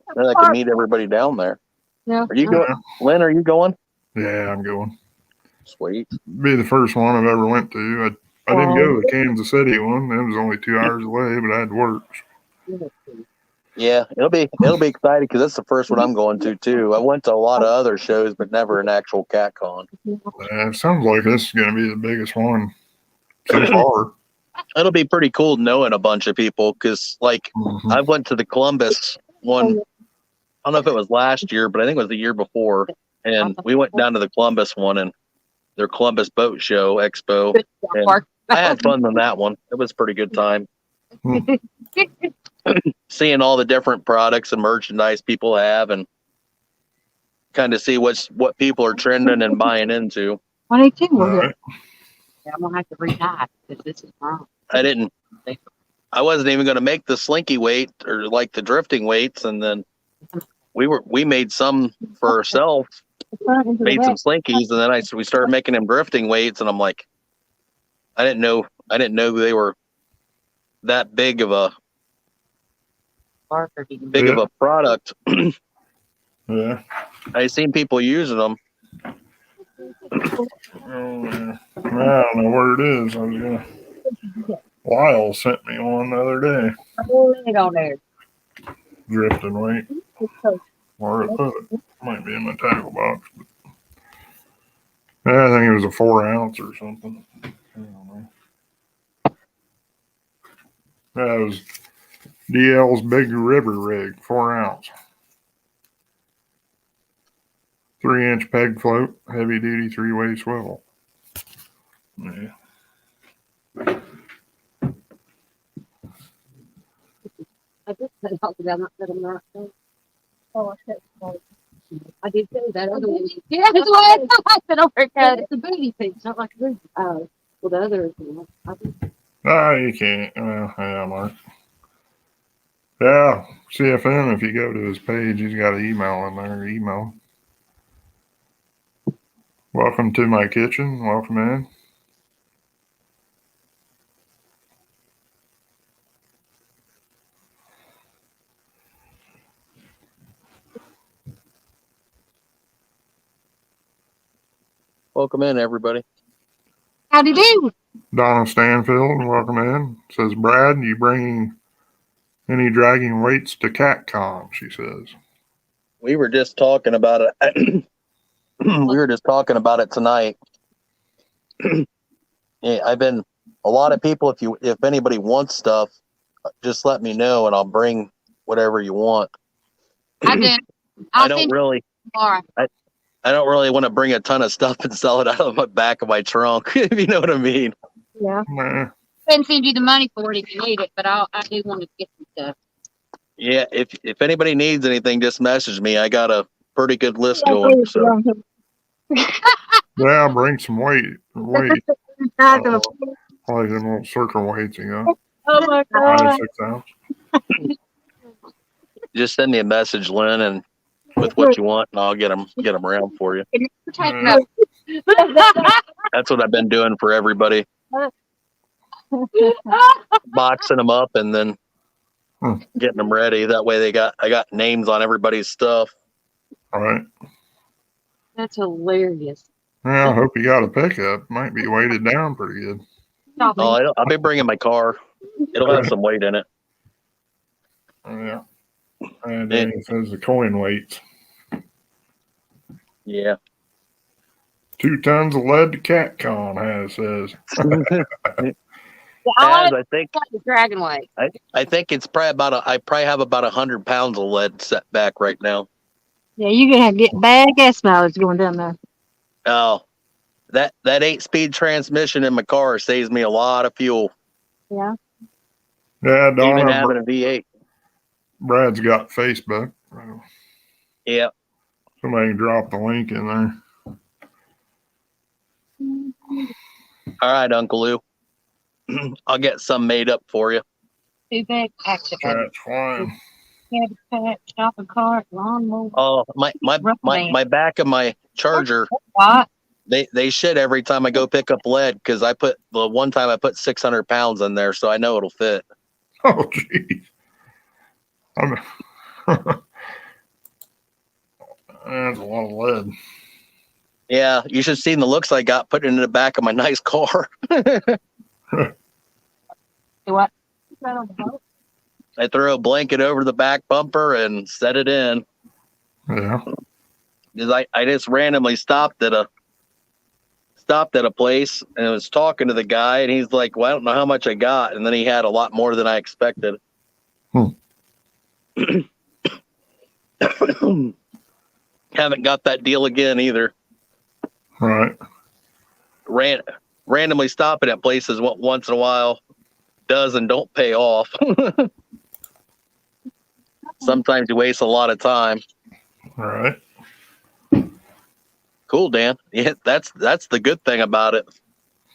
meet everybody down there. Yeah. Are you going, Lynn? Are you going? Yeah, I'm going. Sweet. Be the first one I've ever went to. I didn't go to the Kansas City one. It was only 2 hours away, but I had to work. Yeah, it'll be exciting because that's the first one I'm going to too. I went to a lot of other shows, but never an actual CatCon. It sounds like this is going to be the biggest one so far. It'll be pretty cool knowing a bunch of people because, like, I went to the Columbus one. I don't know if it was last year, but I think it was the year before. And we went down to the Columbus one and their Columbus Boat Show Expo. And I had fun on that one. It was a pretty good time. Seeing all the different products and merchandise people have and kind of see what people are trending and buying into. 22 will get. I'm gonna have to re-tie because this is wrong. I wasn't even going to make the slinky weight or like the drifting weights, and then we made some for ourselves, made some slinkies, and then we started making them drifting weights, and I'm like, I didn't know they were that big of a product. Yeah. I seen people using them. I don't know where it is. I was gonna. Lyle sent me one the other day. It on there. Drifting weight. Where it put it. Might be in my tackle box. But I think it was a 4 ounce or something. I don't know. That was DL's Big River Rig, 4 ounce. 3-inch peg float, heavy duty 3-way swivel. Yeah. I just said talk about not that I'm not. Oh, I said, I did say that other one. Yeah, that's why I said overcut. it's a booty piece, not like a booty. Oh, well, the other is not. I think You can't. Well, yeah, Mark. Yeah, CFN, if you go to his page, he's got an email in there. Email. Welcome to my kitchen. Welcome in. Welcome in, everybody. how'd you do? Donna Stanfield, welcome in. Says, Brad, you bringing any dragging weights to CatCon? She says. We were just talking about it. We were just talking about it tonight. Yeah, I've been a lot of people. If anybody wants stuff, just let me know and I'll bring whatever you want. I did. I I'll don't send you really. tomorrow. I don't really want to bring a ton of stuff and sell it out of the back of my trunk. If you know what I mean. Yeah. Nah. Couldn't send you the money for it if you need it, but I do want to get some stuff. Yeah. If anybody needs anything, just message me. I got a pretty good list Yeah, going. So Yeah, bring some weight. Weight. Not gonna- Probably them little circle weights, you know. Oh my 5 or God. 6 ounce. just send me a message, Lynn, and with what you want, and I'll get them around for you. Yeah. That's what I've been doing for everybody, boxing them up and then getting them ready. That way I got names on everybody's stuff. All right. That's hilarious. Yeah, I hope you got a pickup. Might be weighted down pretty good. Stop Oh, it. I'll be bringing my car. It'll have some weight in it. Yeah. And then it says the coin weights. Yeah. 2 tons of lead to CatCon has says. I As want I think to the dragon weight. I think it's probably I probably have about 100 pounds of lead set back right now. Yeah, you're gonna have to get bad gas mileage going down there. Oh, that 8-speed transmission in my car saves me a lot of fuel. Yeah. Yeah, Even Donna, having a V8. Brad's got Facebook. Yeah. Somebody can drop the link in there. All right, Uncle Lou. I'll get some made up for you. Too big. Accident. Cat's flying. Stop a car. Lawnmower. Oh, my back of my Charger. What? They shit every time I go pick up lead because the one time I put 600 pounds in there, so I know it'll fit. Oh, jeez. That's a lot of lead. Yeah, you should have seen the looks I got putting it in the back of my nice car. What? I throw a blanket over the back bumper and set it in. Yeah. Because I just randomly stopped at a place and was talking to the guy, and he's like, "Well, I don't know how much I got," and then he had a lot more than I expected. Haven't got that deal again either. Right. Randomly stopping at places once in a while does and don't pay off. Sometimes you waste a lot of time. All right. Cool, Dan. Yeah, that's the good thing about it.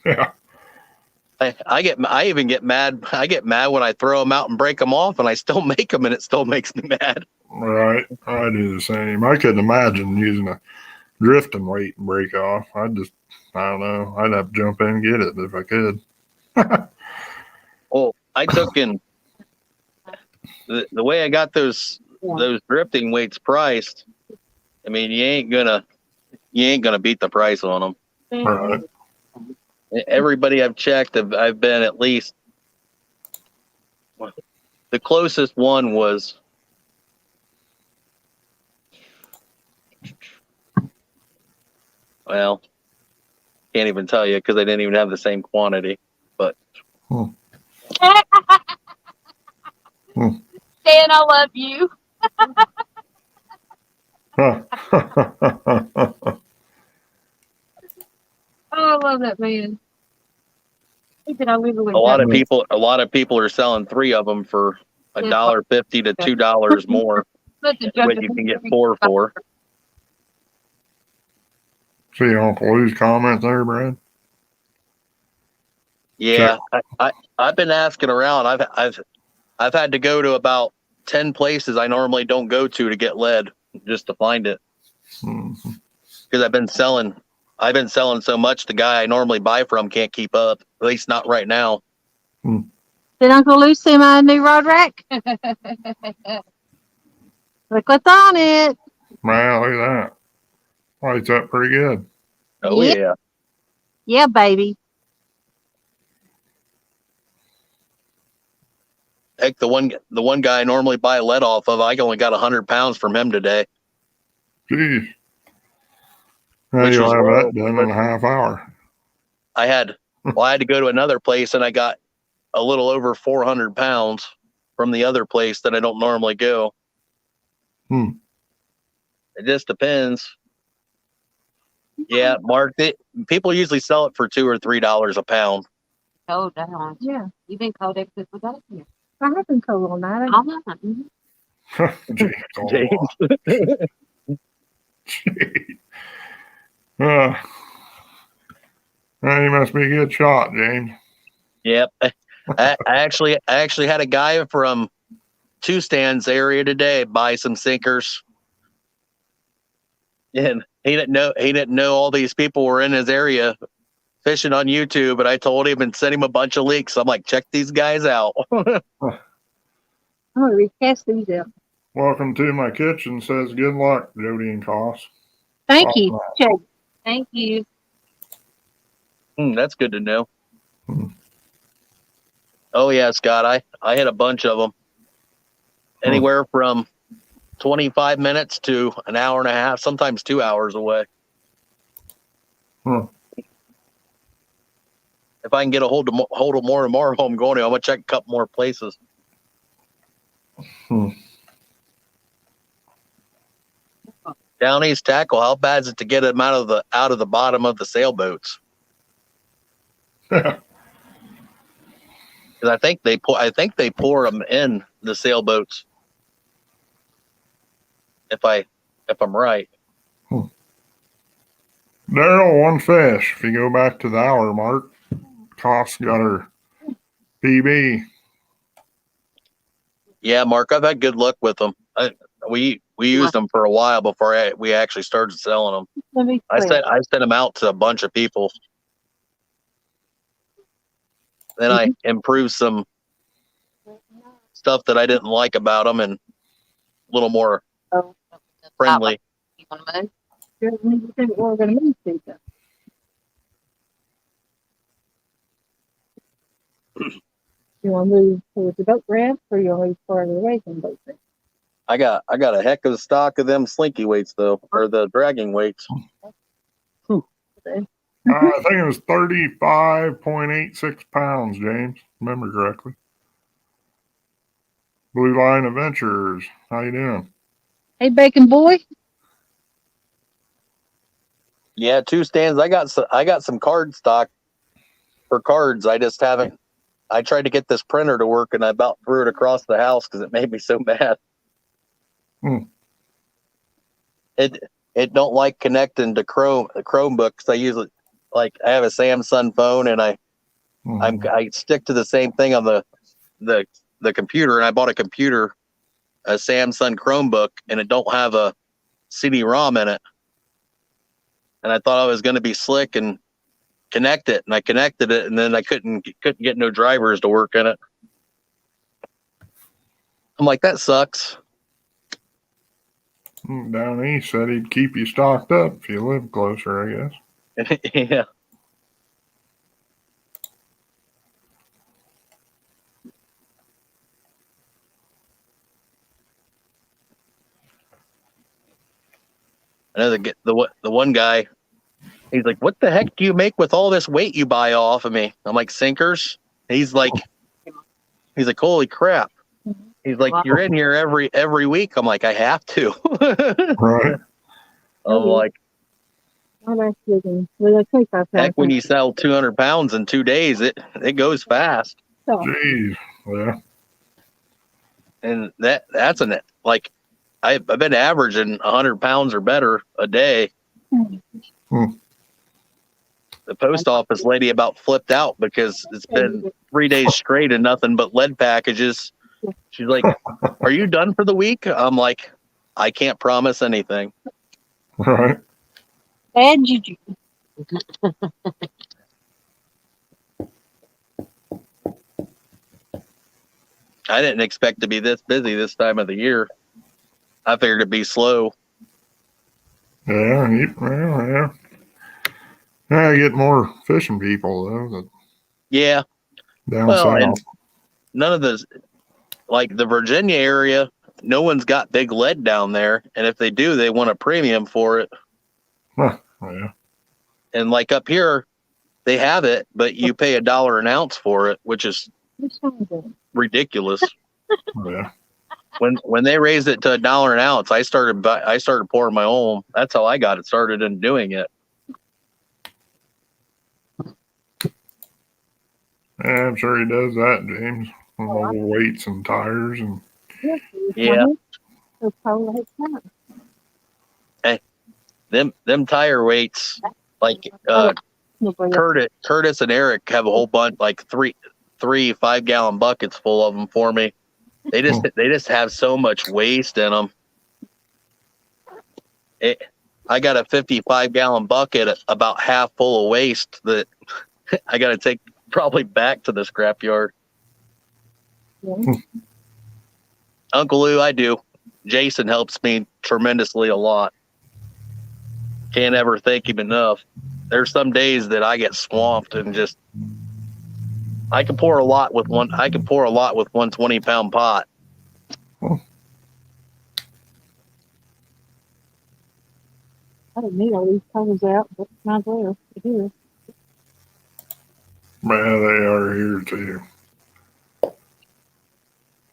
Yeah. I even get mad. I get mad when I throw them out and break them off, and I still make them, and it still makes me mad. Right. I do the same. I couldn't imagine using a drifting weight and break off. I don't know. I'd have to jump in and get it if I could. Oh, I took in the way I got those drifting weights priced. I mean, you ain't gonna beat the price on them. All right. Everybody I've checked, I've been at least. The closest one was. Well, can't even tell you because I didn't even have the same quantity. But Dan, I love you. Huh. Oh, I love that man. He said I literally A lot of Yeah. people are selling 3 of them for $1.50 to $2 more, what you can get 4 for. See Uncle Lou's comment there, Brad? Yeah, I've been asking around. I've had to go to about 10 places I normally don't go to get lead just to find it, Mhm. because I've been selling so much. The guy I normally buy from can't keep up. At least not right now. Did Uncle Lou see my new rod rack? Look what's on it. Man, look at that. Lights up pretty good. Oh Yeah. yeah. Yeah, baby. Heck, the one guy I normally buy lead off of, I only got 100 pounds from him today. Jeez. Now Which you'll was have low, that done but in a half hour. I had to go to another place, and I got a little over 400 pounds from the other place that I don't normally go. Hmm. It just depends. Yeah, Mark. People usually sell it for $2 or $3 a pound. Cold down. Yeah. You've been cold ever since we got here. I have been cold all night. All night. Jeez, James. Jeez. Uh, well, you must be a good shot, James. Yep. I actually had a guy from Two Stands area today buy some sinkers, and he didn't know all these people were in his area fishing on YouTube. But I told him and sent him a bunch of links. I'm like, check these guys out. I'm gonna recast these out. Welcome to my kitchen. Says good luck, Jody and COS. Thank you. Awesome. Jake. Thank you. That's good to know. Hmm. Oh yeah, Scott. I hit a bunch of them. Anywhere from 25 minutes to an hour and a half, sometimes 2 hours away. Huh. If I can get a hold of more tomorrow, I'm going to. I'm gonna check a couple more places. Hmm. Down East tackle. How bad is it to get them out of the bottom of the sailboats? Because I think they pour them in the sailboats. If I'm right. Daryl, one fish. If you go back to the hour mark, COS got her PB. Yeah, Mark, I've had good luck with them. We used them for a while before we actually started selling them. Let me I clear. sent them out to a bunch of people. Then I improved some stuff that I didn't like about them and a little more Oh, friendly. You want to move? you think we're gonna move to them. You want to move towards the boat ramp, or you want to move farther away from the boat ramp? I got a heck of a stock of them slinky weights though, or the dragging weights. I think it was 35.86 pounds, James. Remember correctly. Blue Line Adventures. How you doing? Hey, Bacon Boy. Yeah, Two Stands. I got some card stock for cards. I just haven't. I tried to get this printer to work, and I about threw it across the house because it made me so mad. Hmm. It don't like connecting to Chromebook, because I usually I have a Samsung phone, and I stick to the same thing on the computer, and I bought a Samsung Chromebook, and it don't have a CD-ROM in it. And I thought I was going to be slick and connect it, and I connected it, and then I couldn't get no drivers to work in it. I'm like, that sucks. Down East said he'd keep you stocked up if you live closer, I guess. Yeah. I know the one guy, he's like, what the heck do you make with all this weight you buy off of me? I'm like, sinkers. He's like, holy crap. He's like, you're in here every week. I'm like, I have to. Right. I'm like, Oh, that's good. Well, that's 25 heck, pounds. when you sell 200 pounds in 2 days, it goes fast. So, Jeez. Yeah. And that's like, I've been averaging 100 pounds or better a day. Hmm. The post office lady about flipped out because it's been 3 days straight and nothing but lead packages. She's like, "Are you done for the week?" I'm like, "I can't promise anything." Right. bad juju. I didn't expect to be this busy this time of the year. I figured it'd be slow. Yeah. Yeah. Yeah. I get more fishing people though. Yeah. Down Well, and south. none of the, like the Virginia area, no one's got big lead down there, and if they do, they want a premium for it. Huh. Yeah. And like up here, they have it, but you pay $1 an ounce for it, which is ridiculous. Yeah. When they raised it to $1 an ounce, I started pouring my own. That's how I got it started in doing it. Yeah, I'm sure he does that, James. On all the weights and tires and Yeah, So cold, it's not. them tire weights, like Curtis and Eric have a whole bunch, like three 5-gallon buckets full of them for me. They just have so much waste in them. I got a 55-gallon bucket, about half full of waste that I got to take probably back to the scrapyard. Yeah. Uncle Lou, I do. Jason helps me tremendously a lot. Can't ever thank him enough. There's some days that I get swamped and just I can pour a lot with one 20-pound pot. I didn't need all these colors out, but might as well. Here. yeah, they are here too.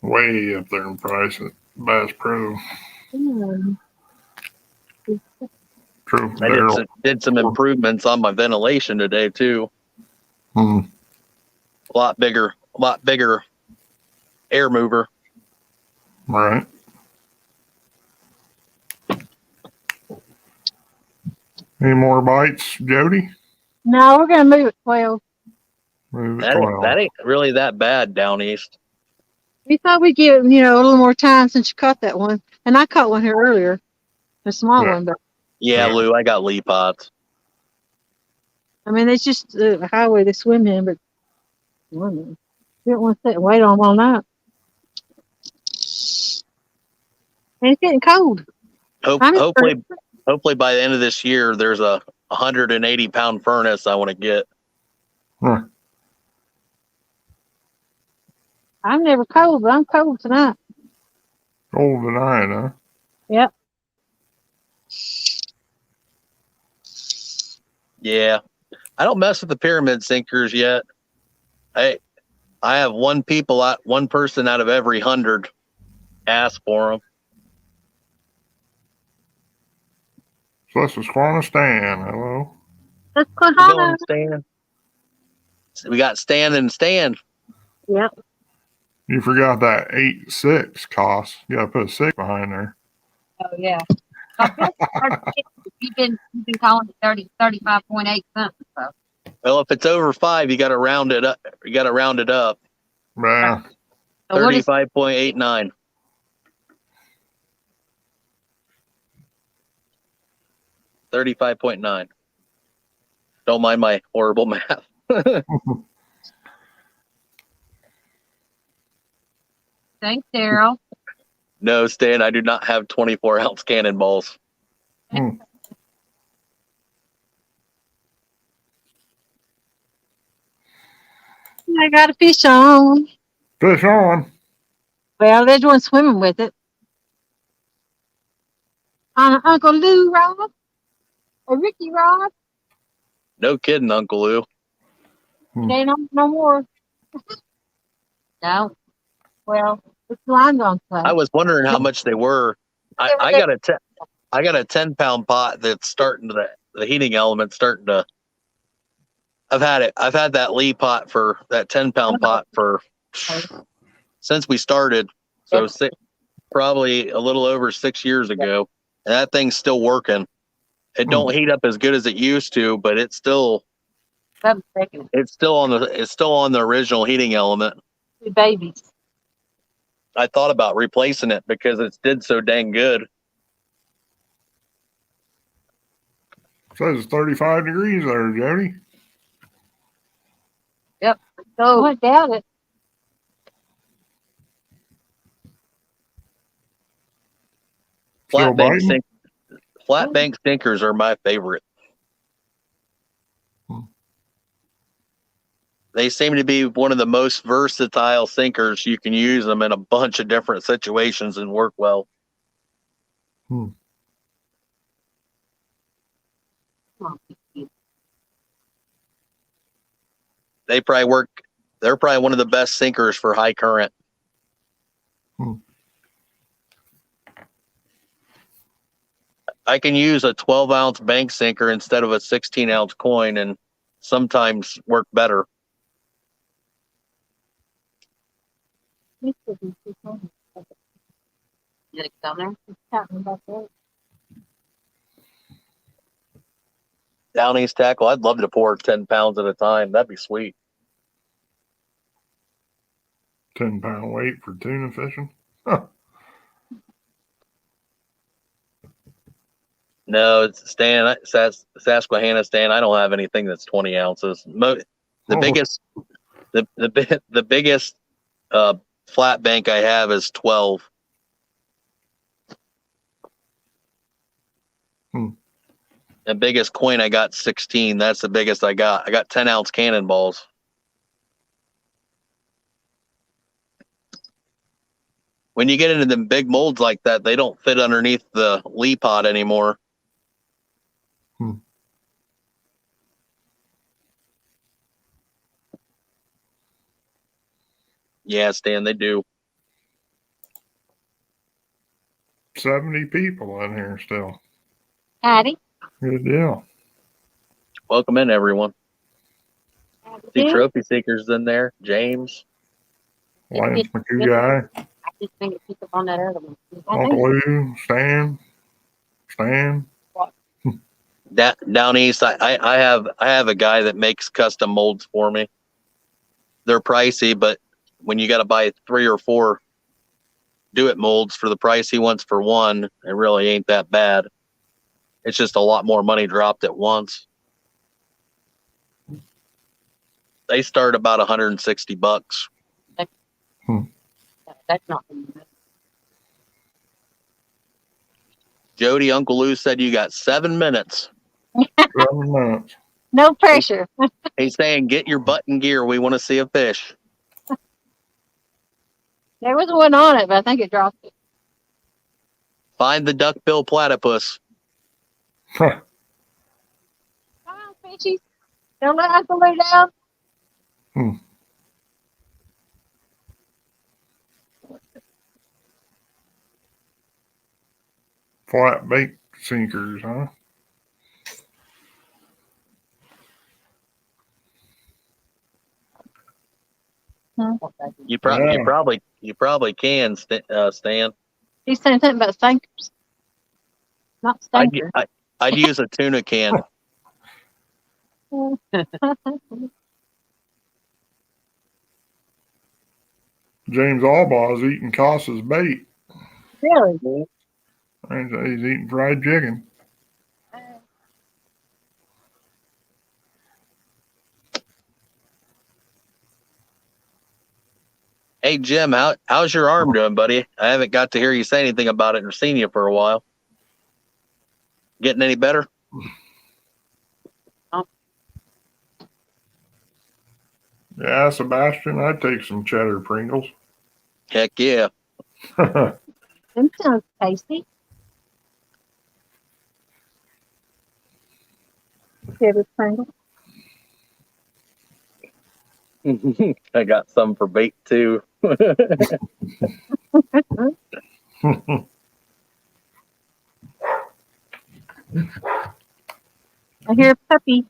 Way up there in price at Bass Pro. True. I did some improvements on my ventilation today too. Hmm. A lot bigger air mover. Right. Any more bites, Jody? No, we're gonna move at 12. Move it 12. That ain't really that bad down east. We thought we'd give a little more time since you caught that one, and I caught one here earlier, a small Yeah. one. But Yeah, Yeah. Lou, I got Lee pots. I mean, it's just the highway they swim in, but we don't want to sit and wait on them all night. And it's getting cold. Hopefully by the end of this year, there's a 180-pound furnace I want to get. Huh. I'm never cold, but I'm cold tonight. Cold tonight, huh? Yep. Yeah, I don't mess with the pyramid sinkers yet. I have one person out of every 100 ask for them. So this is Squanah Stan. Hello. That's Going, Kahana. Stan. We got Stan and Stan. Yep. You forgot that 8.6 COS. You gotta put a 6 behind there. Oh yeah. You've been calling it 35.8 something. So Well, if it's over 5, you got to round it up. Yeah. So what is 35.89. $35.9. Don't mind my horrible math. thanks, Daryl. No, Stan, I do not have 24-ounce cannonballs. Hmm. I got a fish on. Fish on. Well, there's one swimming with it. On an Uncle Lou rod, a Ricky rod. No kidding, Uncle Lou. It ain't on no more. No. Well, it's lines on play. I was wondering how much they were. I got a I got a 10-pound pot that's starting to the heating element starting to. I've had that Lee pot for that 10-pound pot for since we started. So probably a little over 6 years ago, and that thing's still working. It don't heat up as good as it used to, but it's still on the original heating element. Two babies. I thought about replacing it because it did so dang good. Says it's 35 degrees there, Jody. Oh, I doubt it. Still biting? Flat bank sinkers are my favorite. They seem to be one of the most versatile sinkers. You can use them in a bunch of different situations and work well. They're probably one of the best sinkers for high current. I can use a 12-ounce bank sinker instead of a 16-ounce coin and sometimes work better. Down East tackle, I'd love to pour 10 pounds at a time. That'd be sweet. 10-pound weight for tuna fishing? Huh. No, it's Stan, Susquehanna Stan. I don't have anything that's 20 ounces. The biggest flat bank I have is 12. The biggest coin I got 16. That's the biggest I got. I got 10-ounce cannonballs. When you get into them big molds like that, they don't fit underneath the Lee pot anymore. Yeah, Stan, they do. 70 people in here still. Patty. Good deal. Welcome in, everyone. See Trophy Seekers in there. James. Lance McCoo guy. Just think it pick up on that other one. Uncle Lou. Stan. Down east, I have a guy that makes custom molds for me. They're pricey, but when you got to buy 3 or 4 do-it molds for the price he wants for one, it really ain't that bad. It's just a lot more money dropped at once. They start about $160. That's not. Jody, Uncle Lou said you got 7 minutes. 7 minutes. No pressure. He's saying, get your butt in gear. We want to see a fish. There was one on it, but I think it dropped it. Find the duckbill platypus. Come on, fishy. Don't let Uncle Lou down. Flat bait sinkers, huh? You probably can, Stan. He's saying something about sinkers. Not stinkers. I'd use a tuna can. James Albaugh's eating COS's bait. Really? He's eating fried chicken. Hey, Jim, how's your arm doing, buddy? I haven't got to hear you say anything about it or seen you for a while. Getting any better? Yeah, Sebastian, I'd take some cheddar Pringles. Heck yeah. Them sounds tasty. Cheddar Pringles. I got some for bait too. I hear a puppy.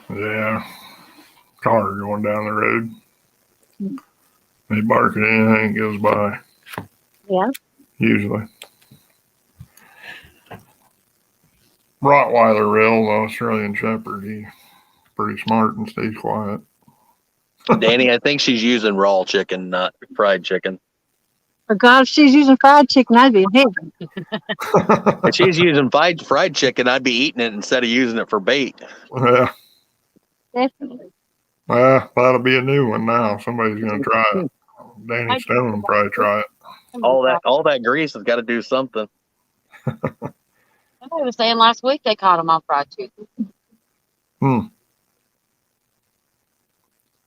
Yeah. Car going down the road. They bark at anything that goes by. Yeah. Usually. Rottweiler real, the Australian Shepherd. He's pretty smart and stays quiet. Danny, I think she's using raw chicken, not fried chicken. For God, if she's using fried chicken, I'd be in heaven. If she's using fried chicken, I'd be eating it instead of using it for bait. Yeah. Definitely. That'll be a new one now. Somebody's gonna try it. Danny Stone will probably try it. All that grease has got to do something. I was saying last week they caught them on fried chicken.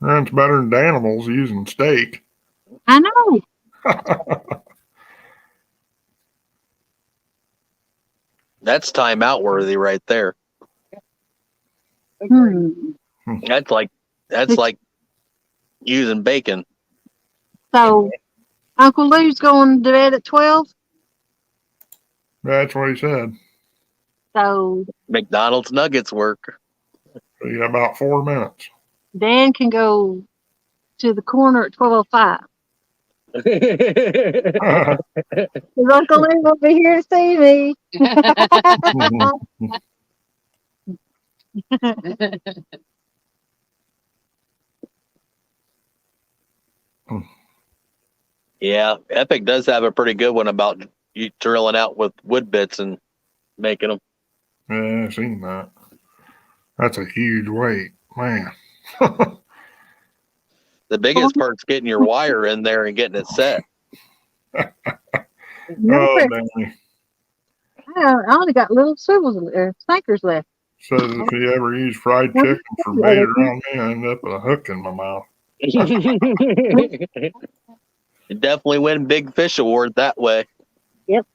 That's better than animals using steak. I know. That's timeout worthy right there. That's like using bacon. So, Uncle Lou's going to bed at 12. That's what he said. So, McDonald's nuggets work. So you got about 4 minutes. Dan can go to the corner at 12:05. Because Uncle Lou will be here to see me. Yeah, Epic does have a pretty good one about you drilling out with wood bits and making them. Yeah, I've seen that. That's a huge weight, man. The biggest part's getting your wire in there and getting it set. No, Danny I only got little swivels or snankers left. says if he ever used fried chicken for bait around me, I end up with a hook in my mouth. You definitely win Big Fish Award that way. Yep.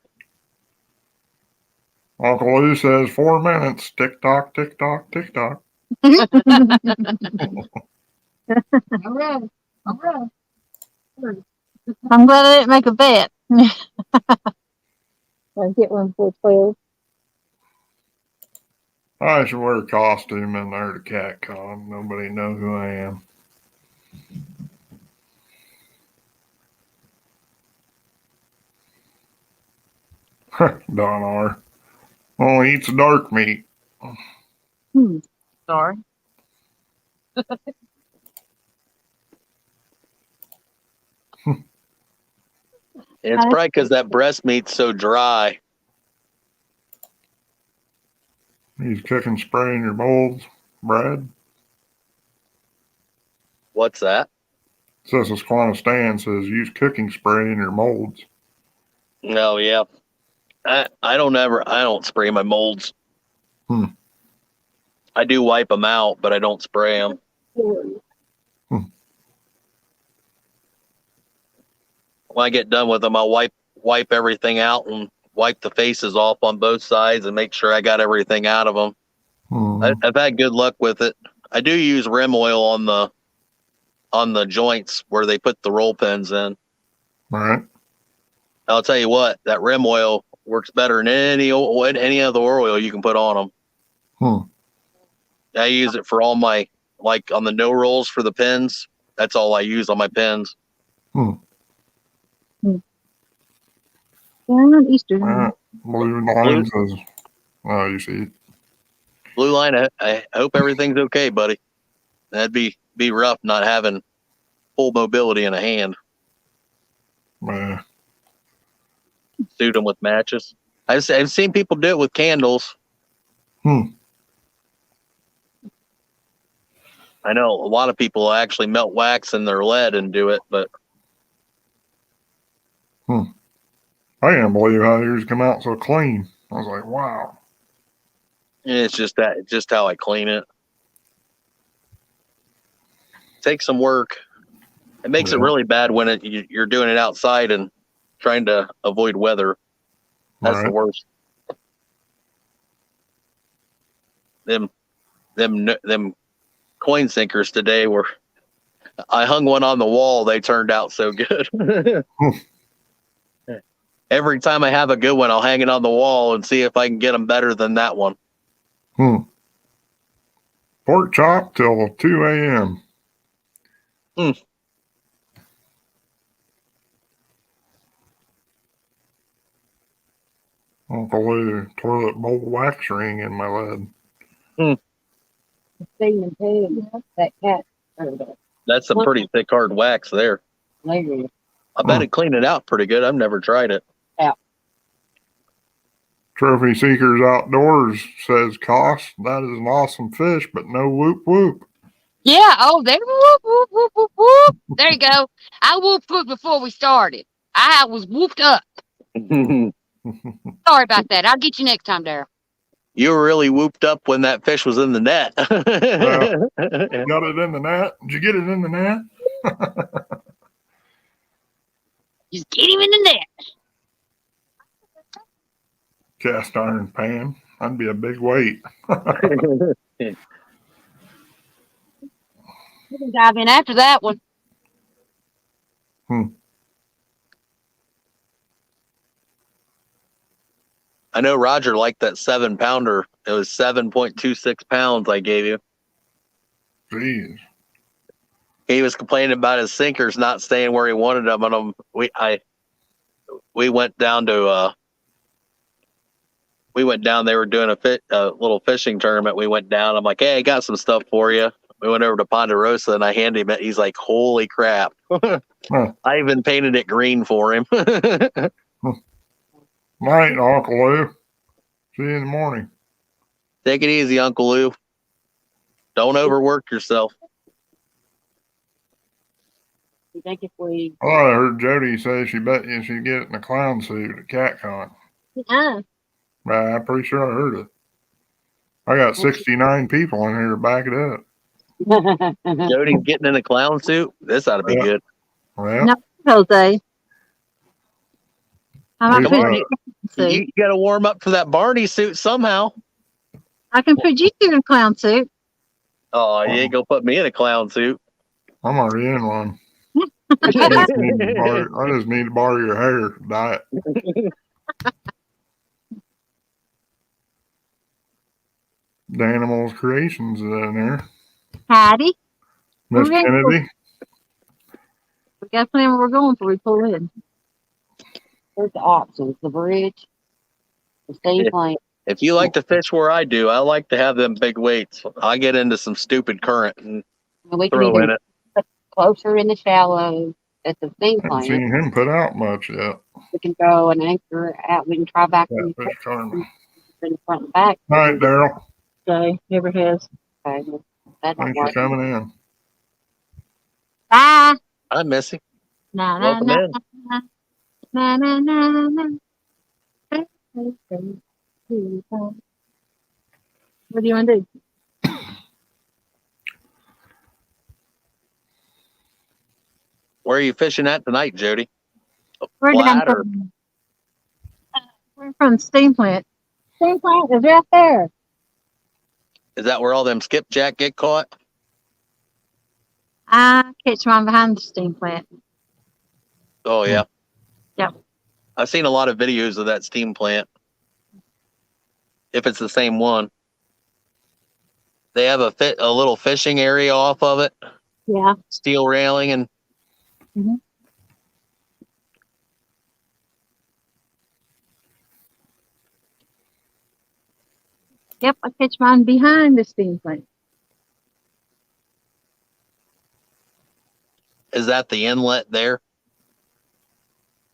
Uncle Lou says 4 minutes. Tick tock, tick tock, tick tock. All right. All right. I'm glad I didn't make a bet. I'll get one for 12. I should wear a costume in there to cat con. Nobody know who I am. Don R. Only eats dark meat. Sorry. It's probably because that breast meat's so dry. He's cooking spray in your molds, Brad. What's that? Says Esquana Stan says use cooking spray in your molds. No, yeah. I don't spray my molds. I do wipe them out, but I don't spray them. When I get done with them, I'll wipe everything out and wipe the faces off on both sides and make sure I got everything out of them. I've had good luck with it. I do use rim oil on the joints where they put the roll pins in. All right. I'll tell you what, that rim oil works better than any other oil you can put on them. I use it for all my, like on the no rolls for the pins. That's all I use on my pins. Easter. Blue line says, oh, you see it. Blue line, I hope everything's okay, buddy. That'd be rough not having full mobility in a hand. Suit them with matches. I've seen people do it with candles. I know a lot of people actually melt wax in their lead and do it, but I can't believe how yours come out so clean. I was like, wow. it's just how I clean it. Takes some work. It makes it really bad when you're doing it outside and trying to avoid weather. That's the worst. Them coin sinkers today I hung one on the wall. They turned out so good. Every time I have a good one, I'll hang it on the wall and see if I can get them better than that one. Pork chop till 2 a.m. Uncle Lou, toilet bowl wax ring in my lead. Stealing pig. That cat. That's some pretty thick, hard wax there. Later. I bet it cleaned it out pretty good. I've never tried it. Trophy Seekers Outdoors says, COS, that is an awesome fish, but no whoop whoop. Yeah. Oh, there. Whoop, whoop, whoop, whoop, whoop. There you go. I whooped before we started. I was whooped up. Sorry about that. I'll get you next time, Daryl. You were really whooped up when that fish was in the net. Got it in the net? Did you get it in the net? Just get him in the net. Cast iron pan. That'd be a big weight. You can dive in after that one. I know Roger liked that 7-pounder. It was 7.26 pounds I gave you. Jeez. He was complaining about his sinkers not staying where he wanted them, and we went down to They were doing a little fishing tournament. We went down. I'm like, hey, I got some stuff for you. We went over to Ponderosa, and I handed him it. He's like, holy crap. I even painted it green for him. Night, Uncle Lou. See you in the morning. Take it easy, Uncle Lou. Don't overwork yourself. You think if we... Oh, I heard Jody say she bet you she'd get it in a clown suit at CatCon. I'm pretty sure I heard it. I got 69 people in here to back it up. Jody's getting in a clown suit. This ought to be good. Well, No, Jose. I'm not Come on, putting you got to warm up for that Barney suit somehow. I can put you in a clown suit. Oh, you ain't gonna put me in a clown suit. I'm already in one. I just need to borrow your hair, dye it. The Animals Creations is in there. Hattie, Miss Okay. Kennedy. we got to plan where we're going before we pull in. There's the options. The bridge. The steam plane. If you like to fish where I do, I like to have them big weights. I get into some stupid current and We can throw in either it. closer in the shallow at the steam Haven't plane. seen him put out much yet. We can throw an anchor out. We can try back in Catfish Carmen. the front and back. All right, Daryl. Okay, never has. Okay, that don't Thanks for work. coming in. Bye. I'm Missy. Na na Welcome na in. na na na na. What do you want to do? Where are you fishing at tonight, Jody? We're down Flat or from, we're from Steam Plant. Steam Plant is right there. is that where all them skipjack get caught? I catch mine behind the Steam Plant. Oh yeah. Yep. I've seen a lot of videos of that steam plant. If it's the same one. They have a little fishing area off of it. Yeah. Steel railing and Yep, I catch mine behind the Steam Plant. is that the inlet there?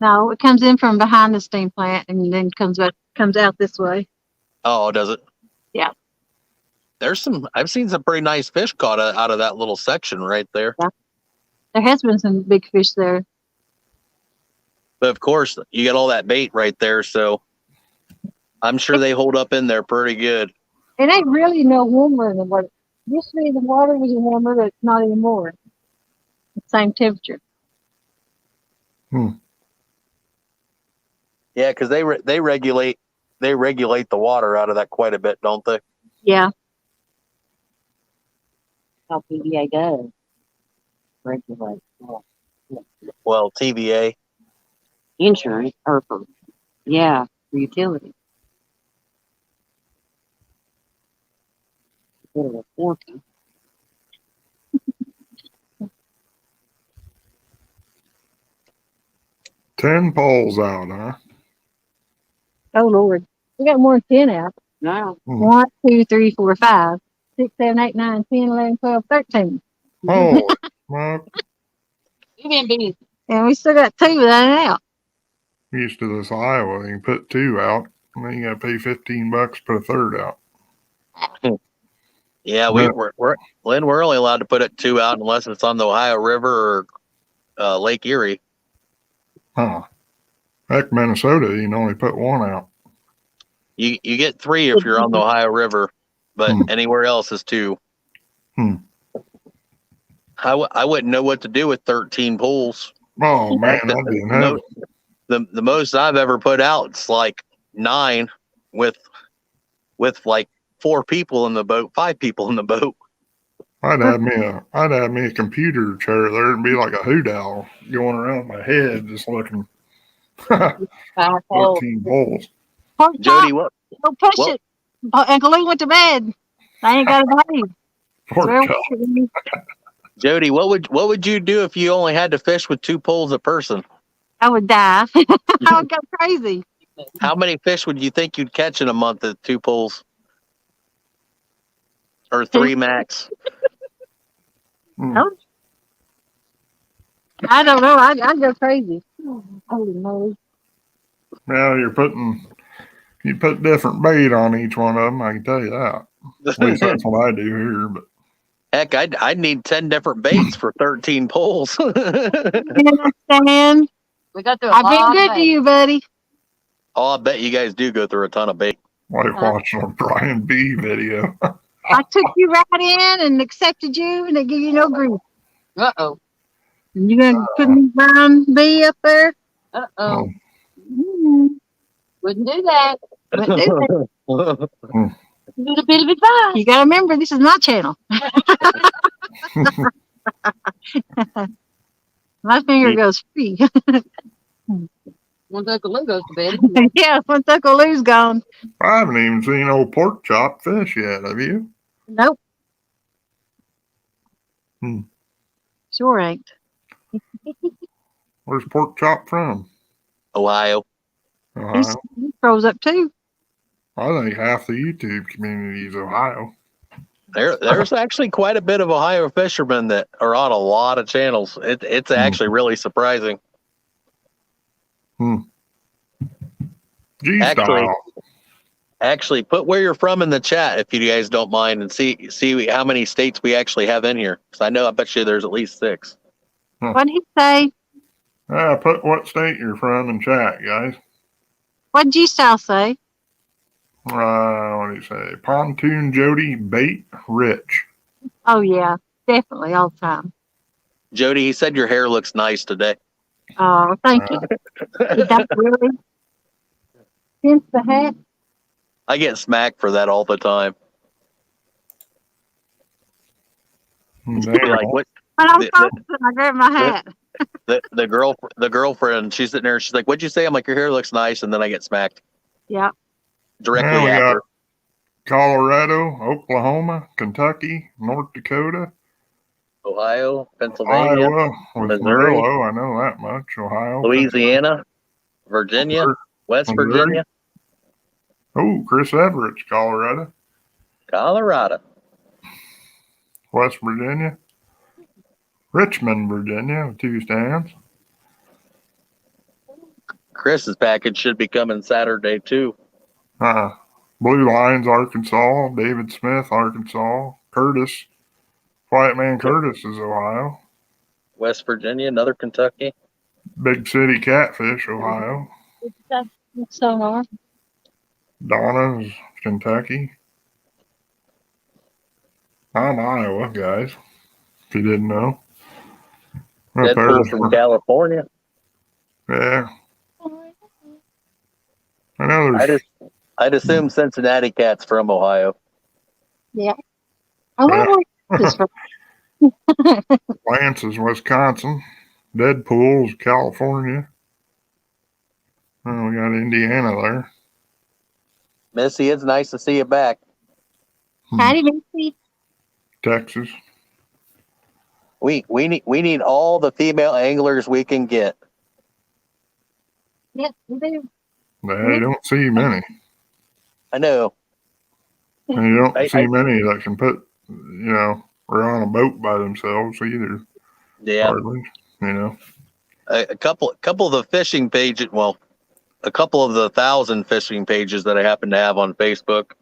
No, it comes in from behind the Steam Plant and then comes out this way. Oh, does it? Yeah. I've seen some pretty nice fish caught out of that little section right there. There has been some big fish there. But of course, you got all that bait right there, so I'm sure they hold up in there pretty good. It ain't really no warmer than what used to be. The water was warmer, but it's not anymore. It's the same temperature. Yeah, because they regulate the water out of that quite a bit, don't they? Yeah. How PBA does. Regulate. Well, TVA. Insurance or for Yeah, for utility. $1.40. 10 poles out, huh? Oh Lord, we got more than 10 out. No. 1, 2, 3, 4, 5, 6, 7, 8, 9, 10, 11, 12, 13. Oh, well, You've been busy. And we still got 2 that out. used to this Iowa, you can put 2 out, and then you got to pay $15 to put a third out. Yeah, we're Lynn, we're only allowed to put it 2 out unless it's on the Ohio River or Lake Erie. Huh. Heck, Minnesota, you can only put 1 out. You get 3 if you're on the Ohio River, but Hmm. anywhere else is 2. Hmm. I wouldn't know what to do with 13 pools. Oh, man, Heck, that'd be in heaven. the most I've ever put out is like 9 with like 4 people in the boat, 5 people in the boat. I'd have me a computer chair there and be like a hoot owl going around my head just looking. 13 poles. Pork Jody, chop, what? go push what- it. Uncle Lou went to bed. I ain't got to behave. Pork Swear chop. with you. Jody, what would you do if you only had to fish with 2 poles a person? I would die. I would go crazy. How many fish would you think you'd catch in a month at 2 poles? Or 3 max? Hmm. Oh. I don't know. I'd go crazy. Holy moly. Now you put different bait on each one of them. I can tell you that. At least that's what I do here. But Heck, I'd need 10 different baits for 13 poles. You understand? We got through a I've lot been good of to you, buddy. Oh, I bet you guys do go through a ton of bait. like watching a Brian B video. I took you right in and accepted you, and they give you no grief. Uh-oh. And you gonna put me Brown B up there? Uh-oh. Mm, Wouldn't do that. wouldn't do that. A little bit of advice. You gotta remember, this is my channel. My finger goes free. Once Uncle Lou goes to bed. Yeah, once Uncle Lou's gone. I haven't even seen old pork chop fish yet. Have you? Nope. Hmm. Sure ain't. Where's pork chop from? Ohio. Ohio. He throws up too. I think half the YouTube community is Ohio. There's actually quite a bit of Ohio fishermen that are on a lot of channels. It's actually really surprising. G Actually- style. Actually, put where you're from in the chat if you guys don't mind, and see how many states we actually have in here. Because I bet you there's at least 6. What'd he say? Put what state you're from in chat, guys. What'd G-Style say? What do you say? Pontoon Jodi bait rich. Oh yeah, definitely all the time. Jody, he said your hair looks nice today. Oh, thank you. That's really since the hat. I get smacked for that all the time. Be like, what? When I'm The- focusing, I grab my hat. The girlfriend, she's sitting there. She's like, "What'd you say?" I'm like, "Your hair looks nice," and then I get smacked Yeah. directly we after. got Colorado, Oklahoma, Kentucky, North Dakota, Ohio, Pennsylvania, Iowa with Missouri. Murillo. I know that much. Ohio, Louisiana, Virginia, West Missouri. Virginia, Oh, Chris Everett's Colorado, Colorado. West Virginia, Richmond, Virginia, with 2 stands. Chris's package should be coming Saturday too. Blue Lions, Arkansas, David Smith, Arkansas, Curtis, Quiet Man Curtis is Ohio, West Virginia, another Kentucky. Big City Catfish, Ohio, So Donna's Kentucky. I'm Iowa, guys, if you didn't know. Up Deadpool there, from California. yeah. I know there's I'd assume Cincinnati Cat's from Ohio. yeah. I wonder where this is from. Lance is Wisconsin, Deadpool's California, Oh, we got Indiana there. Missy, it's nice to see you back. Howdy, Missy. Texas. We need all the female anglers we can get. Yes, we do. They don't see many. I know. And you don't I- see many that can put, or on a boat by themselves either. Yeah. Hardly, A couple of the fishing pages. Well, a couple of the 1,000 fishing pages that I happen to have on Facebook.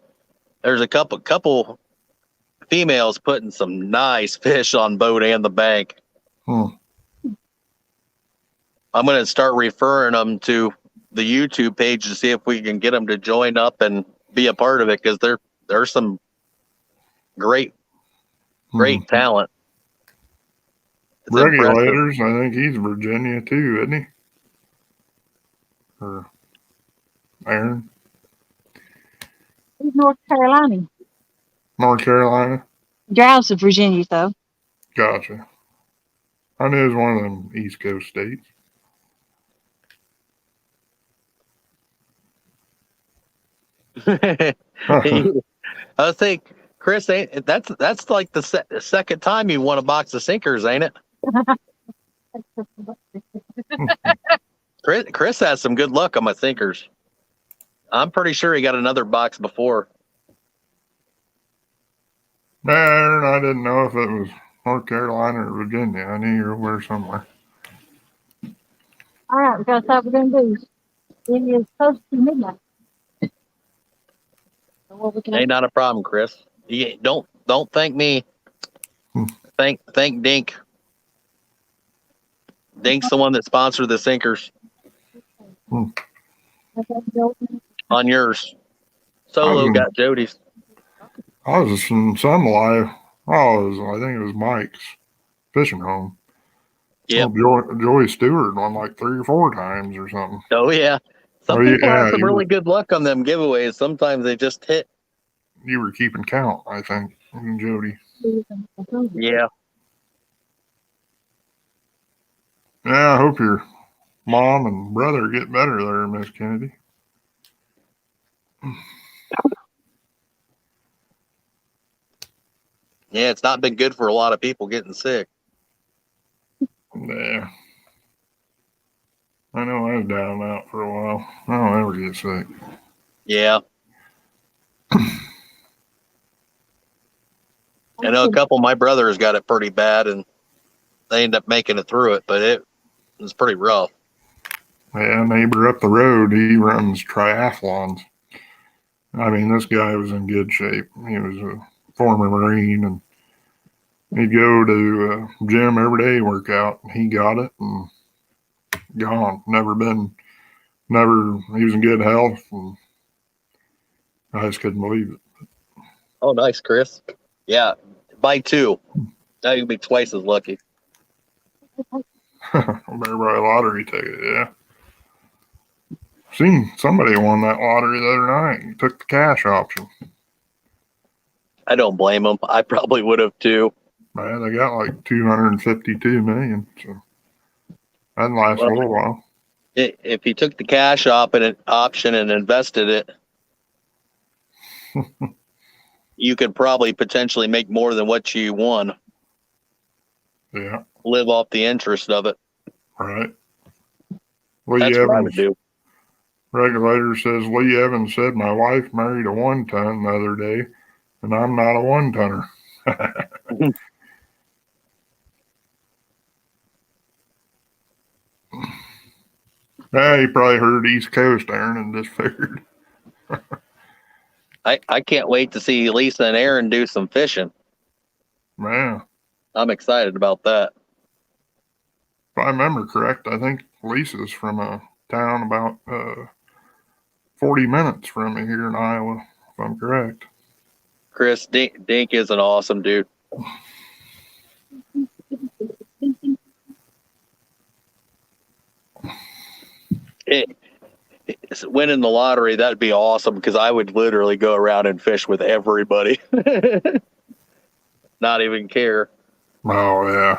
There's a couple females putting some nice fish on boat and the bank. Hmm. I'm going to start referring them to the YouTube page to see if we can get them to join up and be a part of it, because there's some great talent. It's impressive. Regulators, I think he's Virginia too, isn't he? Or Aaron? He's North Carolina. North Carolina? Drives to Virginia, though. Gotcha. I knew it was one of them East Coast states. I think, Chris, that's like the second time you won a box of sinkers, ain't it? Chris has some good luck on my sinkers. I'm pretty sure he got another box before. Aaron, I didn't know if it was North Carolina or Virginia. I knew you were somewhere. All right, that's what we're going to do. It is close to midnight. So what we can Ain't not a problem, Chris. You don't thank me. Thank Dink. Dink's the one that sponsored the sinkers on yours. Solo got Jody's. I was in some live. I think it was Mike's fishing home. Yep. Joey Stewart won like 3 or 4 times or something. Oh yeah. Some people have some really good luck on them giveaways. Sometimes they just hit. You were keeping count, I think, and Jody. Yeah. Yeah, I hope your mom and brother get better there, Miss Kennedy. Yeah, it's not been good for a lot of people getting sick. Yeah. I know I was down and out for a while. I don't ever get sick. Yeah. I know a couple of my brothers got it pretty bad, and they ended up making it through it, but it was pretty rough. Yeah, neighbor up the road, he runs triathlons. I mean, this guy was in good shape. He was a former Marine, and he'd go to gym every day, work out. He got it and gone. He was in good health, and I just couldn't believe it. Oh, nice, Chris. Yeah, buy 2. Now you'll be twice as lucky. Better buy a lottery ticket, yeah. Seen somebody won that lottery the other night. He took the cash option. I don't blame them. I probably would have too. Man, they got like 252 million, so that'd last a little while. If you took the cash option and invested it, you could probably potentially make more than what you won. Yeah. Live off the interest of it. Right. That's what I would do. Regulator says Lee Evans said my wife married a 1-ton the other day, and I'm not a 1-tonner. Yeah, he probably heard East Coast, Aaron, and just figured. I can't wait to see Lisa and Aaron do some fishing. Man, I'm excited about that. if I remember correct, I think Lisa's from a town about 40 minutes from me here in Iowa, if I'm correct. Chris, Dink is an awesome dude. Winning the lottery, that'd be awesome, because I would literally go around and fish with everybody. Not even care. Oh yeah,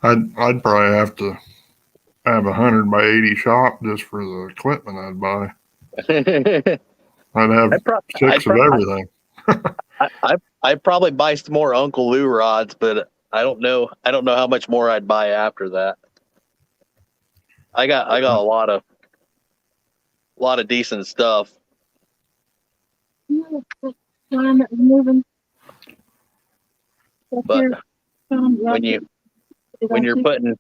I'd probably have to have a 100 by 80 shop just for the equipment I'd buy. I'd have six of everything. I'd probably buy some more Uncle Lou rods, but I don't know how much more I'd buy after that. I got a lot of decent stuff. Climate moving. But when you're putting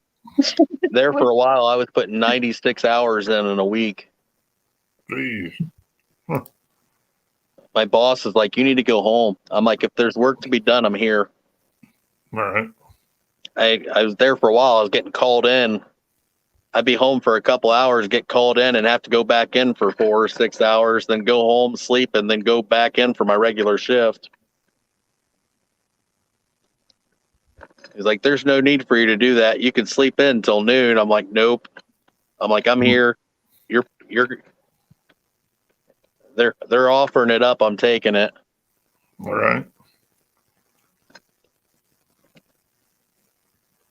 there for a while, I was putting 96 hours in a week. Jeez. My boss is like, you need to go home. I'm like, if there's work to be done, I'm here. All right. I was there for a while. I was getting called in. I'd be home for a couple hours, get called in, and have to go back in for 4 or 6 hours, then go home, sleep, and then go back in for my regular shift. He's like, there's no need for you to do that. You can sleep in until noon. I'm like, nope. I'm like, I'm here. They're offering it up. I'm taking it. All right.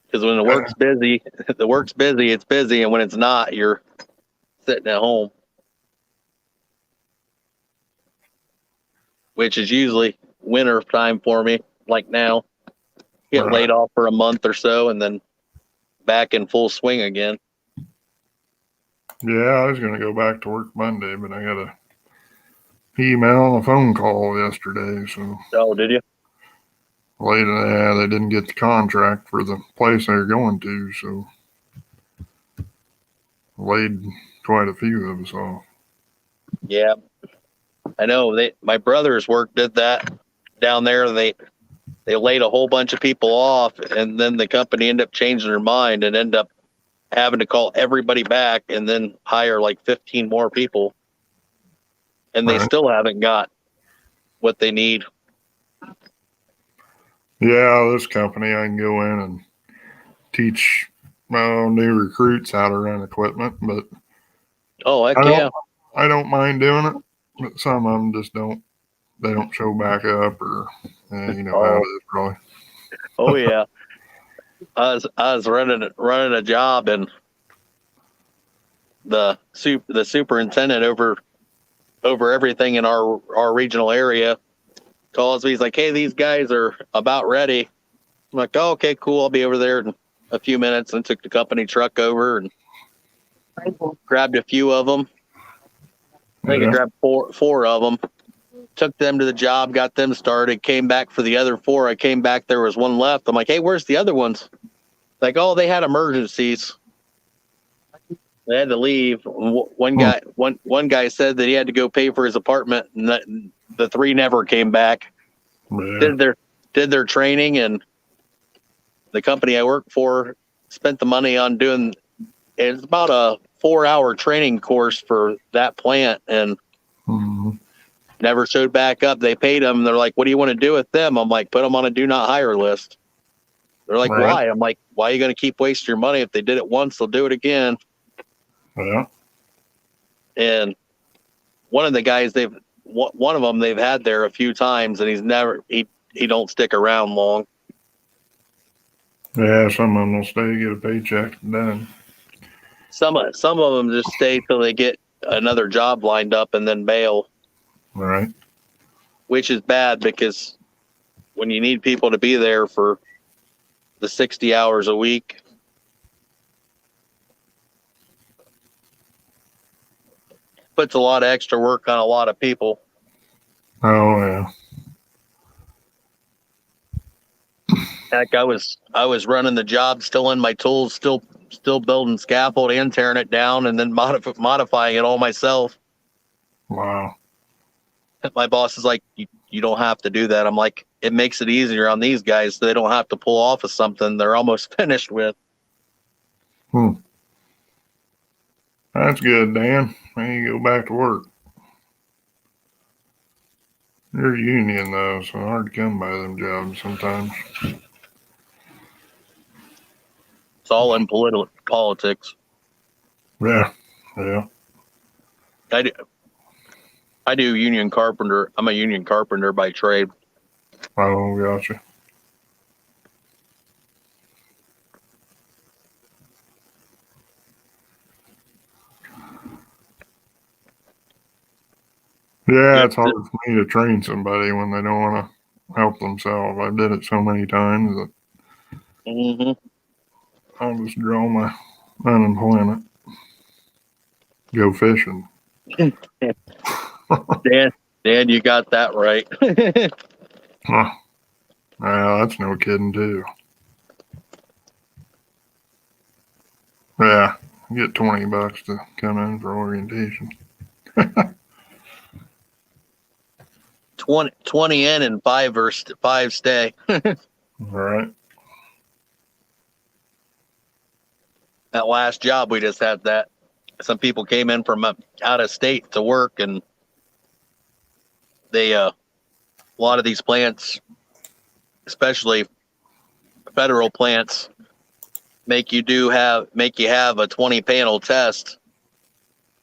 Because when the work's busy, it's busy. And when it's not, you're sitting at home. Which is usually winter time for me, like now. Get laid off for a month or so and then back in full swing again. Yeah, I was going to go back to work Monday, but I got a email and a phone call yesterday. So. Oh, did you? Later, yeah, they didn't get the contract for the place they're going to, so laid quite a few of us off. Yeah, I know. My brother's work did that down there. They laid a whole bunch of people off, and then the company ended up changing their mind and ended up having to call everybody back and then hire like 15 more people. And they still haven't got what they need. Yeah, this company, I can go in and teach new recruits how to run equipment, but I don't mind doing it, but some of them just don't. They don't show back up, or you know how it is, probably. Oh yeah, I was running a job, and the superintendent over everything in our regional area calls me. He's like, "Hey, these guys are about ready." I'm like, "Oh, okay, cool. I'll be over there in a few minutes." And took the company truck over and grabbed a few of them. I think I grabbed four of them. Took them to the job, got them started, came back for the other 4. I came back, there was one left. I'm like, hey, where's the other ones? Like, oh, they had emergencies. They had to leave. One guy said that he had to go pay for his apartment, and the 3 never came back. Yeah. Did their training, and the company I work for spent the money on doing. It's about a 4-hour training course for that plant, and never showed back up. They paid them. They're like, what do you want to do with them? I'm like, put them on a do not hire list. They're like, why? I'm like, why are you going to keep wasting your money? If they did it once, they'll do it again. Yeah. And one of the guys one of them they've had there a few times, and he don't stick around long. Yeah, some of them will stay, get a paycheck, and done. Some of them just stay till they get another job lined up and then bail. Right. Which is bad, because when you need people to be there for the 60 hours a week, puts a lot of extra work on a lot of people. Oh yeah. Heck, I was running the job, still in my tools, still building scaffold and tearing it down, and then modifying it all myself. Wow. My boss is like, you don't have to do that. I'm like, it makes it easier on these guys, so they don't have to pull off of something they're almost finished with. That's good, Dan. Now you go back to work. You're union though, so hard to come by them jobs sometimes. It's all in politics. Yeah. Yeah. I do union carpenter. I'm a union carpenter by trade. Oh, gotcha. Yeah, it's hard for me to train somebody when they don't want to help themselves. I did it so many times that Mm-hmm. I'll just draw my unemployment. Go fishing. Dan, you got that right. Huh. Yeah, that's no kidding too. Yeah, get $20 to come in for orientation. 20 in and five stay. All right. That last job we just had that. Some people came in from out of state to work, and they a lot of these plants, especially federal plants, make you have a 20 panel test,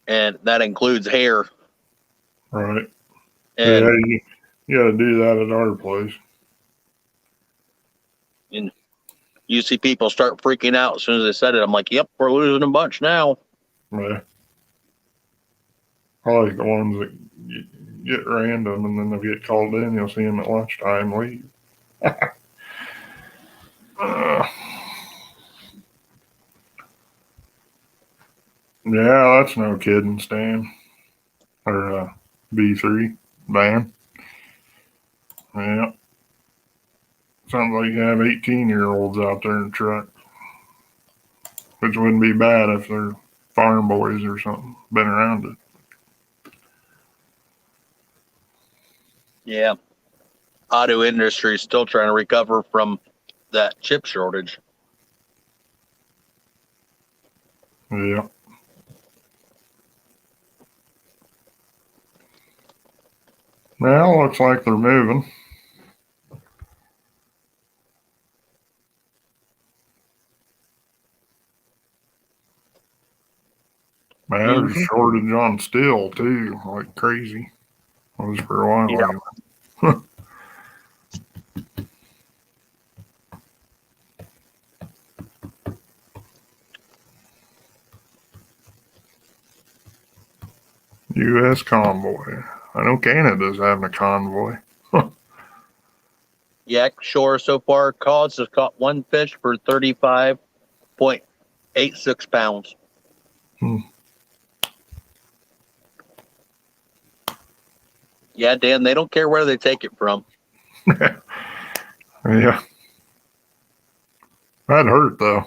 and that includes hair. Right. And, Yeah, you got to do that at our place. and you see people start freaking out as soon as they said it. I'm like, yep, we're losing a bunch now. Yeah. I like the ones that get random and then they'll get called in. You'll see them at lunchtime leave. Yeah, that's no kidding, Stan. Or B3 van. Yeah. Sounds like you have 18-year-olds out there in the truck. Which wouldn't be bad if they're farm boys or something. Been around it. Yeah. Auto industry is still trying to recover from that chip shortage. Yeah. Well, looks like they're moving. Man, there's a shortage on steel too, like crazy. Was for a while Yeah. anyway. U.S. convoy. I know Canada's having a convoy. Yak Shore so far, COS has caught one fish for 35.86 pounds. Hmm. Yeah, Dan, they don't care where they take it from. Yeah. That hurt though.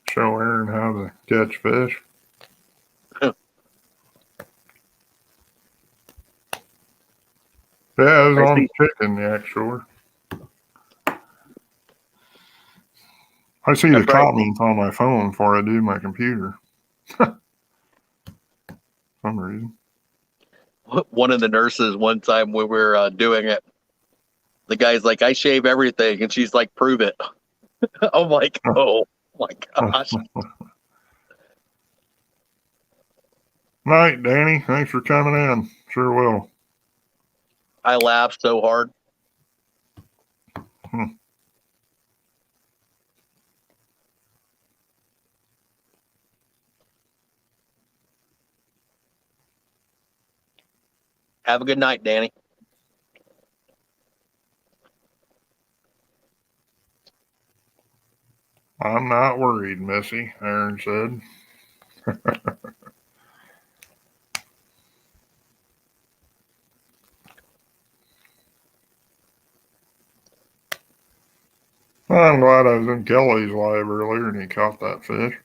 Show Aaron how to catch fish. Yeah, it was on chicken, Yak Shore. I see the comments on my phone before I do my computer. Some reason. One of the nurses one time when we were doing it, the guy's like, I shave everything. And she's like, prove it. I'm like, oh my gosh. Night, Danny. Thanks for coming in. Sure will. I laughed so hard. Have a good night, Danny. I'm not worried, Missy, Aaron said. I'm glad I was in Kelly's live earlier and he caught that fish.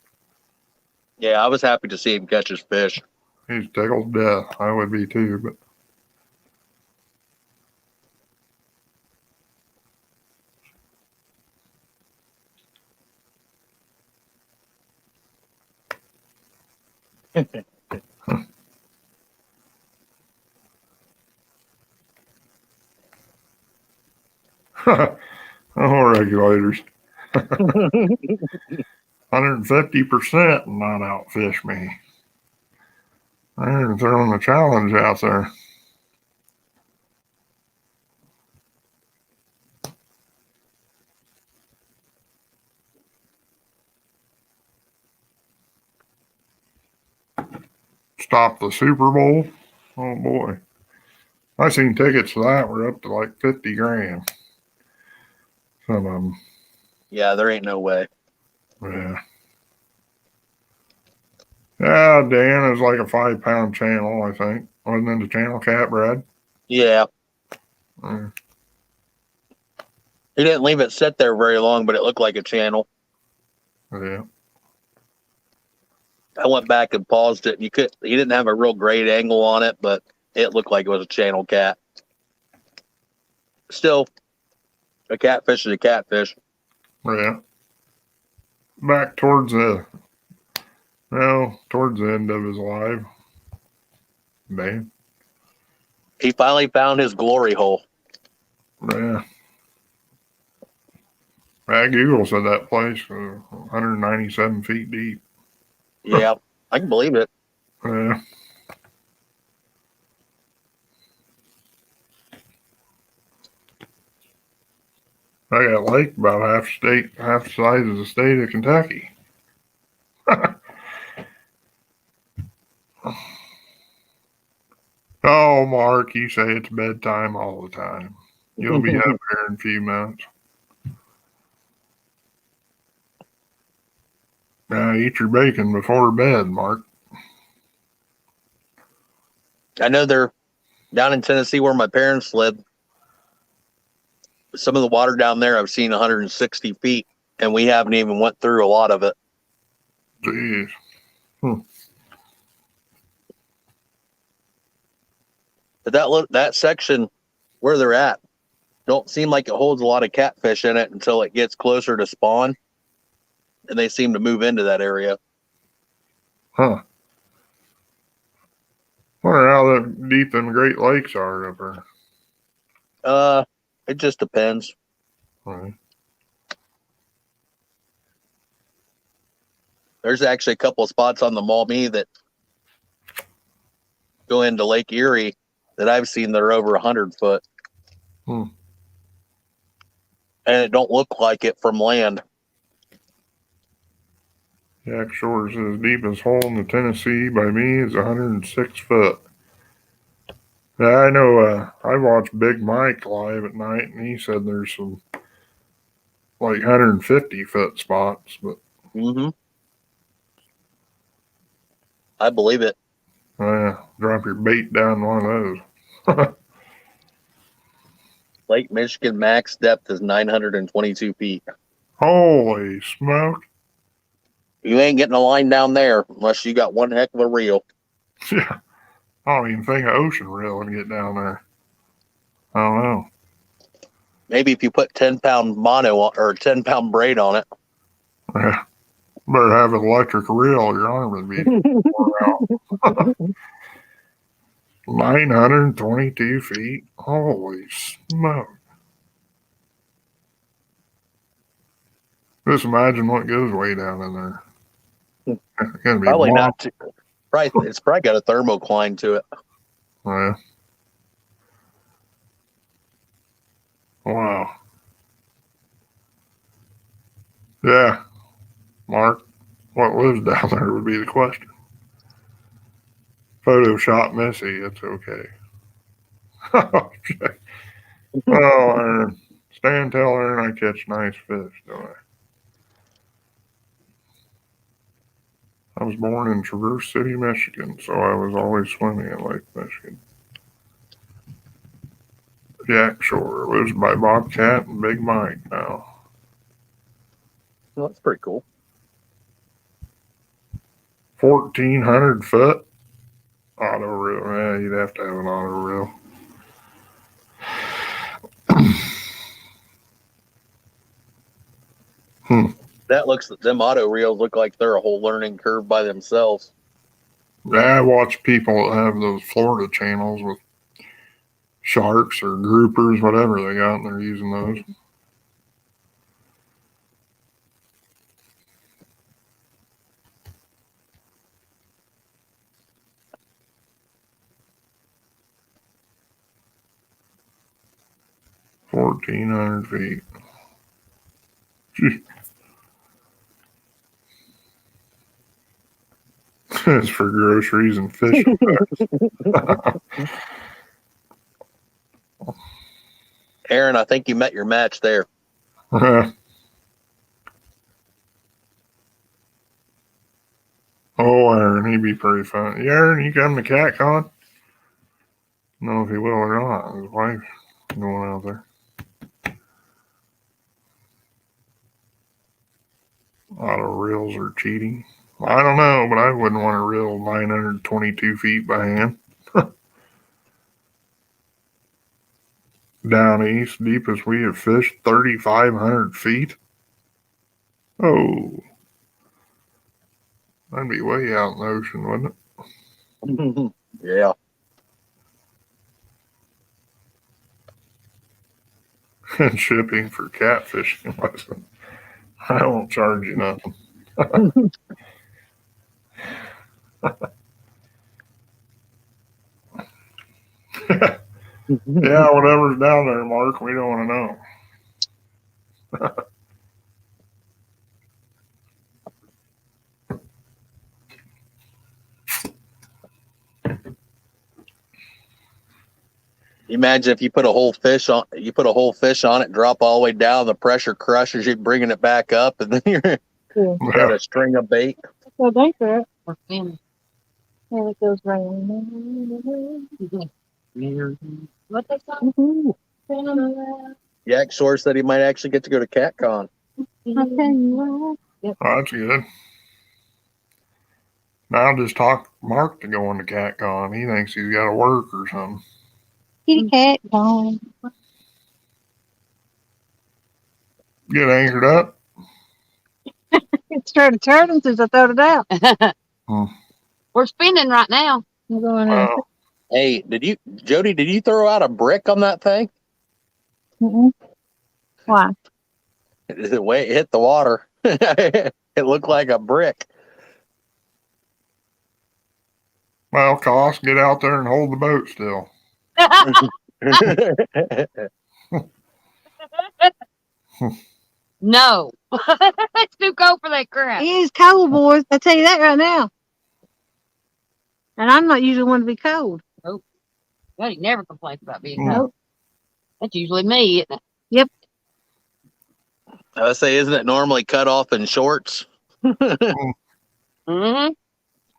Yeah, I was happy to see him catch his fish. He's tickled to death. I would be too, but oh, regulators. 150% not outfish me. They're throwing the challenge out there. stop the Super Bowl. Oh boy. I seen tickets for that were up to like 50 grand. Some of them. Yeah, there ain't no way. Yeah. Yeah, Dan is like a 5-pound channel, I think. Wasn't it the channel cat, Brad? Yeah. Mm. He didn't leave it sit there very long, but it looked like a channel. Yeah. I went back and paused it. He didn't have a real great angle on it, but it looked like it was a channel cat. Still, a catfish is a catfish. Yeah. Back towards the end of his life. Man. He finally found his glory hole. Yeah. Google said that place was 197 feet deep. Yeah, I can believe it. Yeah. I got a lake about half the size of the state of Kentucky. Oh, Mark, you say it's bedtime all the time. You'll be up here in a few minutes. Now eat your bacon before bed, Mark. I know they're down in Tennessee where my parents live. Some of the water down there I've seen 160 feet, and we haven't even went through a lot of it. Jeez. But that section where they're at don't seem like it holds a lot of catfish in it until it gets closer to spawn, and they seem to move into that area. Huh. Wonder how deep them Great Lakes are up there. It just depends. Right. There's actually a couple of spots on the Maumee that go into Lake Erie that I've seen that are over 100 foot. Hmm. And it don't look like it from land. Jack Shore says deepest hole in the Tennessee by me is 106 foot. Yeah, I know. I watched Big Mike live at night, and he said there's some like 150 foot spots, but Mm-hmm. I believe it. drop your bait down one of those. Lake Michigan max depth is 922 feet. Holy smoke! You ain't getting a line down there unless you got one heck of a reel. Yeah, I don't even think an ocean reel would get down there. I don't know. Maybe if you put 10-pound mono or 10-pound braid on it. Yeah, better have an electric reel. Your arm would be wore out. 922 feet. Holy smoke! Just imagine what goes way down in there. It's gonna be Probably long. not. It's probably got a thermocline to it. Yeah. Wow. Yeah. Mark, what lives down there would be the question. Photoshop Missy, it's okay. Okay. Oh, Aaron. Stan, tell Aaron I catch nice fish, don't I? I was born in Traverse City, Michigan, so I was always swimming at Lake Michigan. Jack Shore lives by Bobcat and Big Mike now. Well, that's pretty cool. 1,400 foot auto reel. Yeah, you'd have to have an auto reel. Them auto reels look like they're a whole learning curve by themselves. Yeah, I watch people that have those Florida channels with sharks or groupers, whatever they got, and they're using those. $1,400 feet. It's for groceries and fishing. Aaron, I think you met your match there. Oh, Aaron, he'd be pretty fun. Yeah, Aaron, you come to CatCon? I don't know if he will or not. His wife's going out there. A lot of reels are cheating. I don't know, but I wouldn't want to reel 922 feet by hand. Down east, deepest we have fished 3,500 feet. Oh, that'd be way out in the ocean, wouldn't it? Yeah. And shipping for catfishing lesson. I won't charge you nothing. Yeah, whatever's down there, Mark, we don't want to know. Imagine if you put a whole fish on it, drop all the way down, the pressure crushes you, bringing it back up, and then you're got a string of bait. So thanks for it. We're spinning. And it goes right. What they call? Yak Shore said he might actually get to go to CatCon. I'll tell you what. Oh, that's good. Now I'll just talk Mark to go on to CatCon. He thinks he's got to work or something. Kitty cat gone. Get anchored up. It started turning since I throw it out. We're spinning right now. I'm going in. Wow. Hey, Jody, did you throw out a brick on that thing? Mm-mm. Why? The way it hit the water, it looked like a brick. Well, COS, get out there and hold the boat still. No. It's too cold for that crap. It is cold, boys. I tell you that right now. And I'm not usually one to be cold. Buddy never complains about being Mm. cold. That's usually me, isn't it? I say, isn't it normally cut off in shorts, Mm-hmm.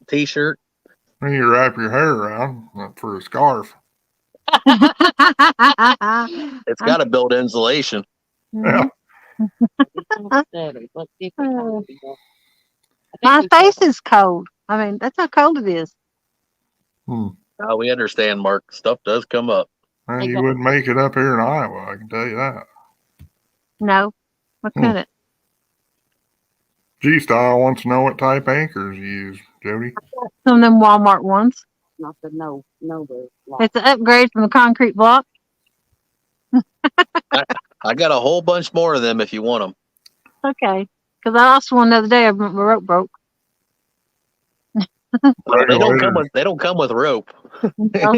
t-shirt? Then you wrap your hair around for a scarf. It's got to build insulation. Yeah. Let's see if we can- My face is cold. I mean, that's how cold it is. We understand, Mark. Stuff does come up. Well, you wouldn't make it up here in Iowa, I can tell you that. No, I couldn't. G-Style wants to know what type anchors you use, Jody. Some of them Walmart ones. Not the no, but It's an upgrade from the concrete block. I got a whole bunch more of them if you want them. Okay. Because I lost one the other day. My rope broke. They don't come with rope. No.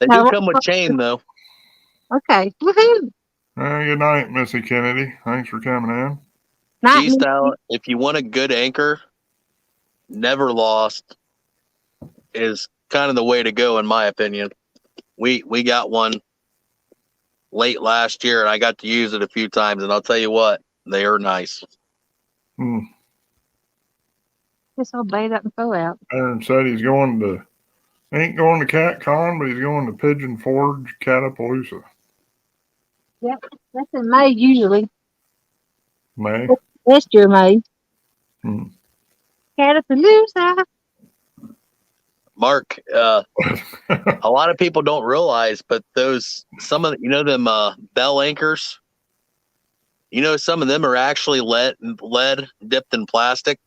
They do come with chain though. Okay. Woohoo. Good night, Missy Kennedy. Thanks for coming in. Not G-Style, if you want a good anchor, Never Lost is kind of the way to go in my opinion. We got one late last year and I got to use it a few times, and I'll tell you what, they are nice. Just all bait up and throw out. Aaron said ain't going to CatCon, but he's going to Pigeon Forge Catapaloosa. That's in May usually. May. Last year May. Hmm. Catapalooza. Mark, a lot of people don't realize, but some of them bell anchors, some of them are actually lead dipped in plastic.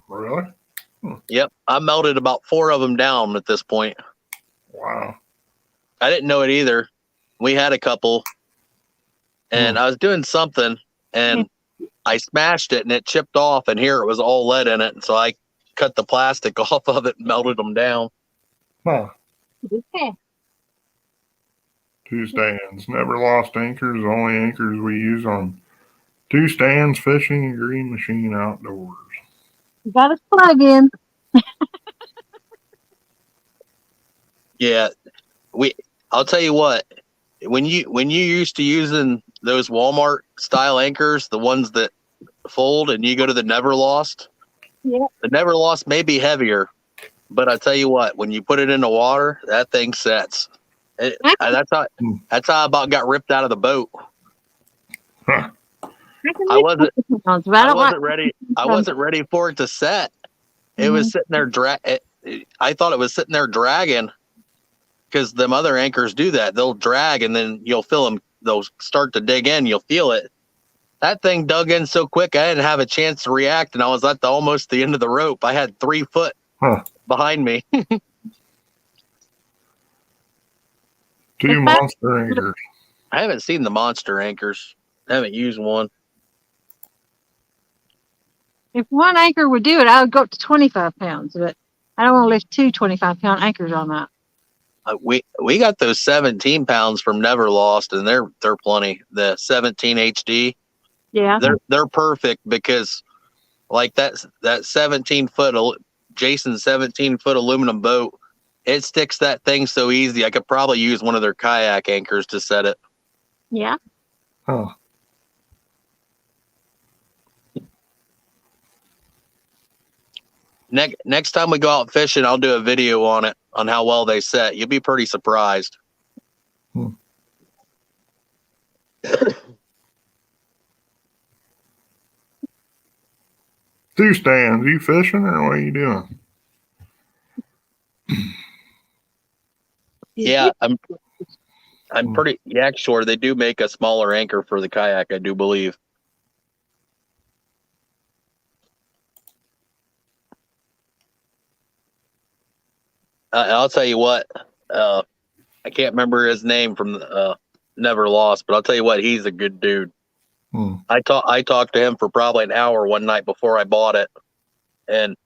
Really? Yep. I melted about 4 of them down at this point. Wow. I didn't know it either. We had a couple and I was doing something and I smashed it and it chipped off, and here it was all lead in it. And so I cut the plastic off of it and melted them down. Huh. Okay. 2 stands. Never Lost anchors. The only anchors we use on 2 stands, fishing, and green machine outdoors. You got a plug in. Yeah, I'll tell you what. When you used to using those Walmart style anchors, the ones that fold, and you go to the Never Lost, Yeah. the Never Lost may be heavier, but I tell you what, when you put it in the water, that thing sets. That's how I about got ripped out of the boat. Huh. I wasn't Pounds, but I don't like. ready. I wasn't ready for it to set. It was sitting there I thought it was sitting there dragging, because them other anchors do that. They'll drag, and then you'll feel them. They'll start to dig in. You'll feel it. That thing dug in so quick, I didn't have a chance to react, and I was at almost the end of the rope. I had 3 foot Huh. behind me. 2 monster anchors. I haven't seen the monster anchors. I haven't used one. If one anchor would do it, I would go up to 25 pounds, but I don't want to lift 2 25-pound anchors on that. We got those 17 pounds from Never Lost, and they're plenty. The 17 HD, Yeah. they're perfect, because like that 17-foot Jason's 17-foot aluminum boat, it sticks that thing so easy. I could probably use one of their kayak anchors to set it. Yeah. Huh. Next time we go out fishing, I'll do a video on it, on how well they set. You'll be pretty surprised. 2 stands. You fishing or what are you doing? Yeah, I'm pretty sure they do make a smaller anchor for the kayak, I do believe. I'll tell you what, I can't remember his name from Never Lost, but I'll tell you what, he's a good dude. I talked to him for probably an hour one night before I bought it, and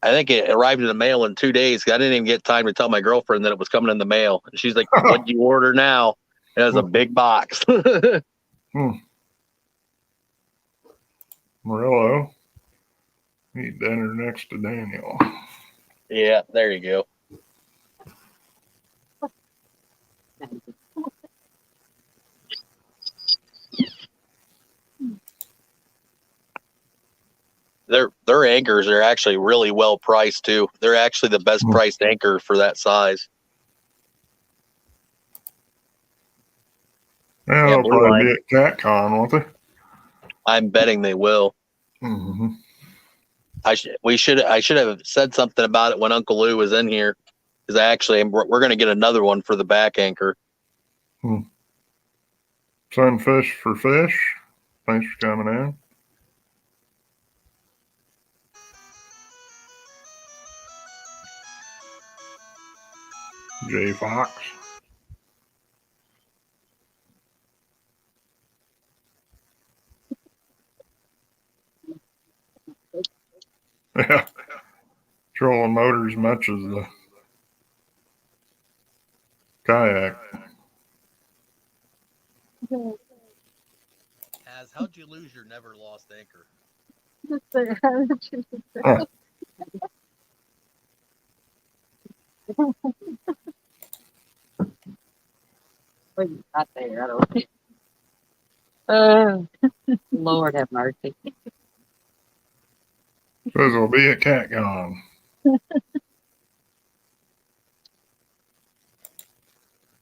I think it arrived in the mail in 2 days. I didn't even get time to tell my girlfriend that it was coming in the mail. She's like, "What do you order now?" It was a big box. Morello. Eat dinner next to Daniel. Yeah, there you go. Their anchors are actually really well priced too. They're actually the best priced anchor for that size. Yeah, they'll probably be at CatCon, won't they? I'm betting they will. Mm-hmm. I should have said something about it when Uncle Lou was in here, because we're going to get another one for the back anchor. Sunfish for fish. Thanks for coming in. J Fox. Yeah. Trolling motors much as the kayak. How'd you lose your Never Lost anchor? Huh. Not there. I don't. Lord have mercy. Says we'll be at CatCon.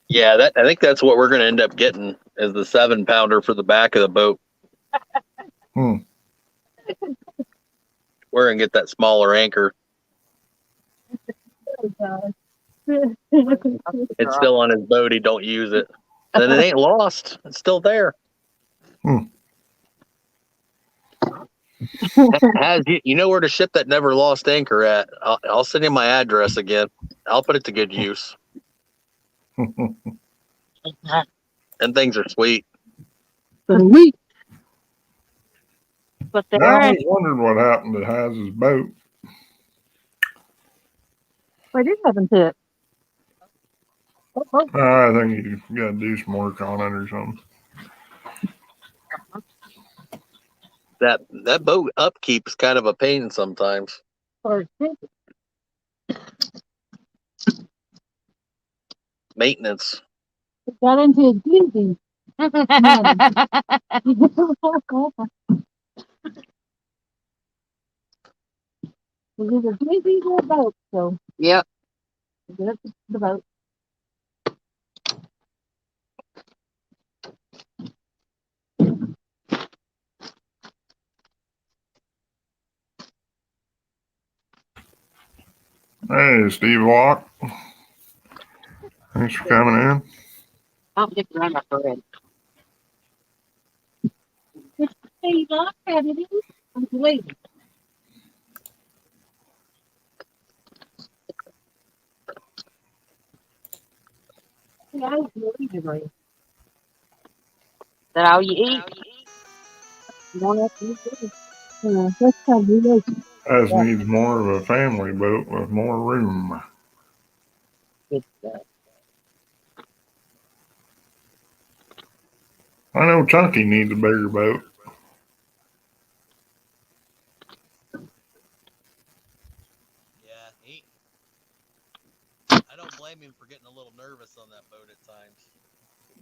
Yeah, I think that's what we're going to end up getting, is the 7-pounder for the back of the boat. We're going to get that smaller anchor. It's still on his boat. He don't use it. Then it ain't lost. It's still there. You know where to ship that Never Lost anchor at? I'll send you my address again. I'll put it to good use. And things are sweet. But I always wondered what happened to Haz's boat. What did happen to it? I think you got to do some work on it or something. That boat upkeep is kind of a pain sometimes. maintenance. Got into a doozy. It was either doozy or a boat, so Yep. get up to the boat. Hey, Steve Walk. Thanks for coming in. I'll get around my bread. Hey, Doc, had it in. I'm waiting. Yeah, I was waiting. Is that all you eat? You want us to eat it? Yeah, that's how we like it. Us Yeah. needs more of a family boat with more room. Good stuff. I know Chunky needs a bigger boat. Yeah, I don't blame him for getting a little nervous on that boat at times.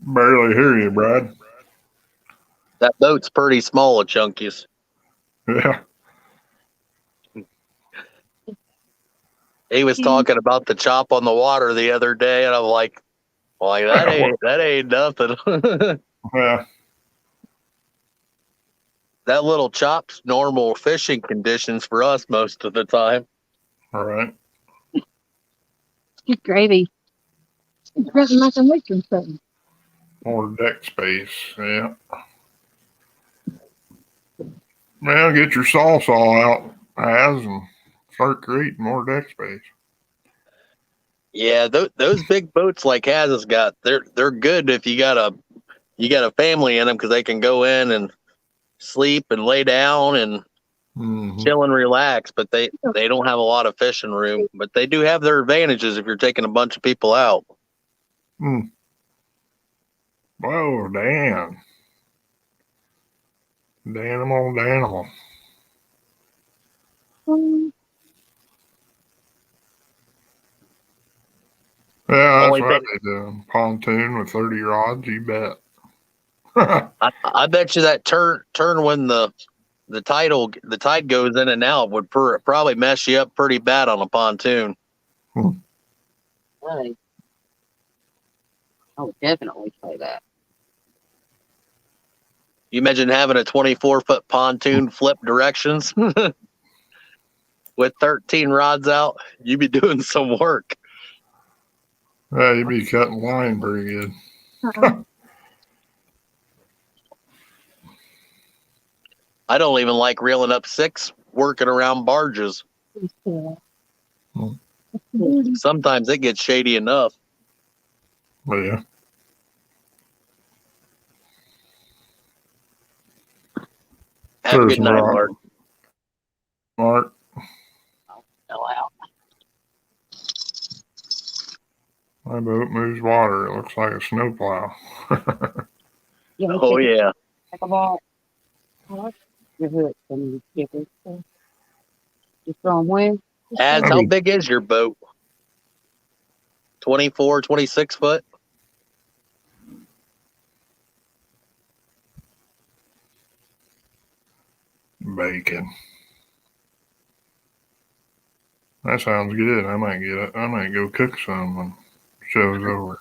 Barely hear you, Brad. That boat's pretty small at Chunky's. Yeah. He was talking about the chop on the water the other day, and I'm like that ain't nothing. Yeah. That little chop's normal fishing conditions for us most of the time. All right. Good gravy. It's getting like a western something. More deck space. Yeah. Well, get your saw out, and start creating more deck space. Yeah, those big boats like Haz has got, they're good if you got a family in them because they can go in and sleep and lay down and Mm-hmm. chill and relax. But they don't have a lot of fishing room. But they do have their advantages if you're taking a bunch of people out. Mm. Whoa, Dan. Danimal. Yeah, that's Only what thing they do. Pontoon with 30 rods, you bet. I bet you that turn when the tide goes in and out would probably mess you up pretty bad on a pontoon. Right. I would definitely say that. You imagine having a 24-foot pontoon flip directions with 13 rods out. You'd be doing some work. Yeah, you'd be cutting line pretty good. I don't even like reeling up 6 working around barges. Sometimes it gets shady enough. But yeah. Have a good night, Mark. Mark. Fell out. My boat moves water. It looks like a snowplow. Oh, yeah. Take a ball. Your hook and you skip it. You from where? As how big is your boat? 24, 26 foot? Bacon. That sounds good. I might get it. I might go cook some when the show's over.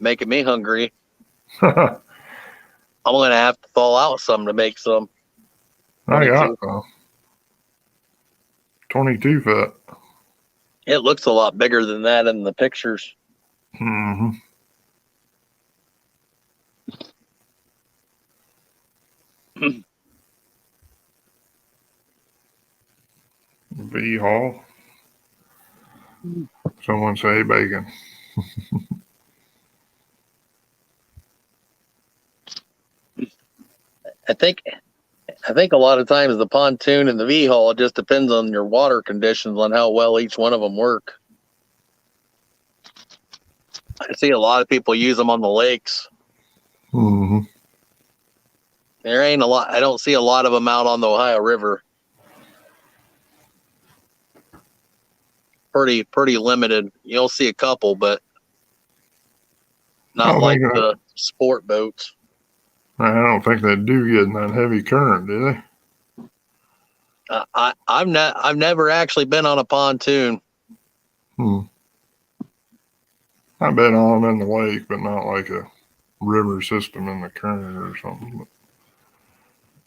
Making me hungry. I'm going to have to thaw out some to make some. I got 22 foot. It looks a lot bigger than that in the pictures. Mm-hmm. V Hall. Someone say bacon. I think a lot of times the pontoon and the V hull, it just depends on your water conditions on how well each one of them work. I see a lot of people use them on the lakes. Mm-hmm. There ain't a lot. I don't see a lot of them out on the Ohio River. pretty limited. You'll see a couple, but not Oh, like my God. the sport boats. I don't think they do get in that heavy current, do they? I've never actually been on a pontoon. I've been on them in the lake, but not like a river system in the current or something.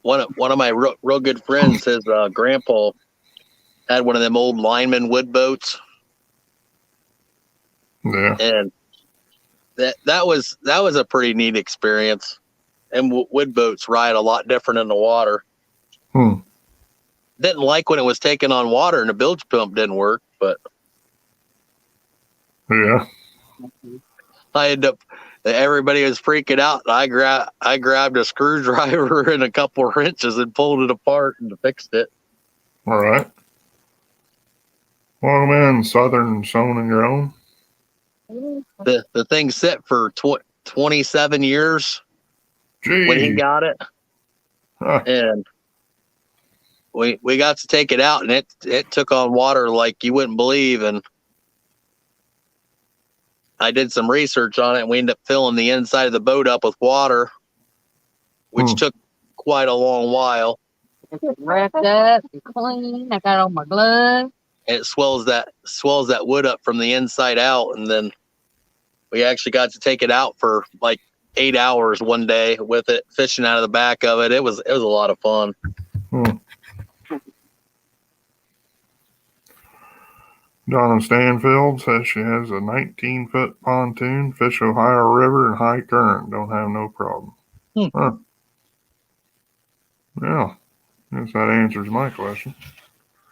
One of my real good friends, his grandpa had one of them old lineman wood boats, Yeah. and that was a pretty neat experience. And wood boats ride a lot different in the water. Didn't like when it was taking on water and the bilge pump didn't work, but Yeah. I ended up. Everybody was freaking out. And I grabbed a screwdriver and a couple of wrenches and pulled it apart and fixed it. All right. Well, man, Southern Sewn and Grown. The thing sit for 27 years when he Gee. got it, Huh. and we got to take it out, and it took on water like you wouldn't believe. And I did some research on it, and we ended up filling the inside of the boat up with water, which took quite a long while. Wrapped up and clean. I got all my gloves. And it swells that wood up from the inside out, and then we actually got to take it out for like 8 hours one day with it, fishing out of the back of it. It was a lot of fun. Donna Stanfield says she has a 19-foot pontoon, fish Ohio River and high current. Don't have no problem. Huh. Yeah. Guess that answers my question.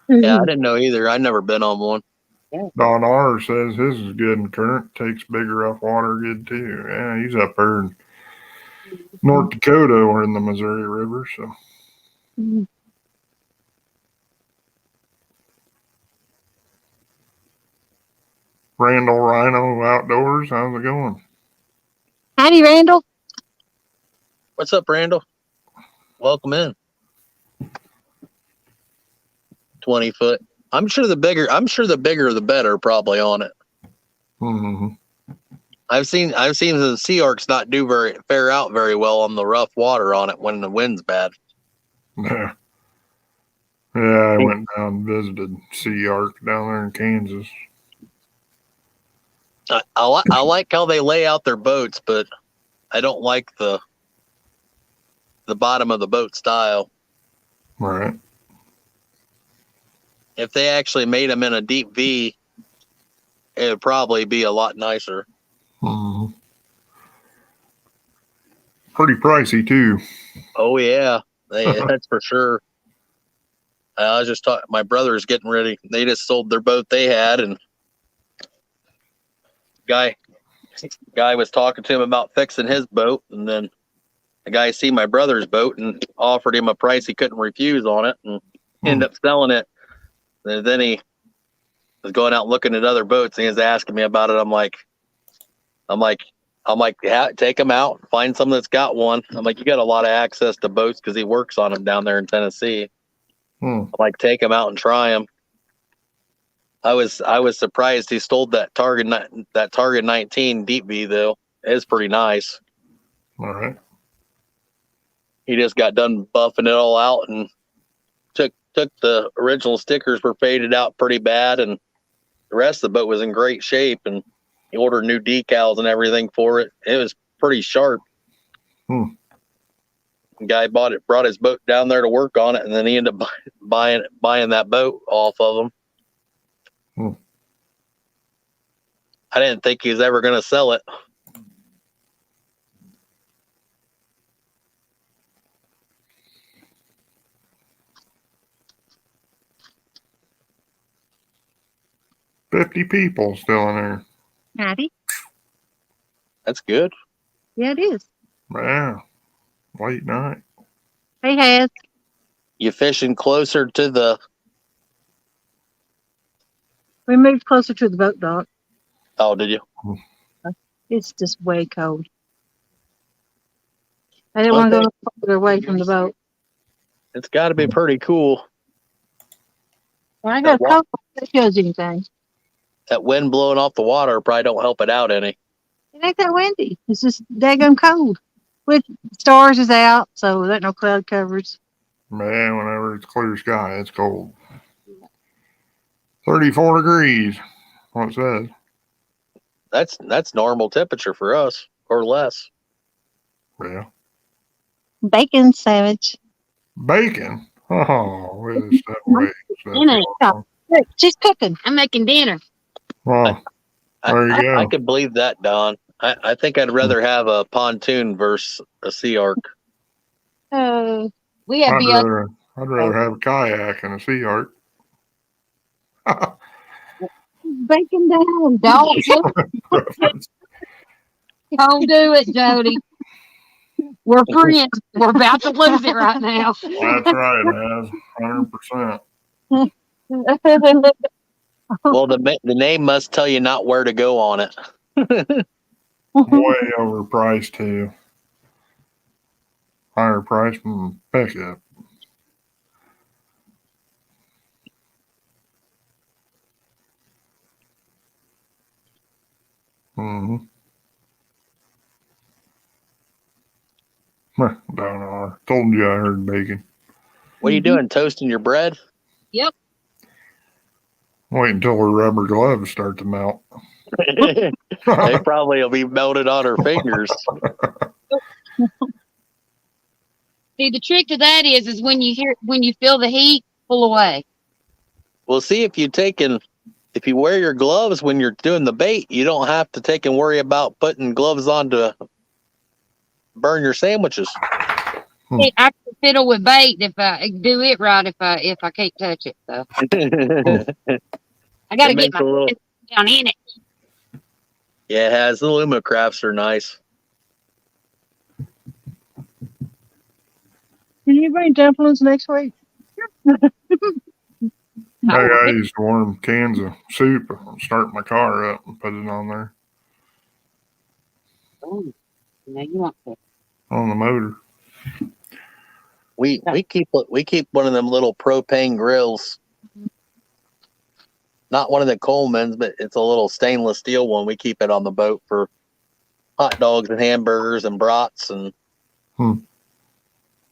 Yeah, I didn't know either. I'd never been on one. Don R says his is good in current, takes big rough water good too. Yeah, he's up there in North Dakota or in the Missouri River, so. Randall Rhino Outdoors, how's it going? Howdy, Randall. What's up, Randall? Welcome in. 20 foot. I'm sure the bigger the better probably on it. Mm-hmm. I've seen the Sea Arcs not fare out very well on the rough water on it when the wind's bad. Yeah. Yeah, I went down and visited Sea Arc down there in Kansas. I like how they lay out their boats, but I don't like the bottom of the boat style. Right. If they actually made them in a deep V, it would probably be a lot nicer. Mm-hmm. Pretty pricey too. Oh yeah, that's for sure. I was just talking. My brother's getting ready. They just sold their boat they had, and guy was talking to him about fixing his boat, and then the guy see my brother's boat and offered him a price he couldn't refuse on it, and ended up selling it. And then he was going out looking at other boats, and he was asking me about it. I'm like, yeah, take him out, find someone that's got one. I'm like, you got a lot of access to boats because he works on them down there in Tennessee. I'm like, take him out and try them. I was surprised he stole that Target 19 Deep V though. It's pretty nice. All right. He just got done buffing it all out and took the original stickers were faded out pretty bad, and the rest of the boat was in great shape, and he ordered new decals and everything for it. It was pretty sharp. The guy brought his boat down there to work on it, and then he ended up buying that boat off of him. I didn't think he was ever going to sell it. $50 people still in there. Howdy. That's good. Yeah, it is. Yeah. Late night. Hey, Has. You fishing closer to the? We moved closer to the boat dock. Oh, did you? It's just way cold. I didn't want to go further away from the boat. It's got to be pretty cool. Well, I got a couple that shows anything. That wind blowing off the water probably don't help it out any. It ain't that windy. It's just daggum cold. With stars is out, so there's no cloud coverage. Man, whenever it's clear sky, it's cold. 34 degrees. What it says. That's normal temperature for us or less. Yeah. Bacon sandwich. Bacon. Oh, wait a step away. Look, she's cooking. I'm making dinner. Well, there you go. I could believe that, Don. I think I'd rather have a pontoon versus a sea arc. We have I'd rather have a kayak and a sea arc. Bacon down. Don't do it, Jody. We're friends. We're about to lose it right now. That's right, man. 100%. Well, the name must tell you not where to go on it. Way overpriced, too. Higher price from pickup. Mm-hmm. Don't know. I told you I heard bacon. What are you doing? Toasting your bread? Yep. Wait until her rubber gloves start to melt. They probably will be melted on her fingers. See, the trick to that is when you feel the heat, pull away. Well, see, if you wear your gloves when you're doing the bait, you don't have to take and worry about putting gloves on to burn your sandwiches. I can fiddle with bait if I do it right. If I can't touch it, so I got to get my hands down in it. Yeah, it has. The Lumacrafts are nice. Can you bring dumplings next week? I used to warm cans of soup, start my car up and put it on there. Oh, now you want to. On the motor. We keep one of them little propane grills. Not one of the Coleman's, but it's a little stainless steel one. We keep it on the boat for hot dogs and hamburgers and brats and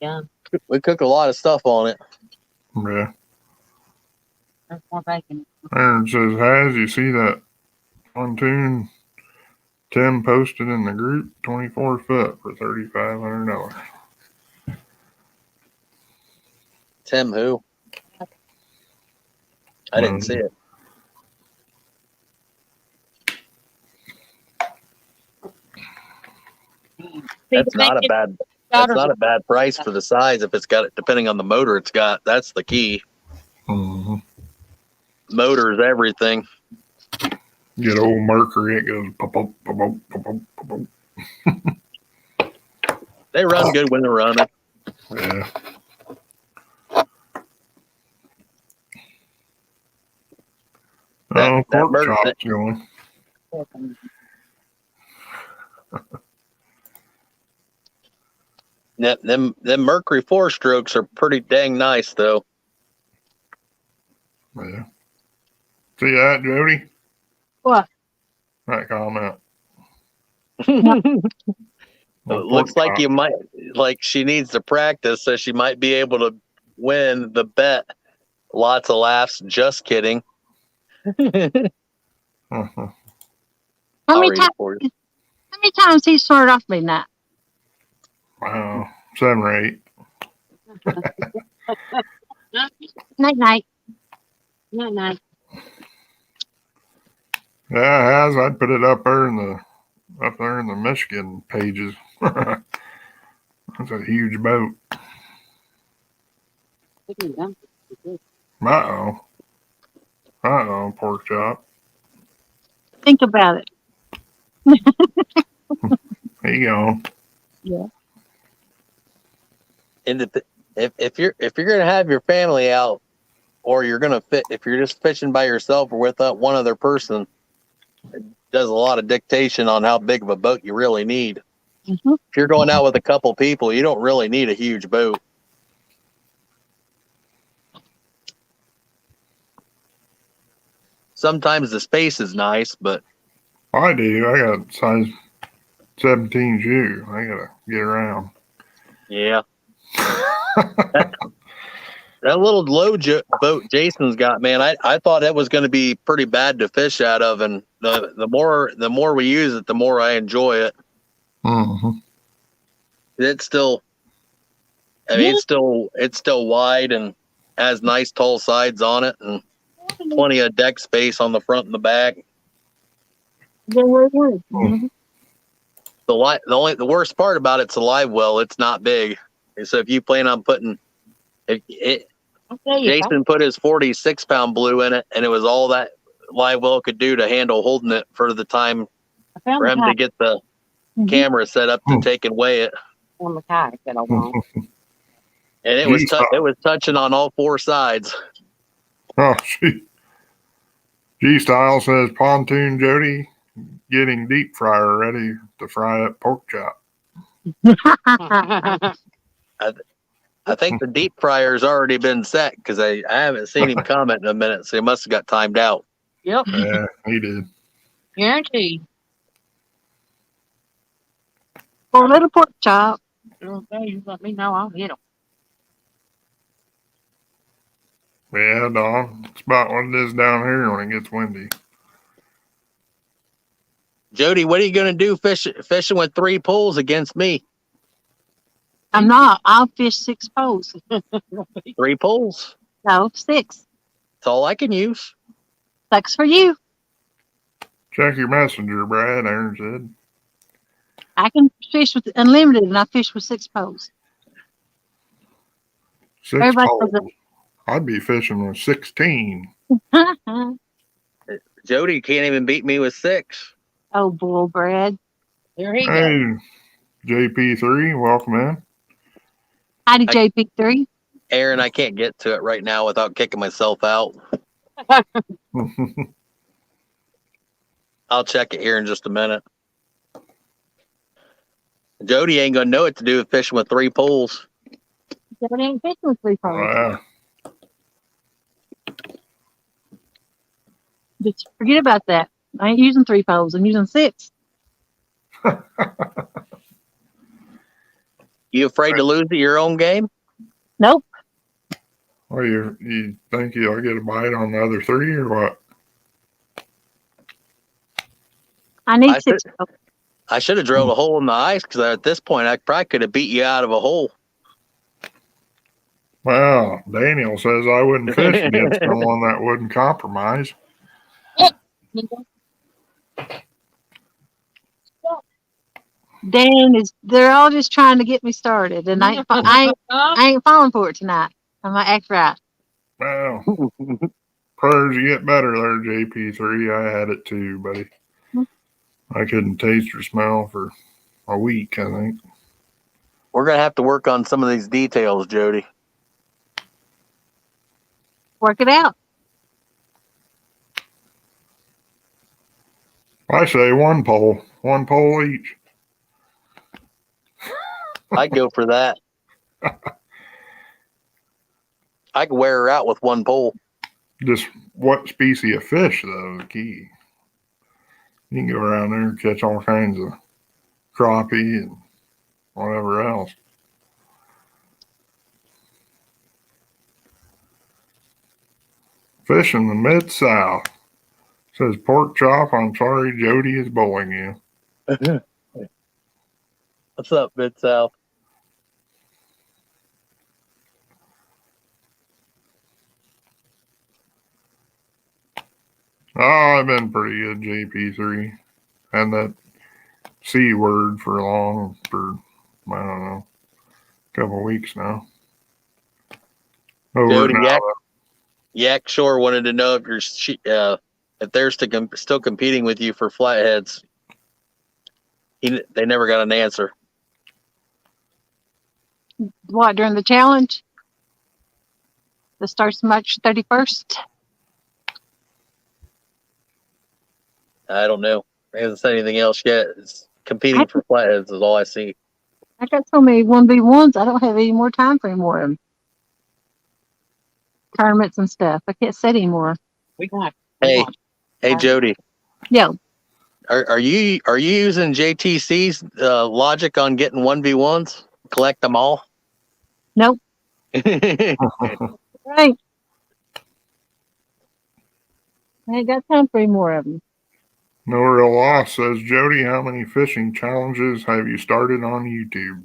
Yeah. We cook a lot of stuff on it. Yeah. There's more bacon. Aaron says, "Has you see that pontoon Tim posted in the group? 24 foot for $3,500." Tim who? I didn't see it. That's not a bad price for the size if it's got it, depending on the motor it's got. That's the key. Mm-hmm. Motor is everything. Get old Mercury, it goes pop, pop, pop, pop, pop, pop, pop. They run good when they're running. Yeah. That pork chop's going. Them Mercury 4-strokes are pretty dang nice, though. Yeah. See that, Jody? What? That comment. It looks like you might, like she needs to practice, so she might be able to win the bet. Lots of laughs. Just kidding. How many times he started off me that? Wow. 7 or 8. Night night. Night. Yeah, it has. I'd put it up there in the Michigan pages. That's a huge boat. Uh-oh, pork chop. Think about it. There you go. Yeah. And if you're gonna have your family out, or if you're just fishing by yourself or with one other person, it does a lot of dictation on how big of a boat you really need. Mm-hmm. If you're going out with a couple people, you don't really need a huge boat. sometimes the space is nice, but I do. I got size 17 shoe. I gotta get around. yeah. That little boat Jason's got, man, I thought that was going to be pretty bad to fish out of, and the more we use it, the more I enjoy it. Mm-hmm. It's still, I mean, it's still wide and has nice tall sides on it, and plenty of deck space on the front and the back. Mhm. The worst part about it's a live well. It's not big, and so if you plan on putting Jason put his 46-pound blue in it, and it was all that live well could do to handle holding it for the time for him to get the camera set up to take and weigh it. On the kayak that I want. And it was touching on all four sides. Oh, G-Style says Pontoon Jodi getting deep fryer ready to fry up pork chop. I think the deep fryer's already been set because I haven't seen him comment in a minute, so he must have got timed out. Yep. Yeah, he did. Guaranteed. For a little pork chop. Okay, you let me know. I'll hit them. Yeah, Don. It's about what it is down here when it gets windy. Jodi, what are you going to do fishing with 3 poles against me? I'm not. I'll fish 6 poles. 3 poles? No, 6. That's all I can use. Sucks for you. Check your messenger, Brad, Aaron said. I can fish with unlimited, and I fish with 6 poles. 6 Everybody poles. knows I'd be fishing with 16. Jodi can't even beat me with 6. Oh, bull, Brad. Here he Hey, goes. JP3, welcome in. Howdy, JP3. Aaron, I can't get to it right now without kicking myself out. I'll check it here in just a minute. Jodi ain't gonna know what to do with fishing with 3 poles. Jodi ain't fishing with 3 poles. Wow. Just forget about that. I ain't using 3 poles. I'm using 6. You afraid to lose at your own game? Nope. Well, you think you'll get a bite on the other 3 or what? I need 6 poles. I should have drilled a hole in the ice because at this point I probably could have beat you out of a hole. Well, Daniel says I wouldn't fish against someone that wouldn't compromise. They're all just trying to get me started, and I ain't falling for it tonight. I'm gonna act right. Well, prayers you get better there, JP3. I had it too, buddy. I couldn't taste or smell for a week, I think. We're gonna have to work on some of these details, Jodi. Work it out. I say 1 pole each. I'd go for that. I could wear her out with 1 pole. Just what species of fish, though, is the key. You can go around there and catch all kinds of crappie and whatever else. Fish in the Mid-South. Says pork chop, I'm sorry Jodi is bullying you. What's up, Mid-South? Oh, I've been pretty good, JP3. And that C word for I don't know, a couple of weeks now. Jodi, Yak Shore wanted to know if they're still competing with you for flatheads. They never got an answer. What, during the challenge? That starts March 31st. I don't know. He hasn't said anything else yet. It's competing for flatheads is all I see. I got so many 1v1s, I don't have any more time for any more of them. Tournaments and stuff. I can't set anymore. We got. Hey, Hey, Jody, Yeah. are you using JTC's logic on getting 1v1s? Collect them all? Nope. Right. I ain't got time for any more of them. No Real Loss says, Jody, how many fishing challenges have you started on YouTube?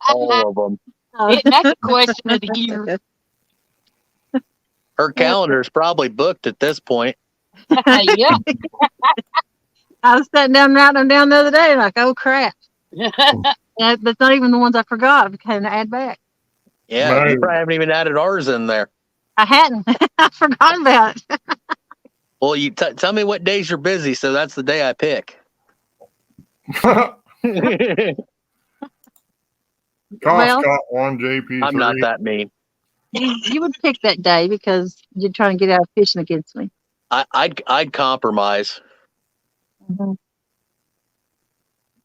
All of them. That's a question of the year. Her calendar's probably booked at this point. Yeah. I was sitting down writing them down the other day, like, oh crap. Yeah, that's not even the ones I forgot. I can add back. Yeah, No. you probably haven't even added ours in there. I hadn't. I forgot about it. Well, you tell me what days you're busy, so that's the day I pick. Cost Well, caught one, JP3. I'm not that mean. you would pick that day because you're trying to get out of fishing against me. I'd compromise. Mm-hmm.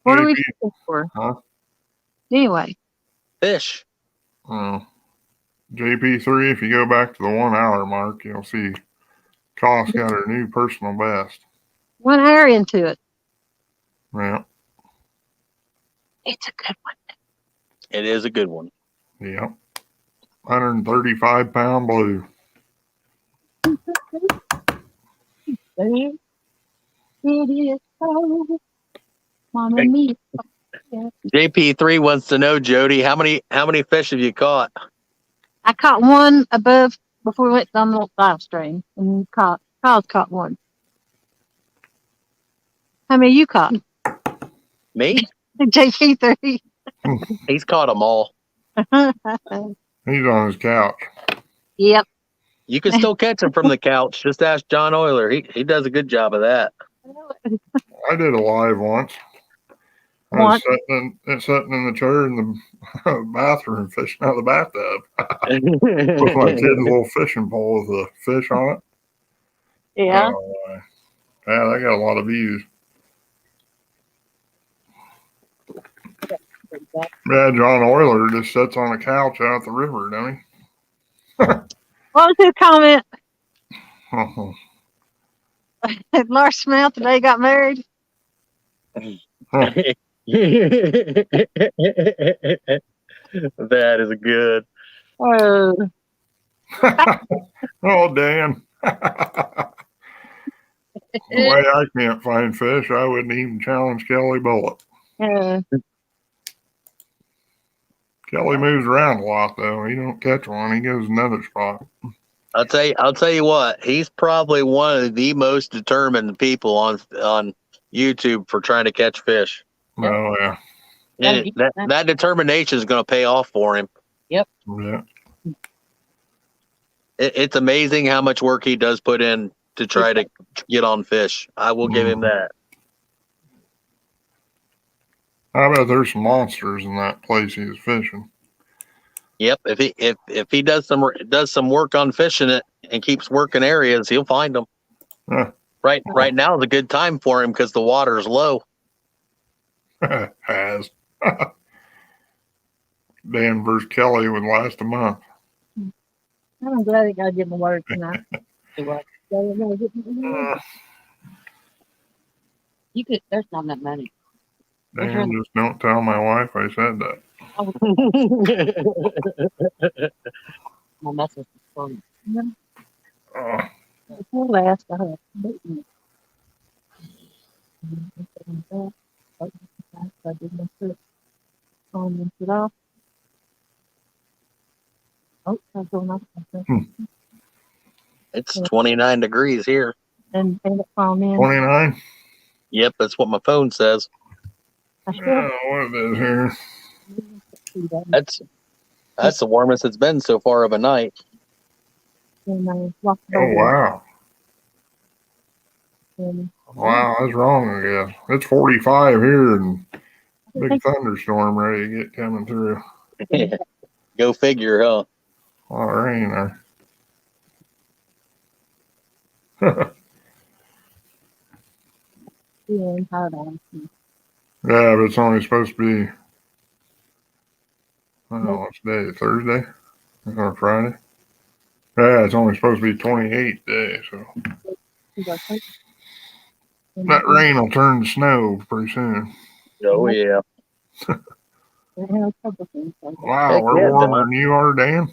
What are we JP fishing for? Huh? Anyway. Fish. JP3, if you go back to the 1 hour mark, you'll see Cost got her new personal best. 1 hour into it. Yeah. It's a good one. It is a good one. Yep. 135-pound blue. It is so. Mama mia. JP3 wants to know, Jody, how many fish have you caught? I caught one above before we went on the live stream, and Kyle's caught one. How many you caught? Me? JP3. He's caught them all. He's on his couch. Yep. You can still catch him from the couch. Just ask John Euler. He does a good job of that. I did a live once. I was sitting in the chair in the bathroom fishing out of the bathtub with my kid's little fishing pole with a fish on it. Yeah. Yeah, they got a lot of views. Yeah, John Euler just sits on a couch out at the river, don't he? What was his comment? Lars Smith today got married. That is good. Oh, Oh, Dan. The way I can't find fish, I wouldn't even challenge Kelly Bullitt. Kelly moves around a lot, though. He don't catch one. He goes another spot. I'll tell you what. He's probably one of the most determined people on YouTube for trying to catch fish. Oh, yeah. And that determination is going to pay off for him. Yep. Yeah. It's amazing how much work he does put in to try to get on fish. I will give him that. I bet there's some monsters in that place he was fishing. Yep. If he does some work on fishing it and keeps working areas, he'll find them. Huh. Right now is a good time for him because the water is low. Has. Dan versus Kelly would last a month. I'm glad he got to give him a word tonight. You could. There's not enough money. Dan, just don't tell my wife I said that. My message is fun. Oh, Before last, I had I did my foot on it off. Oh, I'm going off. It's 29 degrees here. And it falling in. 29? Yep, that's what my phone says. I should Oh, what it is here. see that. That's the warmest it's been so far of a night. And I walked Oh, over wow. and Wow, that's wrong, I guess. It's 45 here and big thunderstorm ready to get coming through. Go figure, huh? A lot of rain there. feeling hard on. Yeah, but it's only supposed to be, I don't know what's today, Thursday or Friday. Yeah, it's only supposed to be 28 days, so that rain will turn to snow pretty soon. Oh yeah. Wow, Heck we're yeah, warmer Don. than you are, Dan.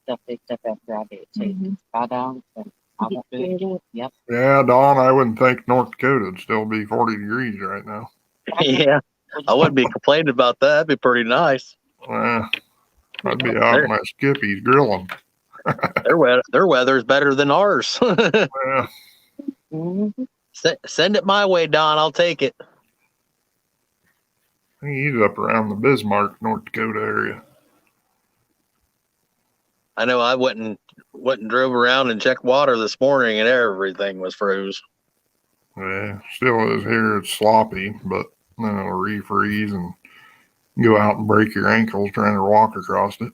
Stuff picked up after I did too. Buy down and I won't do it. Yep. Yeah, Don, I wouldn't think North Dakota would still be 40 degrees right now. Yeah. I wouldn't be complaining about that. That'd be pretty nice. I'd be out in my skippies grilling. Their weather's better than ours. Yeah, Send it my way, Don. I'll take it. he's up around the Bismarck, North Dakota area. I know I went and drove around and checked water this morning, and everything was froze. Yeah, still is here. It's sloppy, but then it'll refreeze and go out and break your ankles trying to walk across it.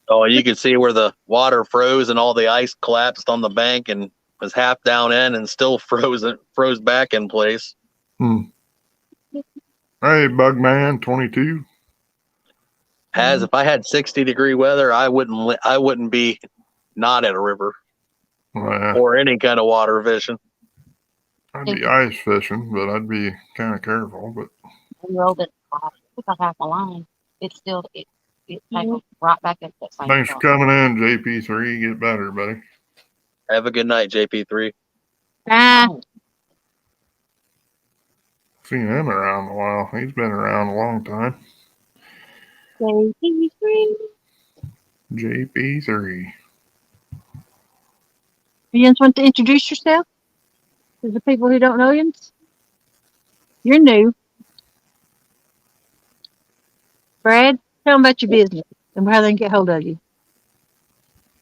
Oh, you could see where the water froze and all the ice collapsed on the bank and was half down in and still froze back in place. Hey, Bugman 22. As if I had 60-degree weather, I wouldn't be not at a river or any kind of water fishing. I'd be ice fishing, but I'd be kind of careful. But We rolled it off. Took off half a line. It's still it cycled right back up that same thanks for spot. coming in, JP3. Get better, buddy. Have a good night, JP3. Seen him around a while. He's been around a long time. JP3. You just want to introduce yourself to the people who don't know you? You're new. Brad, tell them about your business and how they can get hold of you.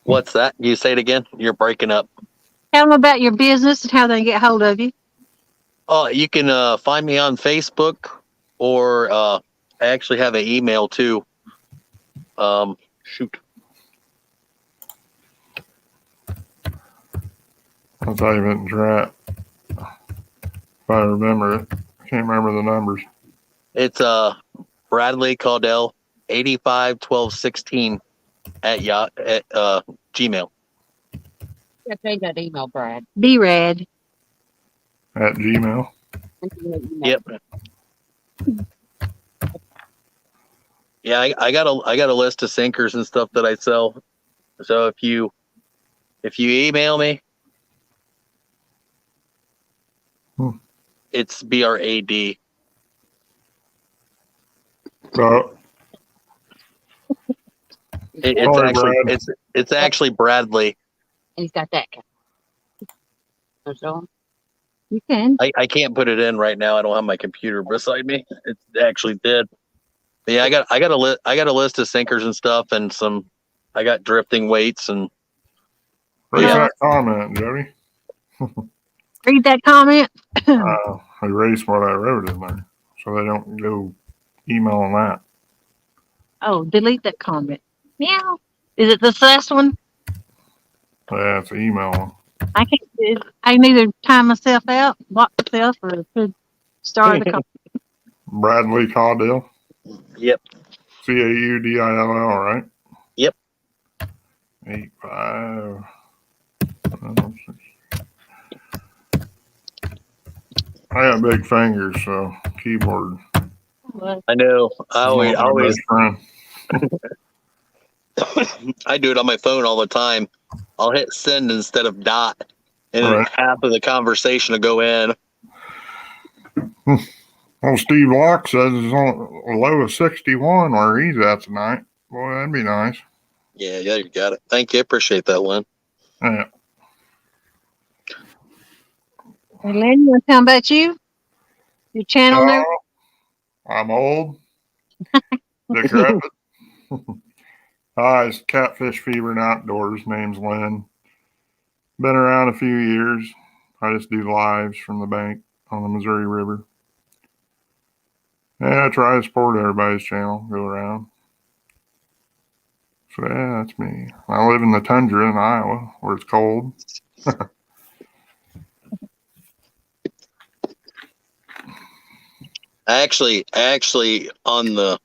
What's that? You say it again? You're breaking up. Tell them about your business and how they can get hold of you. Oh, you can find me on Facebook, or I actually have an email too. Shoot. I'll type it in chat if I remember it. I can't remember the numbers. It's Bradley Caudell 851216 at Gmail. Yeah, change that email, Brad. Be rad. At Gmail. Yep. Yeah, I got a list of sinkers and stuff that I sell. So if you email me, it's BRAD. So, It's actually Bradley. And he's got that. So You can. I can't put it in right now. I don't have my computer beside me. It actually did. But yeah, I got a list of sinkers and stuff, and I got drifting weights and. where's Yeah. that comment, Jody? Read that comment. Erase what I wrote in there so they don't go emailing that. Oh, delete that comment. Meow. Is it this last one? Yeah, it's email. I can't. I can either time myself out, block myself, or could start a comment. Bradley Caudill. Yep. Caudill, right? Yep. 85. I got big fingers, so keyboard. I know. I always Best friend. I do it on my phone all the time. I'll hit send instead of dot, and then Right. half of the conversation will go in. Well, Steve Locke says it's on a low of 61 where he's at tonight. Boy, that'd be nice. Yeah, you got it. Thank you. Appreciate that, Lynn. Yeah. Hey, Lynn, you want to tell them about you? Your channel there? I'm old. Decrepit. Hi, it's Catfish Fever and Outdoors. Name's Lynn. Been around a few years. I just do lives from the bank on the Missouri River. Yeah, I try to support everybody's channel. Go around. So yeah, that's me. I live in the tundra in Iowa where it's cold. Actually, on the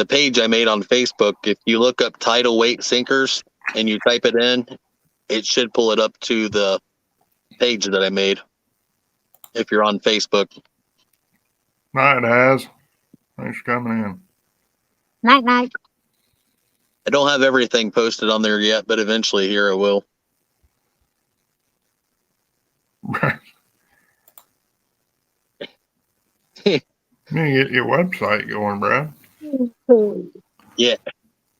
page I made on Facebook, if you look up tidal weight sinkers and you type it in, it should pull it up to the page that I made. If you're on Facebook. No, it has. Thanks for coming in. Night, night. I don't have everything posted on there yet, but eventually here I will. You need to get your website going, Brad. Yeah.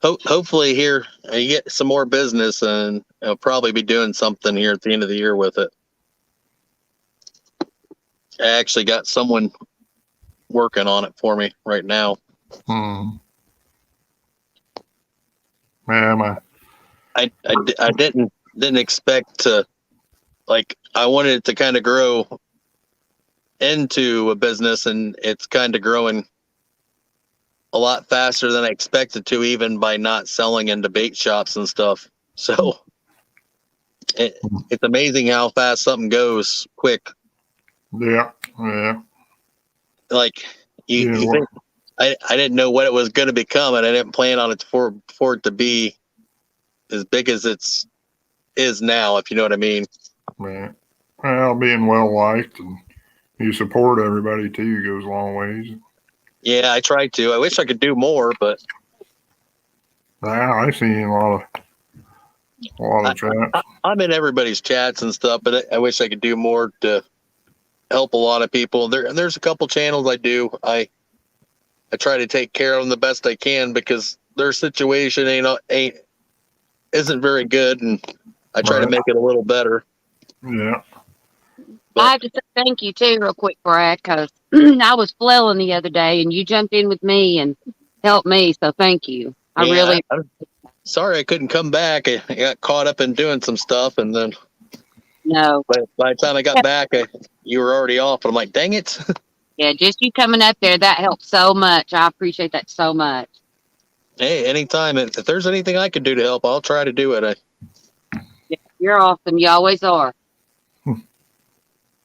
Hopefully here I get some more business, and I'll probably be doing something here at the end of the year with it. I actually got someone working on it for me right now. Yeah, I didn't expect to, like, I wanted it to kind of grow into a business, and it's kind of growing a lot faster than I expected to, even by not selling into bait shops and stuff. So it's amazing how fast something goes quick. yeah. Like you Yeah, think, I didn't know what it was going to become, and I didn't plan on it for it to be as big as is now, if you know what I mean. Man. Well, being well liked and you support everybody too goes a long ways. Yeah, I tried to. I wish I could do more, but I see a lot of chats. I'm in everybody's chats and stuff, but I wish I could do more to help a lot of people. There's a couple channels I do. I try to take care of them the best I can because their situation isn't very good, and I try to Right. make it a little better. Yeah. I have to say thank you too, real quick, Brad, because I was flailing the other day, and you jumped in with me and helped me. So thank you. I Yeah, really I'm sorry I couldn't come back. I got caught up in doing some stuff, and then know. by the time I got back, you were already off. And I'm like, dang it. Yeah, just you coming up there, that helps so much. I appreciate that so much. Hey, anytime. If there's anything I can do to help, I'll try to do it. Yeah, you're awesome. You always are.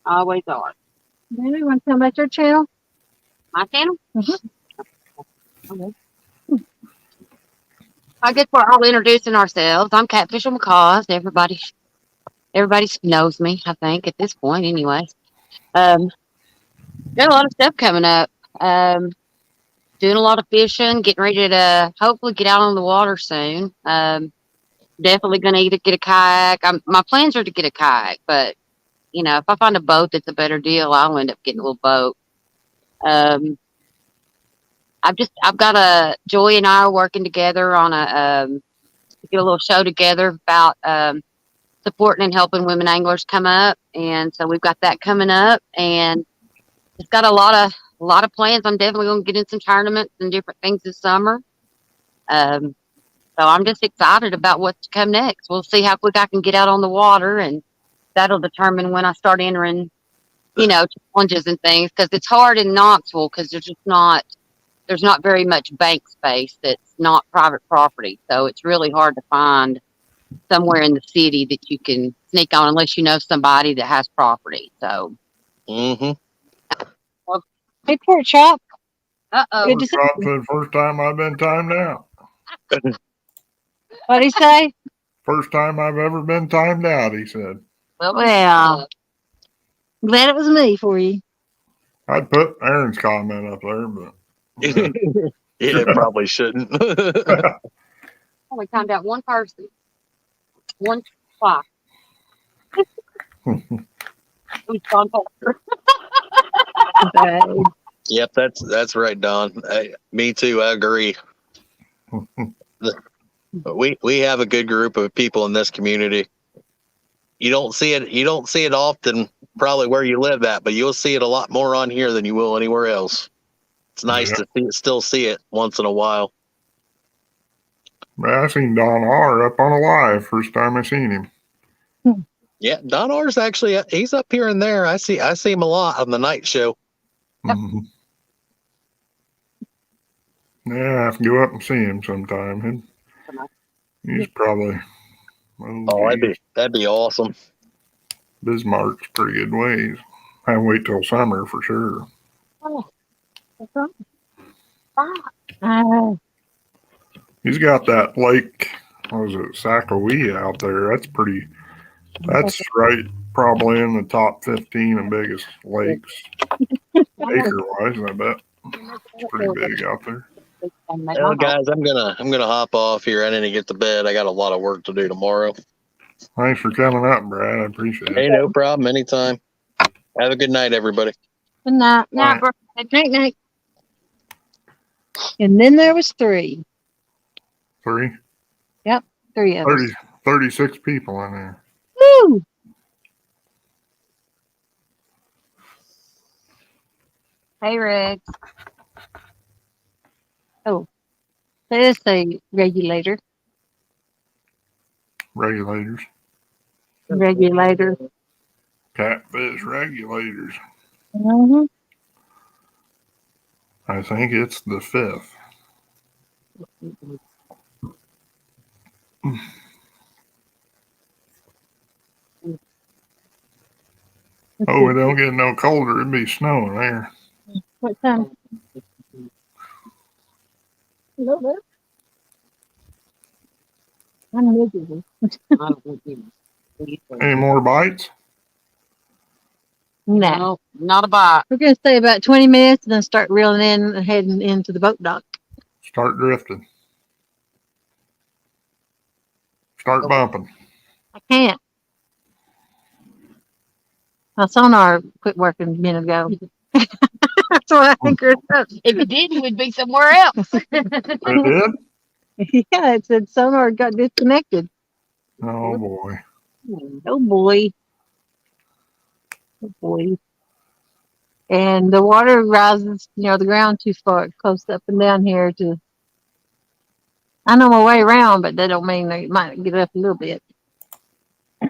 Always are. Maybe you want to tell about your channel? My channel? Mm-hmm. Okay. I guess we're all introducing ourselves. I'm Catfish on COS. Everybody knows me, I think, at this point anyway. Got a lot of stuff coming up. Doing a lot of fishing, getting ready to hopefully get out on the water soon. Definitely going to either get a kayak. My plans are to get a kayak, but you know, if I find a boat that's a better deal, I'll end up getting a little boat. I've got Joy and I are working together on to get a little show together about supporting and helping women anglers come up, and so we've got that coming up, and it's got a lot of plans. I'm definitely going to get in some tournaments and different things this summer. So I'm just excited about what's to come next. We'll see how quick I can get out on the water, and that'll determine when I start entering, challenges and things, because it's hard in Knoxville because there's not very much bank space that's not private property. So it's really hard to find somewhere in the city that you can sneak on unless you know somebody that has property. So. Mm-hmm. Hey, Pork Chop. Uh-oh. Good to see Scott you. said, first time I've been timed out. What'd he say? First time I've ever been timed out, he said. Well, glad it was me for you. I'd put Aaron's comment up there, but Yeah, probably shouldn't. Only timed out one person. One spot. It was John Parker. Yep, that's right, Don. Me too. I agree. We have a good group of people in this community. You don't see it often, probably where you live at, but you'll see it a lot more on here than you will anywhere else. It's nice to still see it once in a while. Man, I seen Don R up on a live first time I seen him. Yeah, Don R's actually he's up here and there. I see him a lot on the night show. Mm-hmm. Yeah, I have to go up and see him sometime. He's probably That'd be awesome. Bismarck's pretty good ways. I wait till summer for sure. Oh, that's right. He's got that lake what was it, Sackawee out there. That's right, probably in the top 15 of biggest lakes, acre-wise, I bet. It's pretty big out there. Well, guys, I'm gonna hop off here. I need to get to bed. I got a lot of work to do tomorrow. Thanks for coming up, Brad. I appreciate Hey, it. no problem. Anytime. Have a good night, everybody. Good night. Now, bro, Night, night. And then there was three. Three? Three of us. 36 people in there. Woo! hey, Riggs. There's the regulator. Regulators. Regulator. Catfish regulators. Mm-hmm. I think it's the 5th. Oh, it don't get no colder. It'd be snowing there. What time? Hello there. I'm miserable. Any more bites? Nah. No, not a bite. We're going to stay about 20 minutes and then start reeling in and heading into the boat dock. Start drifting. Start bumping. I can't. My sonar quit working a minute ago. That's why I think it's up. If it didn't, we'd be somewhere else. It did? Yeah, it said sonar got disconnected. Oh, boy. Oh boy. Oh boy. And the water rises, the ground too far. It comes up and down here to. I know my way around, but that don't mean they might get up a little bit.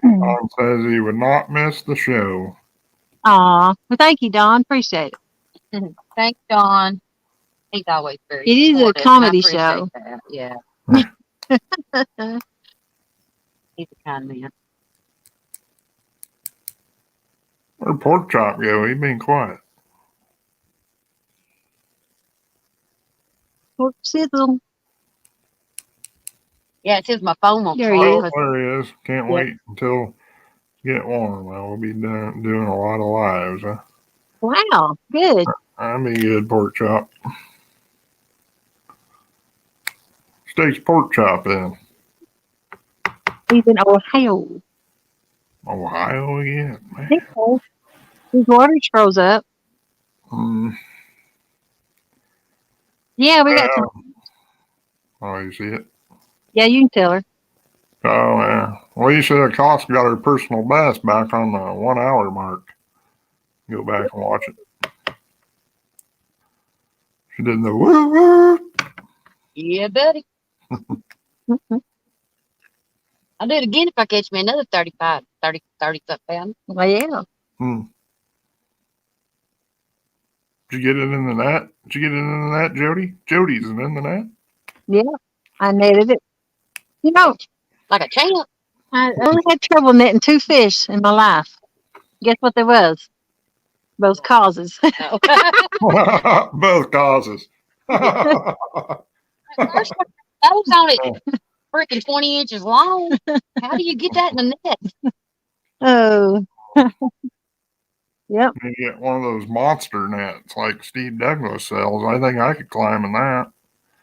Don says he would not miss the show. Aw, well, thank you, Don. Appreciate it. Thanks, Dawn. He's always very It is a supportive, and I comedy appreciate show. that. Yeah, he's a kind man. Where'd Pork Chop go? He been quiet. Pork sizzle. Yeah, it says my phone won't There he charge. is. Oh, there he is. Can't Yep. wait until it get warm. We'll be doing a lot of lives. Huh? Wow, good. That'd be good, Pork Chop. Steaks Pork Chop in. He's in Ohio. Ohio again, I man. think so. His water froze up. Yeah, we got some. Oh, you see it? Yeah, you can tell her. Oh, yeah. Lisa at COS got her personal best back on the 1 hour mark. Go back and watch it. She did the woo woo. Yeah, buddy. I'll do it again if I catch me another 30 something pound. Well, yeah. Did you get it in the net? Did you get it in the net, Jody? Jody's in the net. Yeah, I netted it. Like a champ. I only had trouble netting 2 fish in my life. Guess what there was? Both causes. Both causes. First, I was on it freaking 20 inches long. How do you get that in the net? Oh. Yep. You get one of those monster nets like Steve Douglas sells. I think I could climb in that.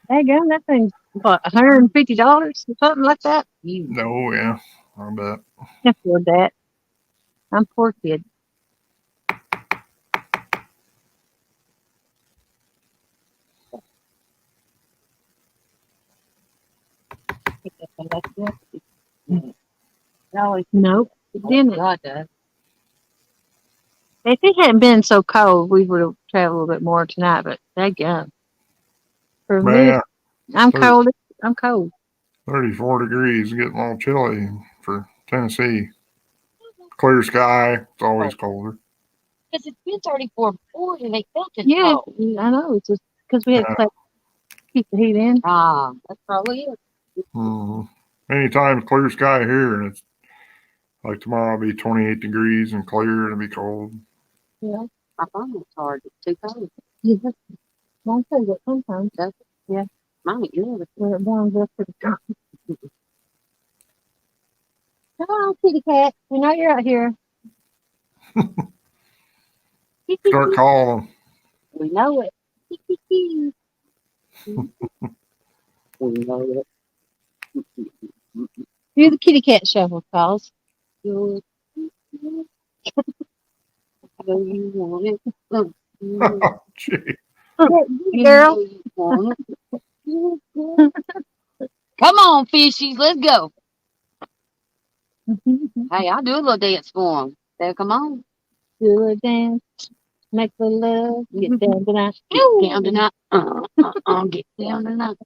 Daggone, that thing's what, $150 or something like that? No, yeah, I bet. Can't afford that. I'm a poor kid. Nope, it didn't. God does. If it hadn't been so cold, we would have traveled a little bit more tonight, but daggone. For me, Man, I'm cold. I'm cold. 34 degrees, getting a little chilly for Tennessee. Clear sky, it's always colder. Because it's been 34 before and they felt it. Yeah, cold. I know. It's just because we had to keep the heat in. Ah, that's probably it. Anytime clear sky here, and it's like tomorrow will be 28 degrees and clear, and it'll be cold. Yeah. My phone was hard. It's too cold. Yeah. Well, I say that sometimes. Does it? Yeah. Mine, yeah. When it warms up pretty good. Come on, kitty cat. We know you're out here. Start calling them. We know it. We know it. Do the kitty cat shuffle, calls. Do you want it? Oh, gee. Girl. Come on, fishies, let's go. Hey, I'll do a little dance for them. There, come on. Do a dance. Make the love. Get down tonight. Get down tonight. Get down tonight.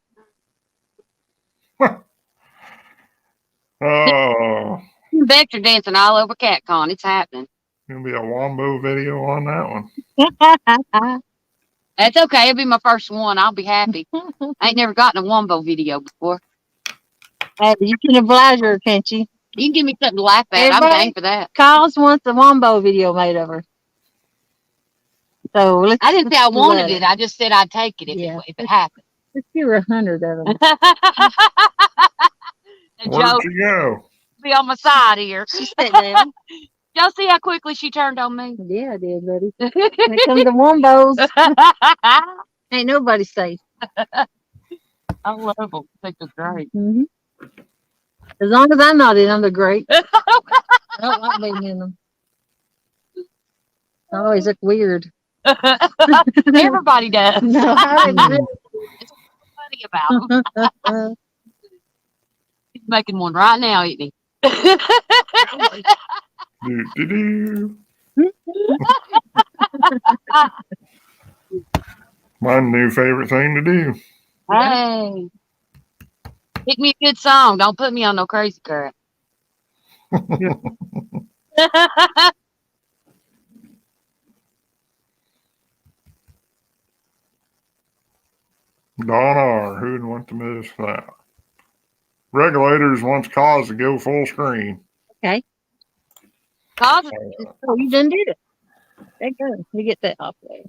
Oh, Vector dancing all over CatCon. It's happening. gonna be a Wombo video on that one. That's okay. It'll be my first one. I'll be happy. I ain't never gotten a Wombo video before. Hey, you can oblige her, can't you? You can give me something to laugh at. I'm Everybody- game for that. Calls wants a Wombo video made of her. So let's. I didn't say I let's do wanted that. it. I just said I'd take it if it happened. Let's give her 100 of them. And Where'd Joe she go? be on my side here. She sat down. Y'all see how quickly she turned on me? Yeah, I did, buddy. When it comes to Wombos, ain't nobody safe. I love them. I think they're great. Mm-hmm. As long as I'm not in them, they're great. I don't like being in them. I always look weird. Everybody does. No, I didn't It's funny about him. He's making one right now, isn't he? Do. My new favorite thing to do. Hey. Pick me a good song. Don't put me on no crazy crap. Don R. Who'd want to miss that? Regulators wants cause to go full screen. Okay. Cause Oh, you done did it. There you go. Let me get that off there.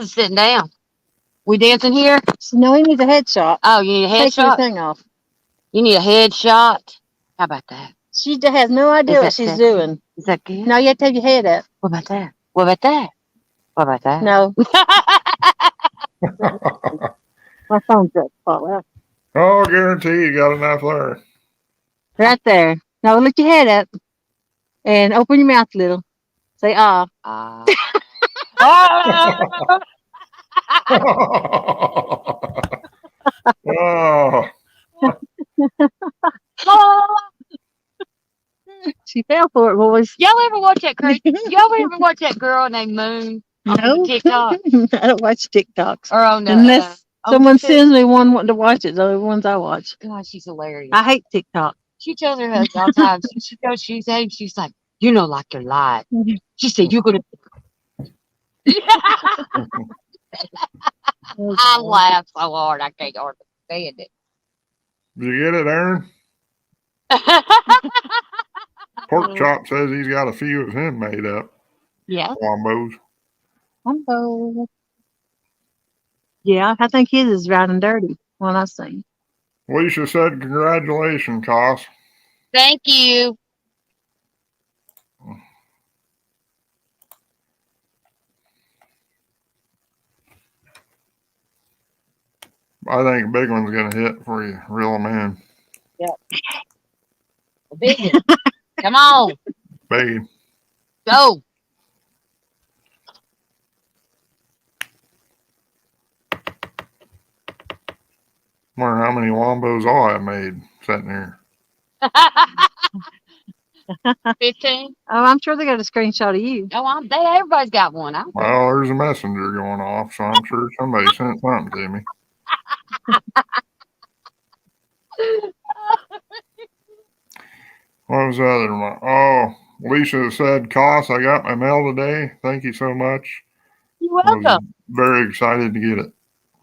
is sitting down. We dancing here? No, he needs a headshot. Oh, you need a Take your headshot? thing off. You need a headshot? How about that? She has no idea Is what that she's sexy? doing. Is that good? No, you have to have your head up. What about that? What about that? What about that? No, my phone's up. Fall out. Oh, guarantee you got enough there. Right there. Now lift your head up and open your mouth a little. Say ah. Oh, She fell for it, boys. Y'all ever watch that crazy? Y'all ever watch that girl named Moon on No, TikTok I don't watch TikToks or on unless on someone YouTube? sends me one wanting to watch it. Those are the ones I watch. God, she's hilarious. I hate TikTok. She tells her husband all the time. She goes, she's like, you know, like you're live. She said, you're gonna. I laugh so hard I can't hardly stand it. did you get it, Aaron? Pork Chop says he's got a few of him made up. Yeah. Wombos. Wombo. Yeah, I think his is round and dirty. One I seen. Alicia said, congratulations, Cos. Thank you. I think a big one's going to hit for you. Reel 'em in. Big one. Come on. Big. Go. Wonder how many Wombos all I made sitting here. 15. Oh, I'm sure they got a screenshot of you. Oh, everybody's got one. Well, there's a messenger going off, so I'm sure somebody sent something to me. What was the other one? Oh, Alicia said, Cos, I got my mail today. Thank you so much. You're I was welcome. very excited to get it.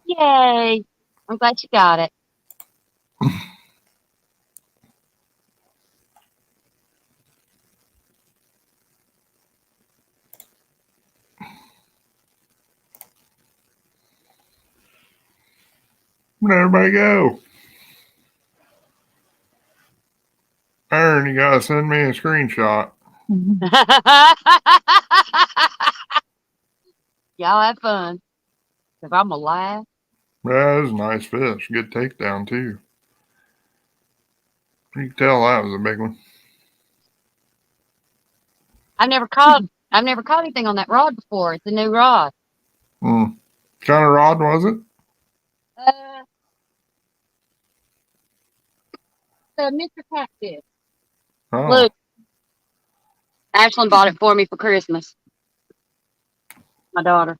Yay. I'm glad you got it. Where'd everybody go? You gotta send me a screenshot. Y'all have fun. If I'm alive. Yeah, it was a nice fish. Good takedown too. You can tell that was a big one. I've never caught anything on that rod before. It's a new rod. What kind of rod was it? Mr. Catfish. Oh, Look, Ashlyn bought it for me for Christmas. My daughter.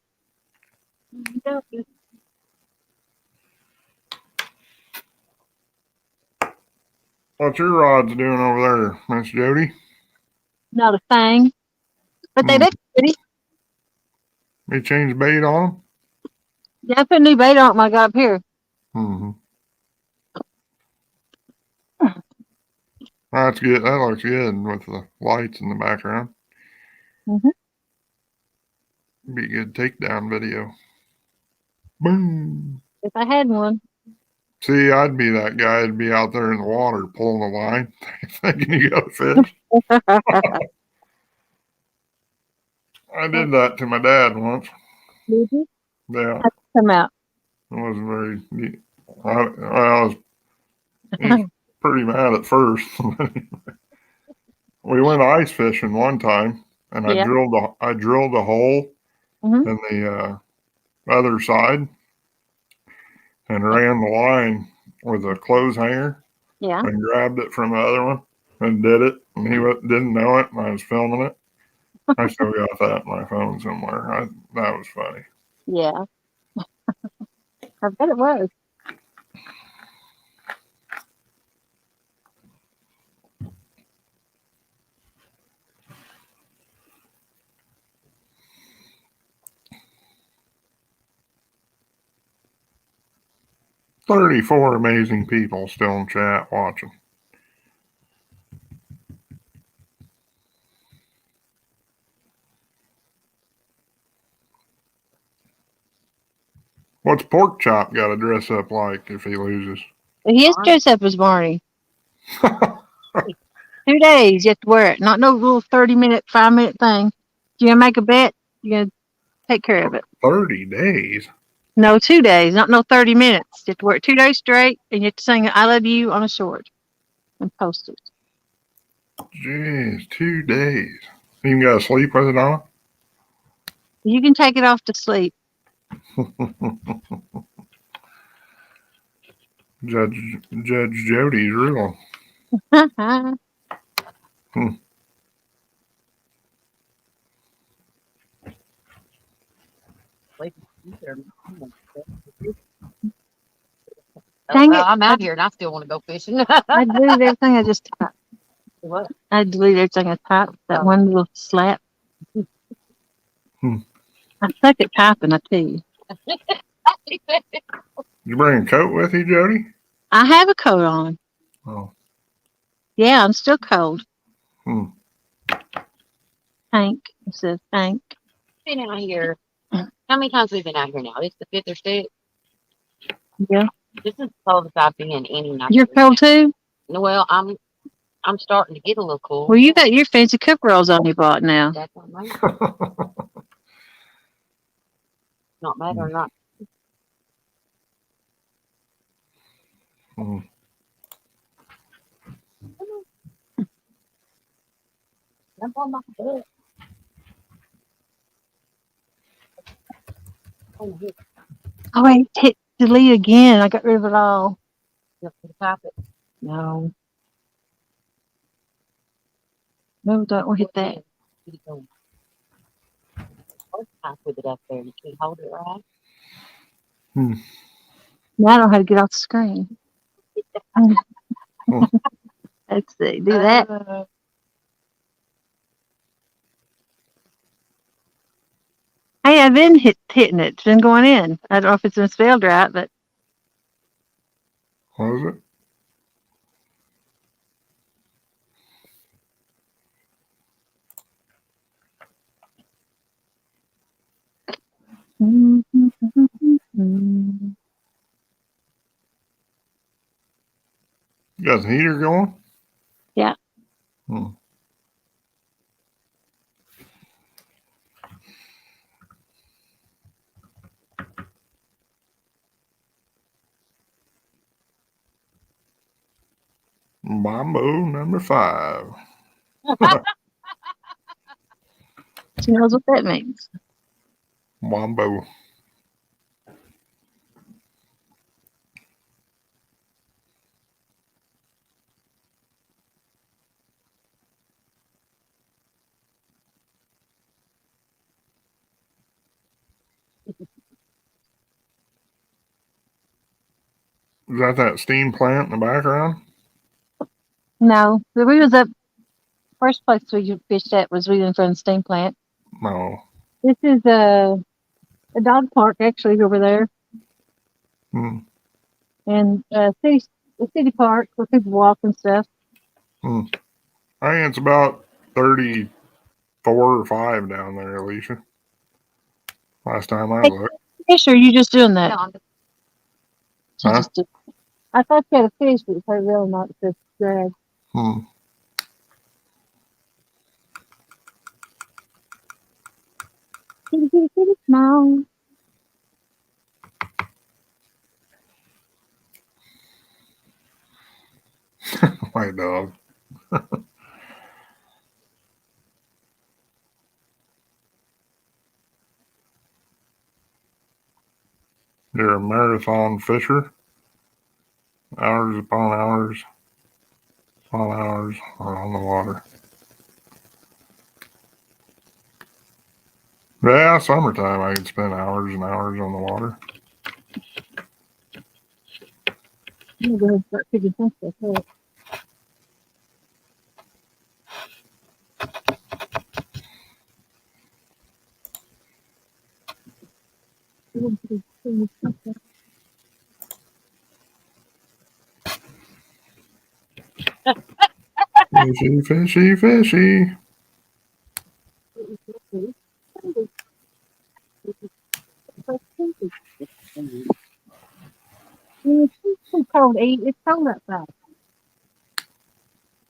what's your rods doing over there, Miss Jody? Not a thing. But they Hmm. look pretty. You changed bait on Yeah, I put a new bait on when I got up here. them? That's good. That looks good with the lights in the background. Mm-hmm. Be a good takedown video. Boom. If I had one. See, I'd be that guy. I'd be out there in the water pulling the line, thinking you got a fish. I did that to my dad once. Did you? Yeah, Come out. it wasn't very. I was he's pretty mad at first. We went ice fishing one time, and I Yeah. drilled a hole Mhm. in the other side and ran the line with a clothes hanger Yeah. and grabbed it from the other one and did it. And he didn't know it, and I was filming it. I still got that in my phone somewhere. That was funny. Yeah. I bet it was. $34 amazing people still in chat watching. What's Pork Chop got to dress up like if he loses? His dress up as Barney. 2 days you have to wear it. Not no little 30-minute, 5-minute thing. You're gonna make a bet, you're gonna take care of it. 30 days? No, 2 days, not no 30 minutes. You have to wear it 2 days straight, and you have to sing I love you on a short and post it. Jeez, 2 days. You even got to sleep with it on? You can take it off to sleep. Judge Jody's real. Dang it. I'm out here and I still want to go fishing. I deleted everything I just typed. What? I deleted everything I typed. That one little slap. I suck at typing, I tell you. You bring a coat with you, Jody? I have a coat on. Oh. Yeah, I'm still cold. Tank. It says tank. Been out here. How many times have we been out here now? This is the fifth or sixth. Yeah. This is the coldest I've been in any night. You're cold too? Well, I'm starting to get a little cool. Well, you got your fancy cook rolls on you bought now. That's not mine. Not bad or not. Jump on my butt. Oh, wait, hit delete again. I got rid of it all. You have to type it. No. No, don't hit that. Keep it going. First type with it up there. You can't hold it right. Now I don't know how to get off the screen. Let's see. Do that. Hey, I've been hitting it. It's been going in. I don't know if it's been spelled right, but What was it? You got the heater going? Yeah. Hmm. Mambo number 5. She knows what that means. Wombo. Is that steam plant in the background? No, we was up. First place we fished at was we in front of the steam plant. No. This is a dog park actually over there, Hmm. and the city park where people walk and stuff. Hmm. I think it's about 34 or 5 down there, Alicia. Last time I looked. Fish, or are you just doing that? No, She Huh? just did. I thought you had a fish, but it's really not just drag. Hmm. Kitty, kitty, kitty, small. My dog. You're a marathon fisher. Hours upon hours upon hours on the water. Yeah, summertime I could spend hours and hours on the water. I'm gonna go ahead and start picking some stuff up. Fishy, fishy, fishy. It's too cold to eat. It's cold outside.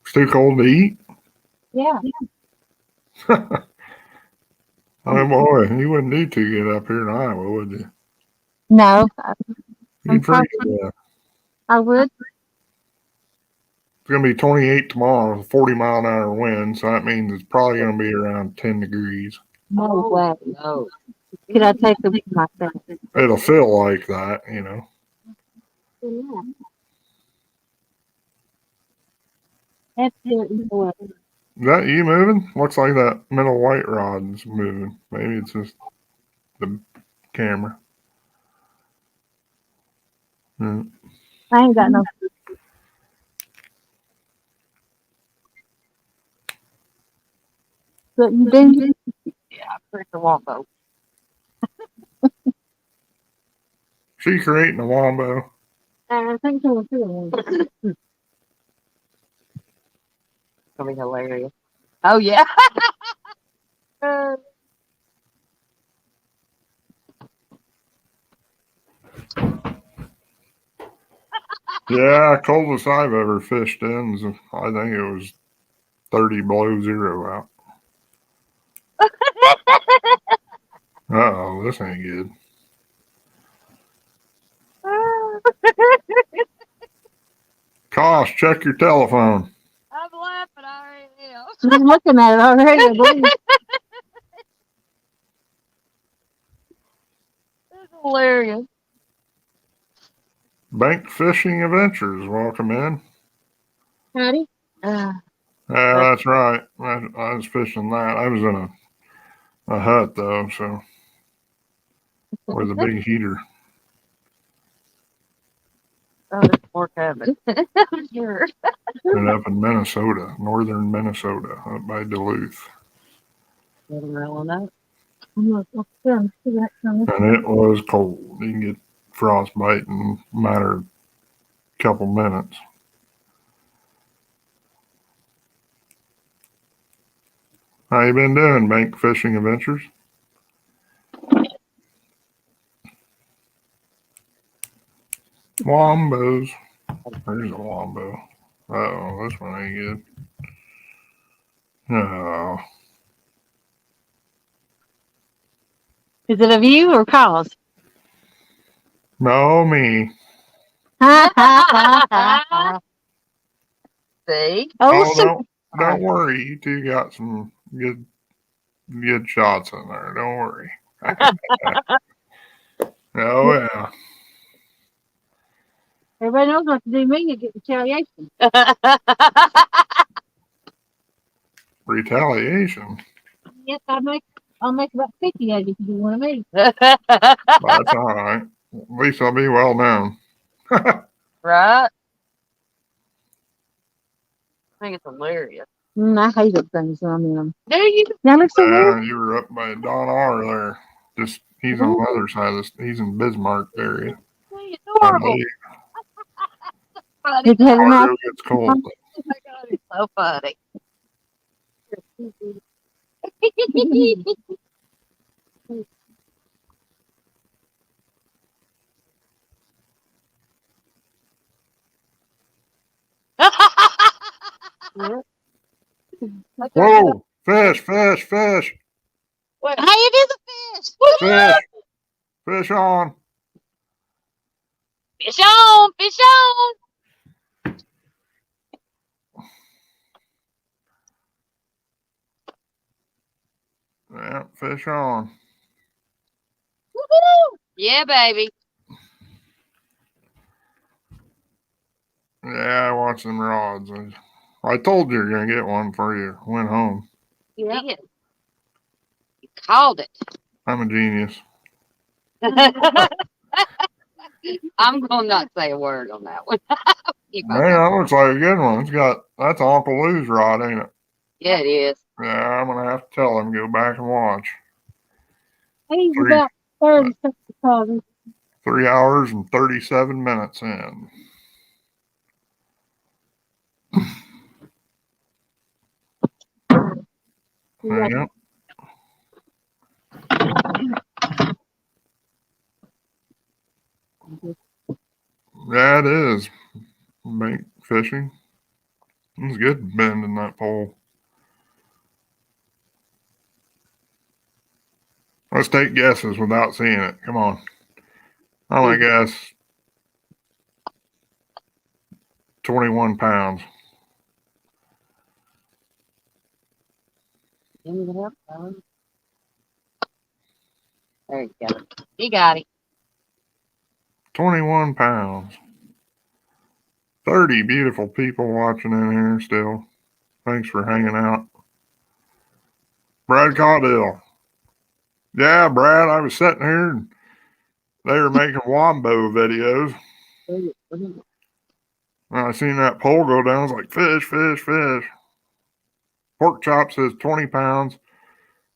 It's too cold to eat. Yeah. Oh boy, you wouldn't do too good up here in Iowa, would you? No, You'd freeze to death. I would. It's gonna be 28 tomorrow, 40-mile-an-hour wind, so that means it's probably gonna be around 10 degrees. No way. No. Could I take the myself? It'll feel like that, you know. That's it. Is that you moving? Looks like that middle white rod's moving. Maybe it's just the camera. Hmm. I ain't got no. But you do. Yeah, pretty the wombo. She creating a wombo. I think so too. Gonna be hilarious. Oh yeah. Yeah, coldest I've ever fished in is, I think it was 30 below zero out. Uh-oh, this ain't good. COS, check your telephone. I'm laughing. I already am. She's looking at it already. I believe. That's hilarious. Bank Fishing Adventures, welcome in. Howdy. Yeah, that's right. I was fishing that. I was in a hut, though, so with a big heater. Oh, there's more coming. Sure. And up in Minnesota, northern Minnesota, up by Duluth. Rolling up. I'm gonna look down, see that coming. And it was cold. You can get frostbite in a matter of a couple minutes. How you been doing, Bank Fishing Adventures? Wombos. There's a wombo. Uh-oh, this one ain't good. Oh, Is it of you or cause? no, me. Oh, See? Oh, so don't worry. You two got some good shots in there. Don't worry. Oh yeah. everybody knows what to do me to get retaliation. Retaliation. Yes, I'll make about 50 of you if you do one of me. That's all right. At least I'll be well known. Right? I think it's hilarious. I hate those things when I'm in them. Do you? That looks so weird. You were up by Don R there. Just he's on the other side of this. He's in Bismarck area. See, I adorable. believe Funny. Did you have enough? Fargo gets cold. Oh my God, it's so funny. Whoa! Fish! Fish! Fish! What? Hey, it is a fish. Fish! Fish on! Fish on, fish on. Yeah, fish on. Woo-hoo. Yeah, baby. Yeah, I watched them rods. I told you you're gonna get one before you went home. You did. You called it. I'm a genius. I'm gonna not say a word on that one. Keep my Man, mouth. that looks like a good one. That's Uncle Lou's rod, ain't it? Yeah, it is. Yeah, I'm gonna have to tell him go back and watch. He's Three about 30 something. 3 hours and 37 minutes in. Yeah. Yeah, it is. Bait fishing. It's good bending that pole. Let's take guesses without seeing it. Come on. I'm gonna guess 21 pounds. There you go. You got it. 21 pounds. 30 beautiful people watching in here still. Thanks for hanging out. Brad Caudill. Yeah, Brad, I was sitting here and they were making wombo videos. And I seen that pole go down. I was like, fish, fish, fish. Pork Chop says 20 pounds.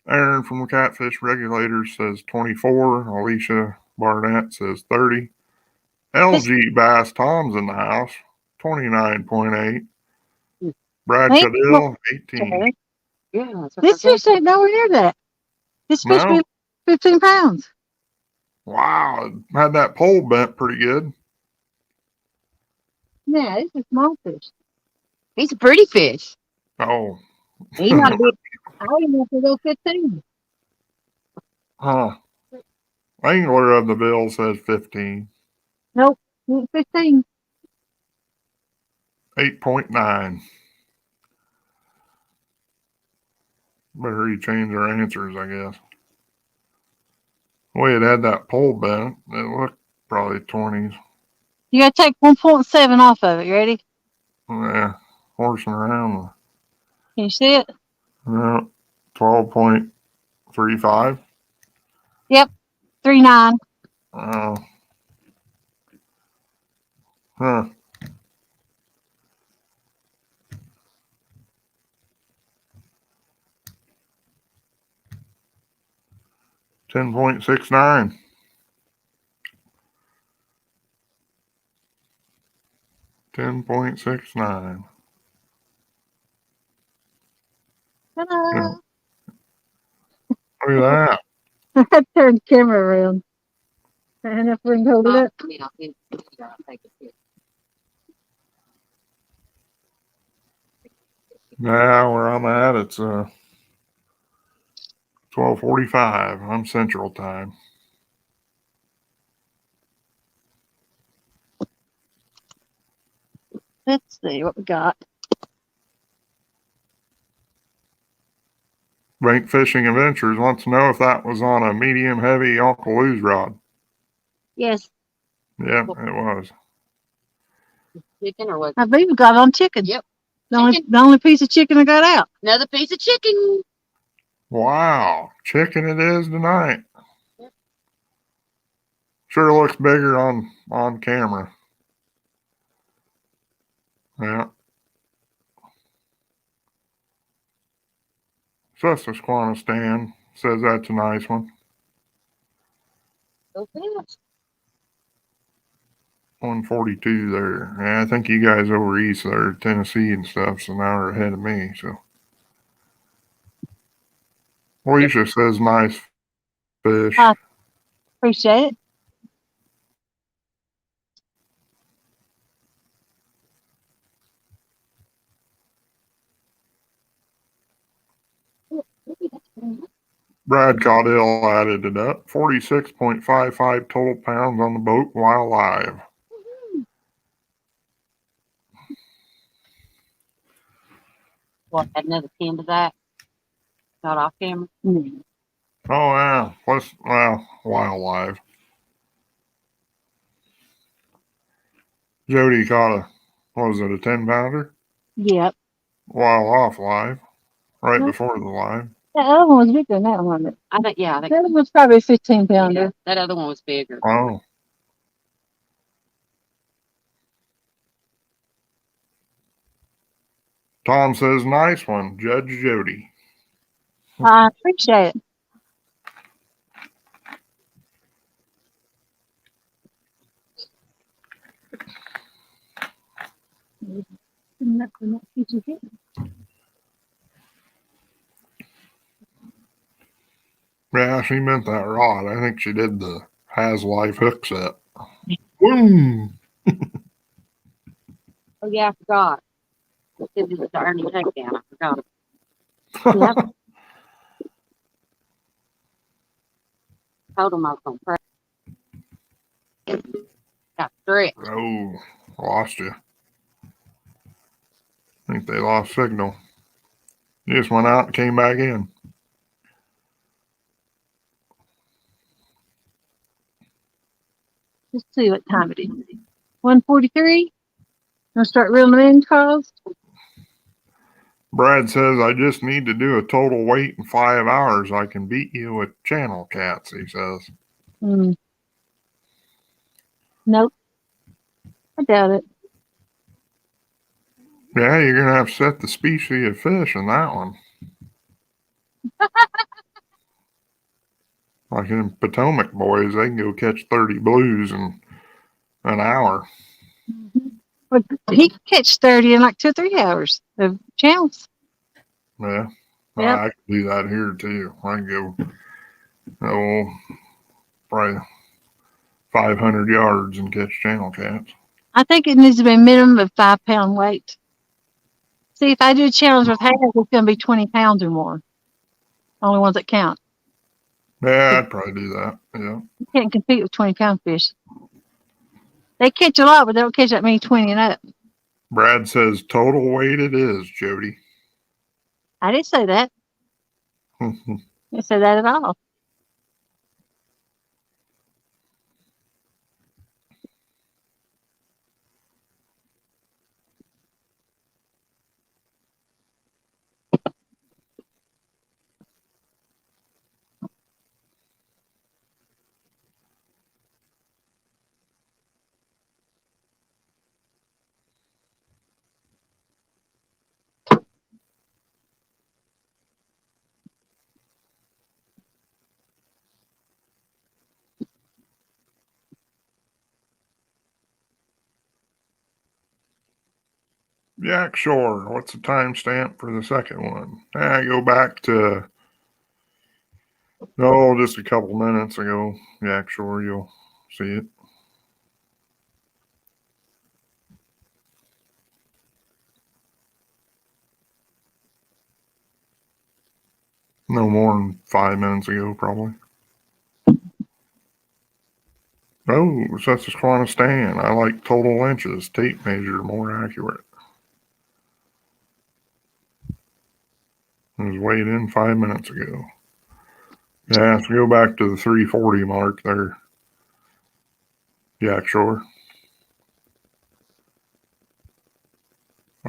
Aaron from the Catfish Regulators says 24. Alicia Barnett says 30. LG Bass Tom's in the house, 29.8. Brad Hey, Cadill, 18. Yeah, that's what This I fish ain't nowhere near that. This fish No? be 15 pounds. Wow, had that pole bent pretty good. Yeah, it's a small fish. He's a pretty fish. Oh, He's not a big. I didn't know if it go 15. huh. Angler of the Bill says 15. Nope, ain't 15. 8.9. Better change our answers, I guess. The way it had that pole bent, it looked probably 20s. You gotta take 1.7 off of it. You ready? Yeah, horsing around. Can you see it? Yeah, 12.35. Yep, 3.9. Oh. Huh. $10.69. $10.69. Ta-da! Look at that. I turned the camera around. And if we can hold it up. Yeah, I'll take it. Yeah, where I'm at, it's 12:45. I'm Central Time. Let's see what we got. Bank Fishing Adventures wants to know if that was on a medium heavy Uncle Lou's rod. Yes, Yeah, it was. Chicken or what? I believe we got it on chicken. Yep. The only piece of chicken I got out. Another piece of chicken. Wow, chicken it is tonight. Sure looks bigger on camera. Yeah. Susquehanna Stan says that's a nice one. So fast. 142 there. Yeah, I think you guys over east there, Tennessee and stuff, so now are ahead of me. So Alicia says nice fish. Appreciate it. Brad Caudill added it up. 46.55 total pounds on the boat while live. What, add another 10 to that? Not off camera? Mm. Oh yeah, plus while live. Jody caught what was it, a 10-pounder? Yep. While off live, right Mhm. before the live. That other one was bigger than that one. That I think, yeah, other one's probably a 15-pounder. yeah, that other one was bigger. Oh. Tom says nice one, Judge Jody. I appreciate it. Yeah, she meant that rod. I think she did the Has Life hook set. Boom! Oh, yeah, I forgot. This is the Ernie takedown. I forgot. Yep. Told him I was going to pray. Got stretched. Oh, lost you. I think they lost signal. You just went out and came back in. Let's see what time it is. 1:43. Gonna start reeling them in, Charles. Brad says, I just need to do a total weight in 5 hours. I can beat you with channel cats, he says. Nope. I doubt it. Yeah, you're going to have to set the species of fish in that one. Like in Potomac boys, they can go catch 30 blues in an hour. But he could catch 30 in like 2 or 3 hours of channels. Yeah. Yep. I can do that here too. I can go, probably 500 yards and catch channel cats. I think it needs to be a minimum of 5-pound weight. See, if I do channels with hair, it's going to be 20 pounds or more. Only ones that count. Yeah, I'd probably do that. Yeah. You can't compete with 20-pound fish. They catch a lot, but they don't catch that many 20 and up. Brad says total weight it is, Jody. I didn't say that. I didn't say that at all. Yak Shore, what's the timestamp for the second one? I go back to, just a couple minutes ago. Yak Shore, you'll see it. No more than 5 minutes ago, probably. Oh, such as quantum stand. I like total inches. Tape measure more accurate. It was weighed in 5 minutes ago. Yeah, let's go back to the 340 mark there. Yeah, sure.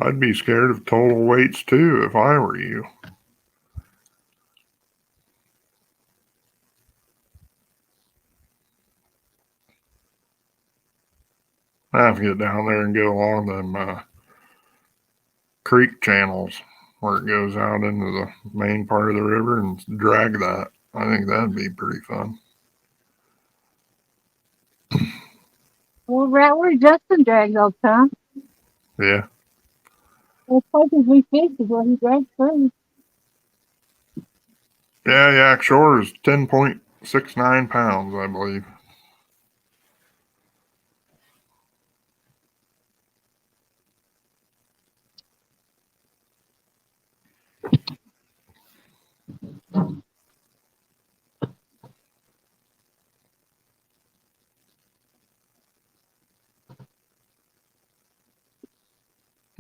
I'd be scared of total weights too if I were you. I have to get down there and go along them creek channels where it goes out into the main part of the river and drag that. I think that'd be pretty fun. Well, right where Justin drags all the time. Yeah. Those places we fish is where he drags through. Yeah, Yak Shore is 10.69 pounds, I believe.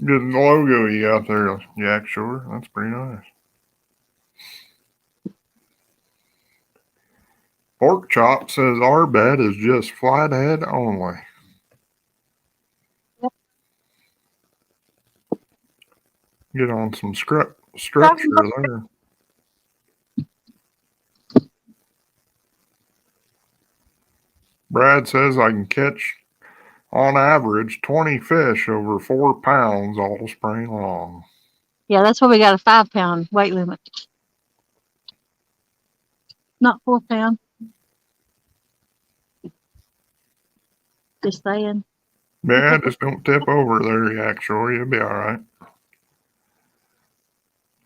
Good logo you got there, Yak Shore. That's pretty nice. Pork Chop says our bed is just flathead only. Yep. Get on some structure there. Brad says I can catch, on average, 20 fish over 4 pounds all spring long. Yeah, that's why we got a 5-pound weight limit. Not 4 pounds. Just saying. Yeah, just don't tip over there, Yak Shore. You'll be all right.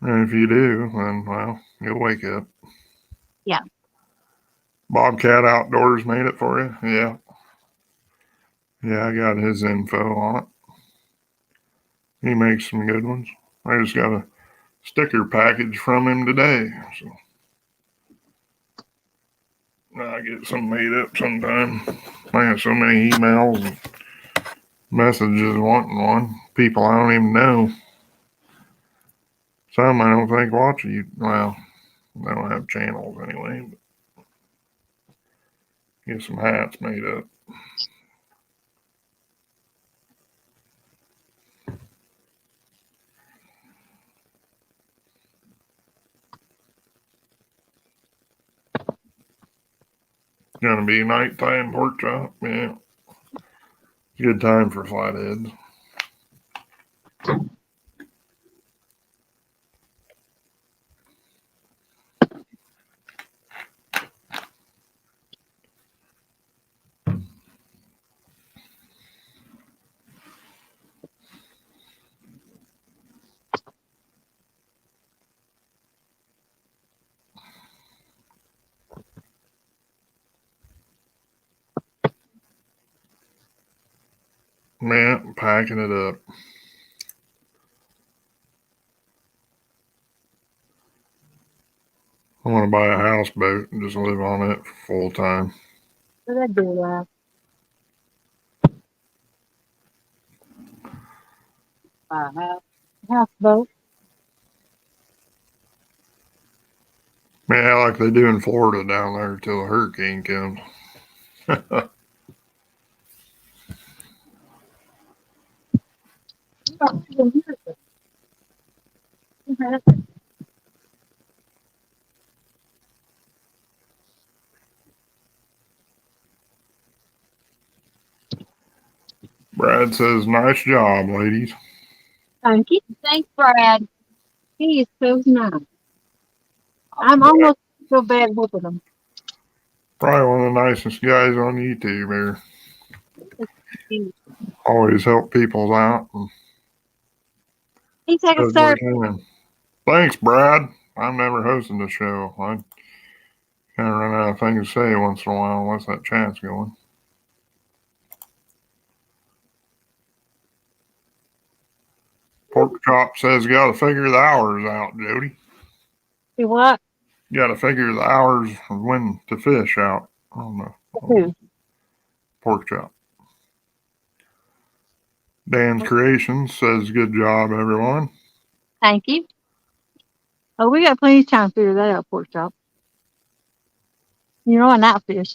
And if you do, then, well, you'll wake up. Yeah. Bobcat Outdoors made it for you? Yeah. Yeah, I got his info on it. He makes some good ones. I just got a sticker package from him today, so I get some made up sometime. I have so many emails and messages wanting one. People I don't even know. Some I don't think watch you. Well, they don't have channels anyway. But get some hats made up. Gonna be nighttime pork chop. Yeah. Good time for flatheads. Man, packing it up. I want to buy a houseboat and just live on it full time. What did I do that? Houseboat. Yeah, like they do in Florida down there till a hurricane comes. Brad says, nice job, ladies. Thank you. Thanks, Brad. He is so nice. I'm almost so bad whooping him. Probably one of the nicest guys on YouTube here. Always help people out. And He's like a does what sir. he can. Thanks, Brad. I'm never hosting the show. I kind of run out of things to say once in a while unless that chat's going. Pork Chop says, got to figure the hours out, Jody. See what? You got to figure the hours of when to fish out on the Who? pork chop. Dan's Creations says, good job, everyone. Thank you. Oh, we got plenty of time to figure that out, pork chop. You know, and that fish.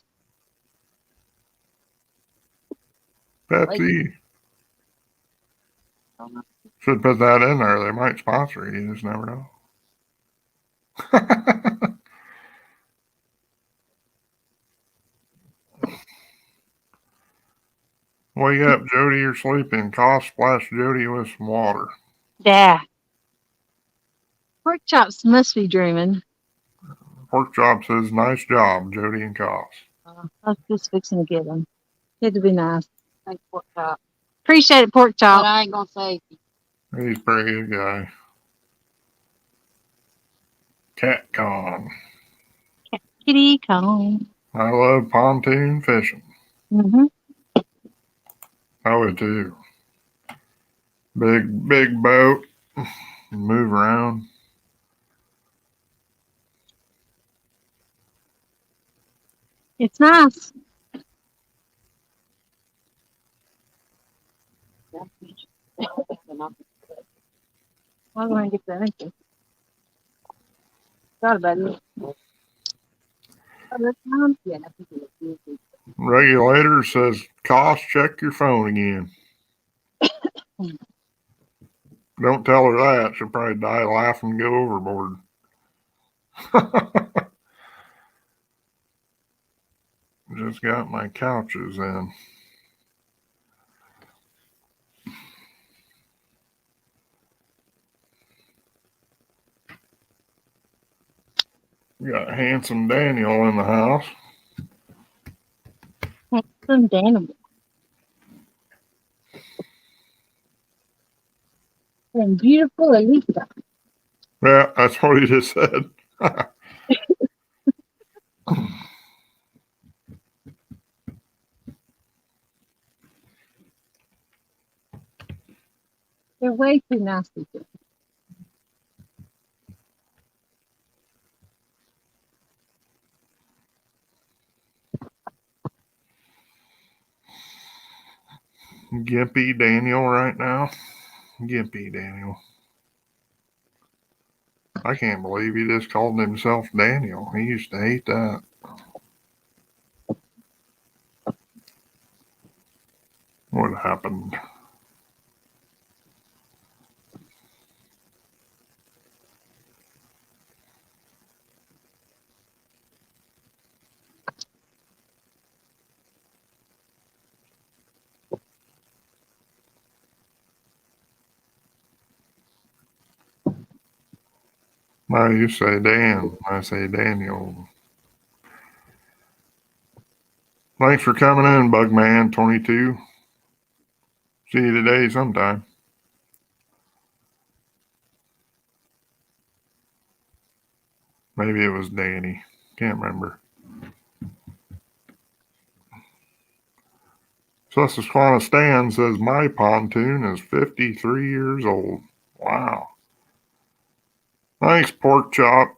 Pepsi. Should put that in there. They might sponsor you. You just never know. Wake up, Jody. You're sleeping. COS splash Jody with some water. Yeah. Pork chops must be dreaming. Pork chop says, nice job, Jody and COS. I was just fixing to get them. Had to be nice. Thanks, pork chop. Appreciate it, pork But chop. I ain't gonna say He's a pretty good guy. Cat con. Kitty Kong. I love pontoon fishing. Mm-hmm. I would too. Big boat. Move around. It's nice. I'm going to get that. Thank you. Thought about it. Oh, that's fine. Yeah, Regulator says, COS, check your phone again. Don't tell her that. She'll probably die laughing and go overboard. Just got my couches in. Got handsome Daniel in the house. Some animal. And beautiful Elisa. Yeah, that's what he just said. They're way too nasty. Gimpy Daniel right now. Gimpy Daniel. I can't believe he just called himself Daniel. He used to hate that. What happened? Now you say Dan. I say Daniel. Thanks for coming in, Bugman22. See you today sometime. Maybe it was Danny. Can't remember. Susquehanna Stan says, my pontoon is 53 years old. Wow. Thanks, pork chop.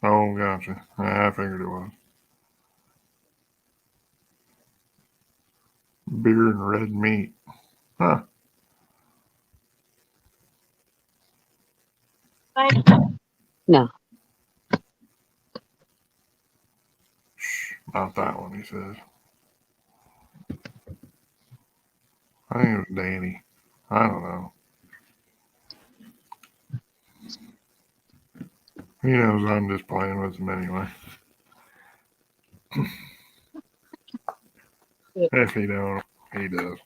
Oh, gotcha. I figured it was. Beer and red meat. Huh. No. Shh, not that one, he says. I think it was Danny. I don't know. He knows I'm just playing with him anyway. If he don't, he does.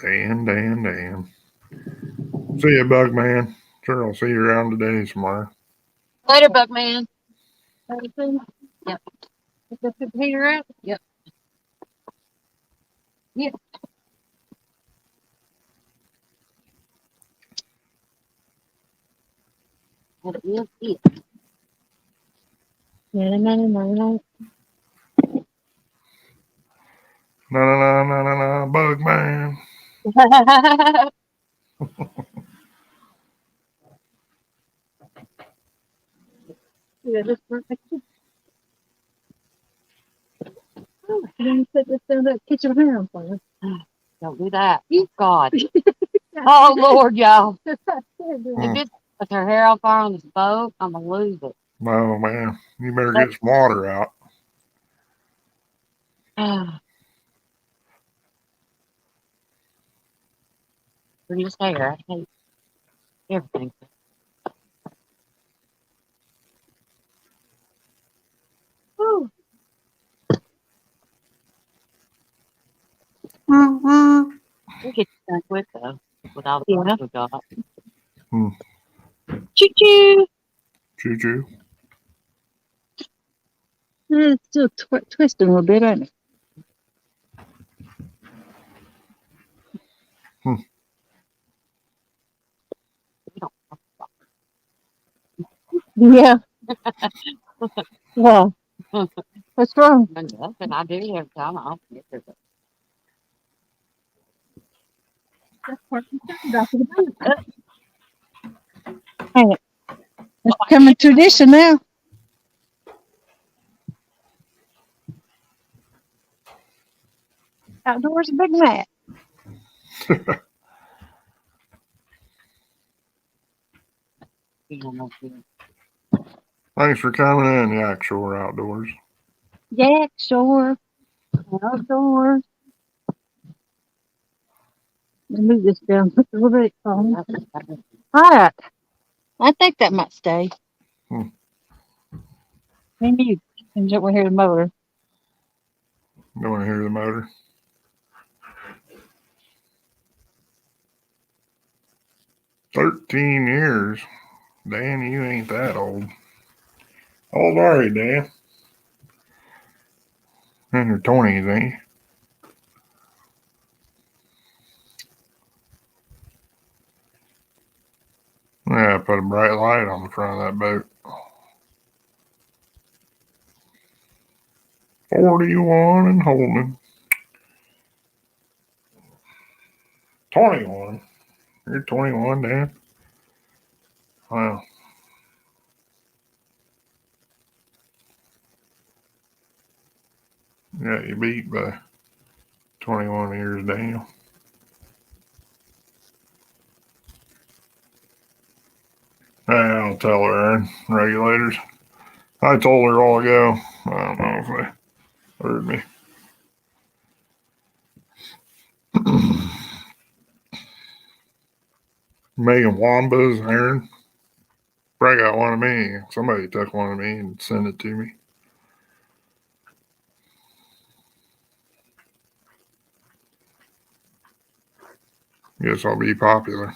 Dan. See you, Bug Man. Sure, I'll see you around today tomorrow. Later, Buckman. Everything? Yep. Put the heater out? Yep. Yep. What is it? No. No, Bug Man. Yeah, this perfect. Oh, you didn't set this down that kitchen around for us. Don't do that. God. Oh, Lord, y'all. If Hmm. this puts her hair on fire on this boat, I'm going to lose it. Oh, man. You better get some water out. For this hair, I hate everything. Oh, We get done quick, though, with all the yeah. parts we got. Choo choo. Choo choo. It's still twisting a little bit, ain't it? We don't Yeah. Well, what's wrong? have nothing. I do every time I open it. There's a Hang it. It's becoming tradition now. Outdoors, a big mat. big one over here. Thanks for coming in, Yak Shore Outdoors. Yak shore. Outdoors. Let me move this down a little bit. All right. I think that might stay. Hmm. Maybe you can jump here the motor. You want to hear the motor? "13 years. Dan, you ain't that old. How old are you, Dan? In your 20s, ain't you? Yeah, put a bright light on the front of that boat. 41 and holding. 21. You're 21, Dan. Wow. Yeah, you beat by 21 years, Daniel. I'll tell her, Aaron. Regulators. I told her all ago. I don't know if they heard me. Making Wambas, Aaron. Probably got one of me. Somebody took one of me and sent it to me. Guess I'll be popular.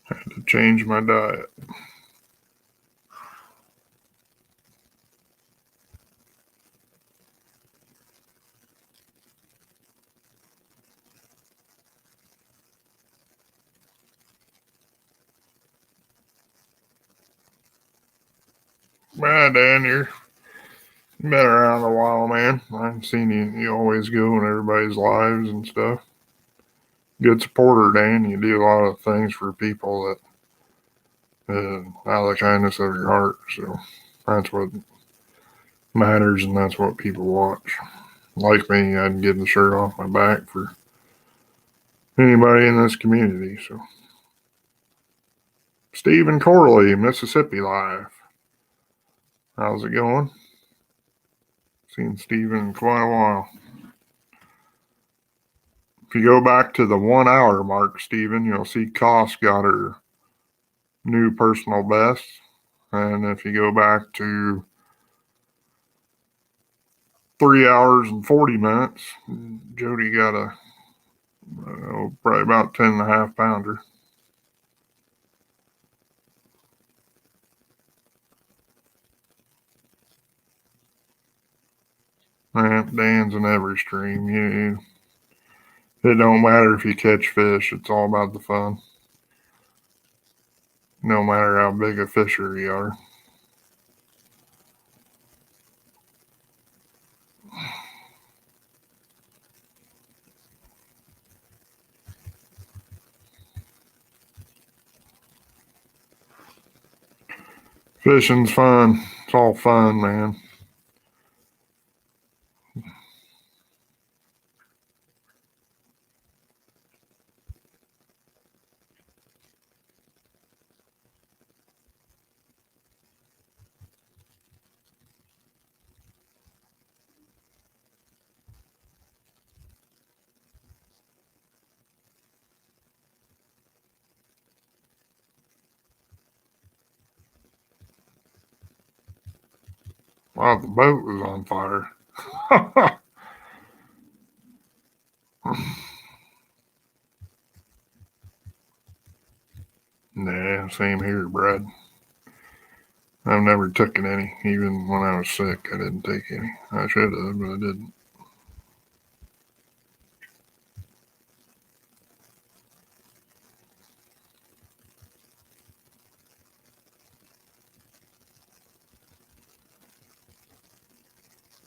Had to change my diet. Dan, you've been around a while, man. I've seen you. You always go in everybody's lives and stuff. Good supporter, Dan. You do a lot of things for people out of the kindness of your heart. So that's what matters, and that's what people watch. Like me, I'd give the shirt off my back for anybody in this community. So, Stephen Corley, Mississippi Live. How's it going? Seen Stephen in quite a while. If you go back to the 1 hour mark, Stephen, you'll see COS got her new personal best. And if you go back to 3 hours and 40 minutes, Jodi got a probably about 10.5 pounder. Man, Dan's in every stream. It don't matter if you catch fish. It's all about the fun. No matter how big a fisher you are. Fishing's fun. It's all fun, man. Wow, the boat was on fire. Nah, same here, Brad. I've never taken any. Even when I was sick, I didn't take any. I should have, but I didn't.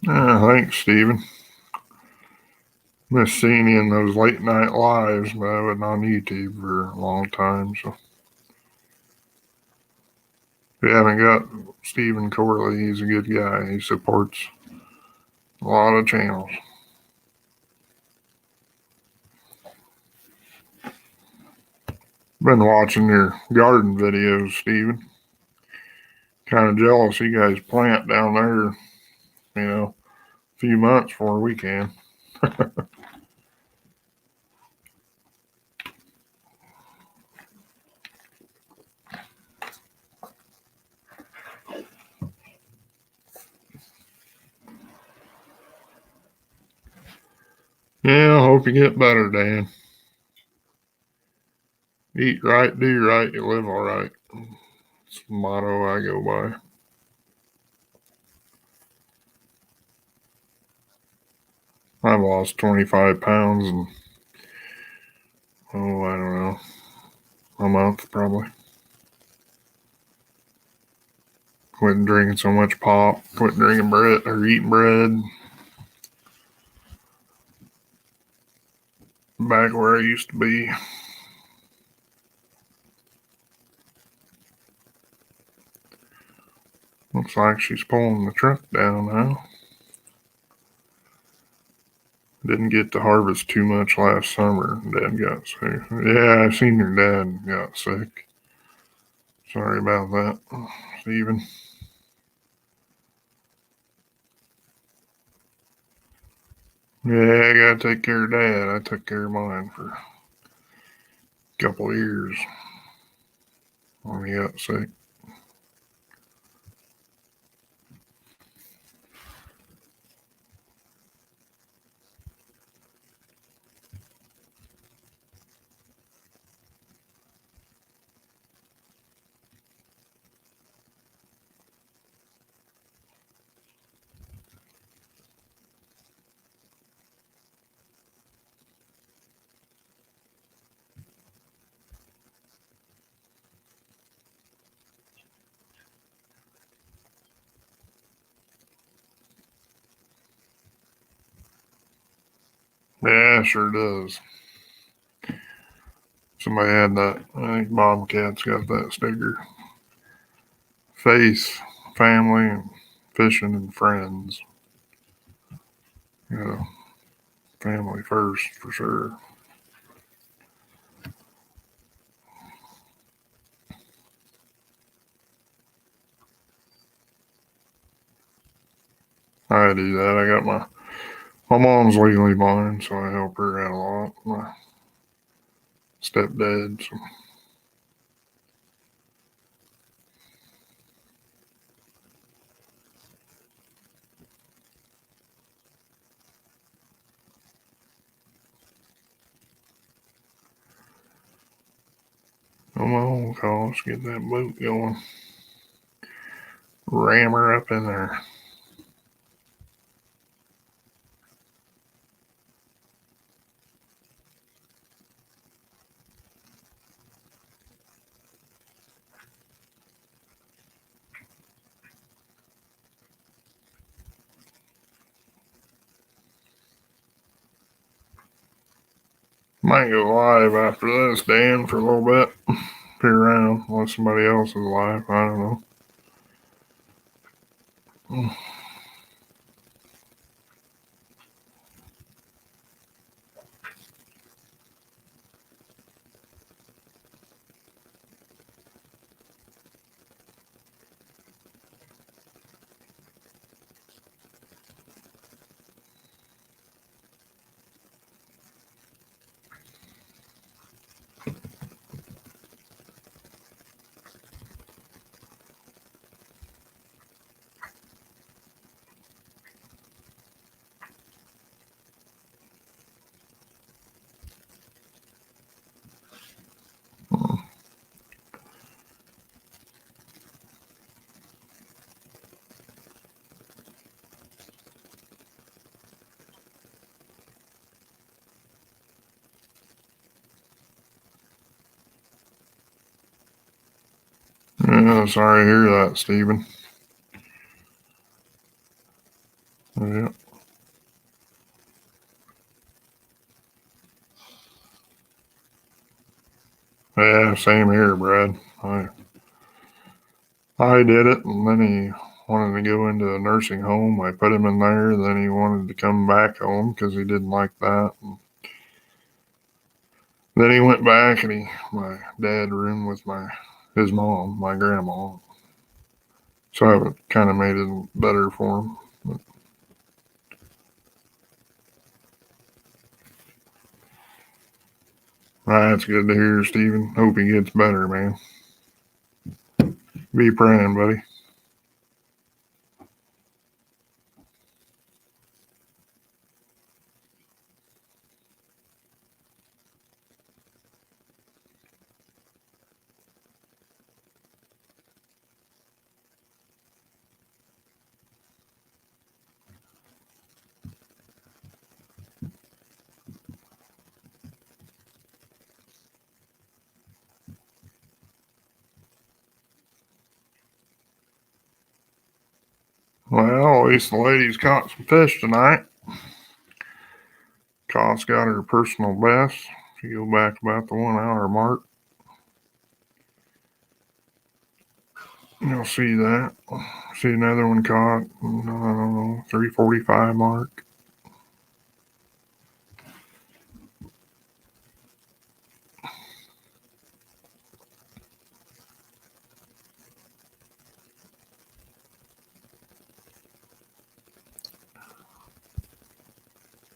Thanks, Stephen. Miss seeing you in those late night lives, but I wasn't on YouTube for a long time, so. If you haven't got Stephen Corley, he's a good guy. He supports a lot of channels. Been watching your garden videos, Stephen. Kind of jealous you guys plant down there, a few months before we can. Yeah, I hope you get better, Dan. Eat right, do right, you live all right. It's the motto I go by. I've lost 25 pounds in, I don't know, a month probably. Quitting drinking so much pop, quitting drinking bread or eating bread. Back where I used to be. Looks like she's pulling the truck down now. Didn't get to harvest too much last summer. Dad got sick. Yeah, I seen your dad got sick. Sorry about that, Stephen. Yeah, I gotta take care of Dad. I took care of mine for a couple of years when he got sick. Yeah, sure does. Somebody had that. I think Bobcat's got that sticker. face family and fishing and friends. You know, family first for sure. I do that. I got my mom's legally blind, so I help her out a lot. My stepdad. So. Come on, COS, get that boat going. Ram her up in there. Might go live after this, Dan, for a little bit. Be around unless somebody else is live. I don't know. Yeah, sorry to hear that, Stephen. Yeah. Yeah, same here, Brad. I did it, and then he wanted to go into a nursing home. I put him in there. Then he wanted to come back home because he didn't like that. And then he went back, and my dad roomed with his mom, my grandma. So it kind of made it better for him. But that's good to hear, Stephen. Hope he gets better, man. Be praying, buddy. Well, at least the ladies caught some fish tonight. COS got her personal best. If you go back about the 1 hour mark, you'll see that. See another one caught, I don't know, 3:45 mark.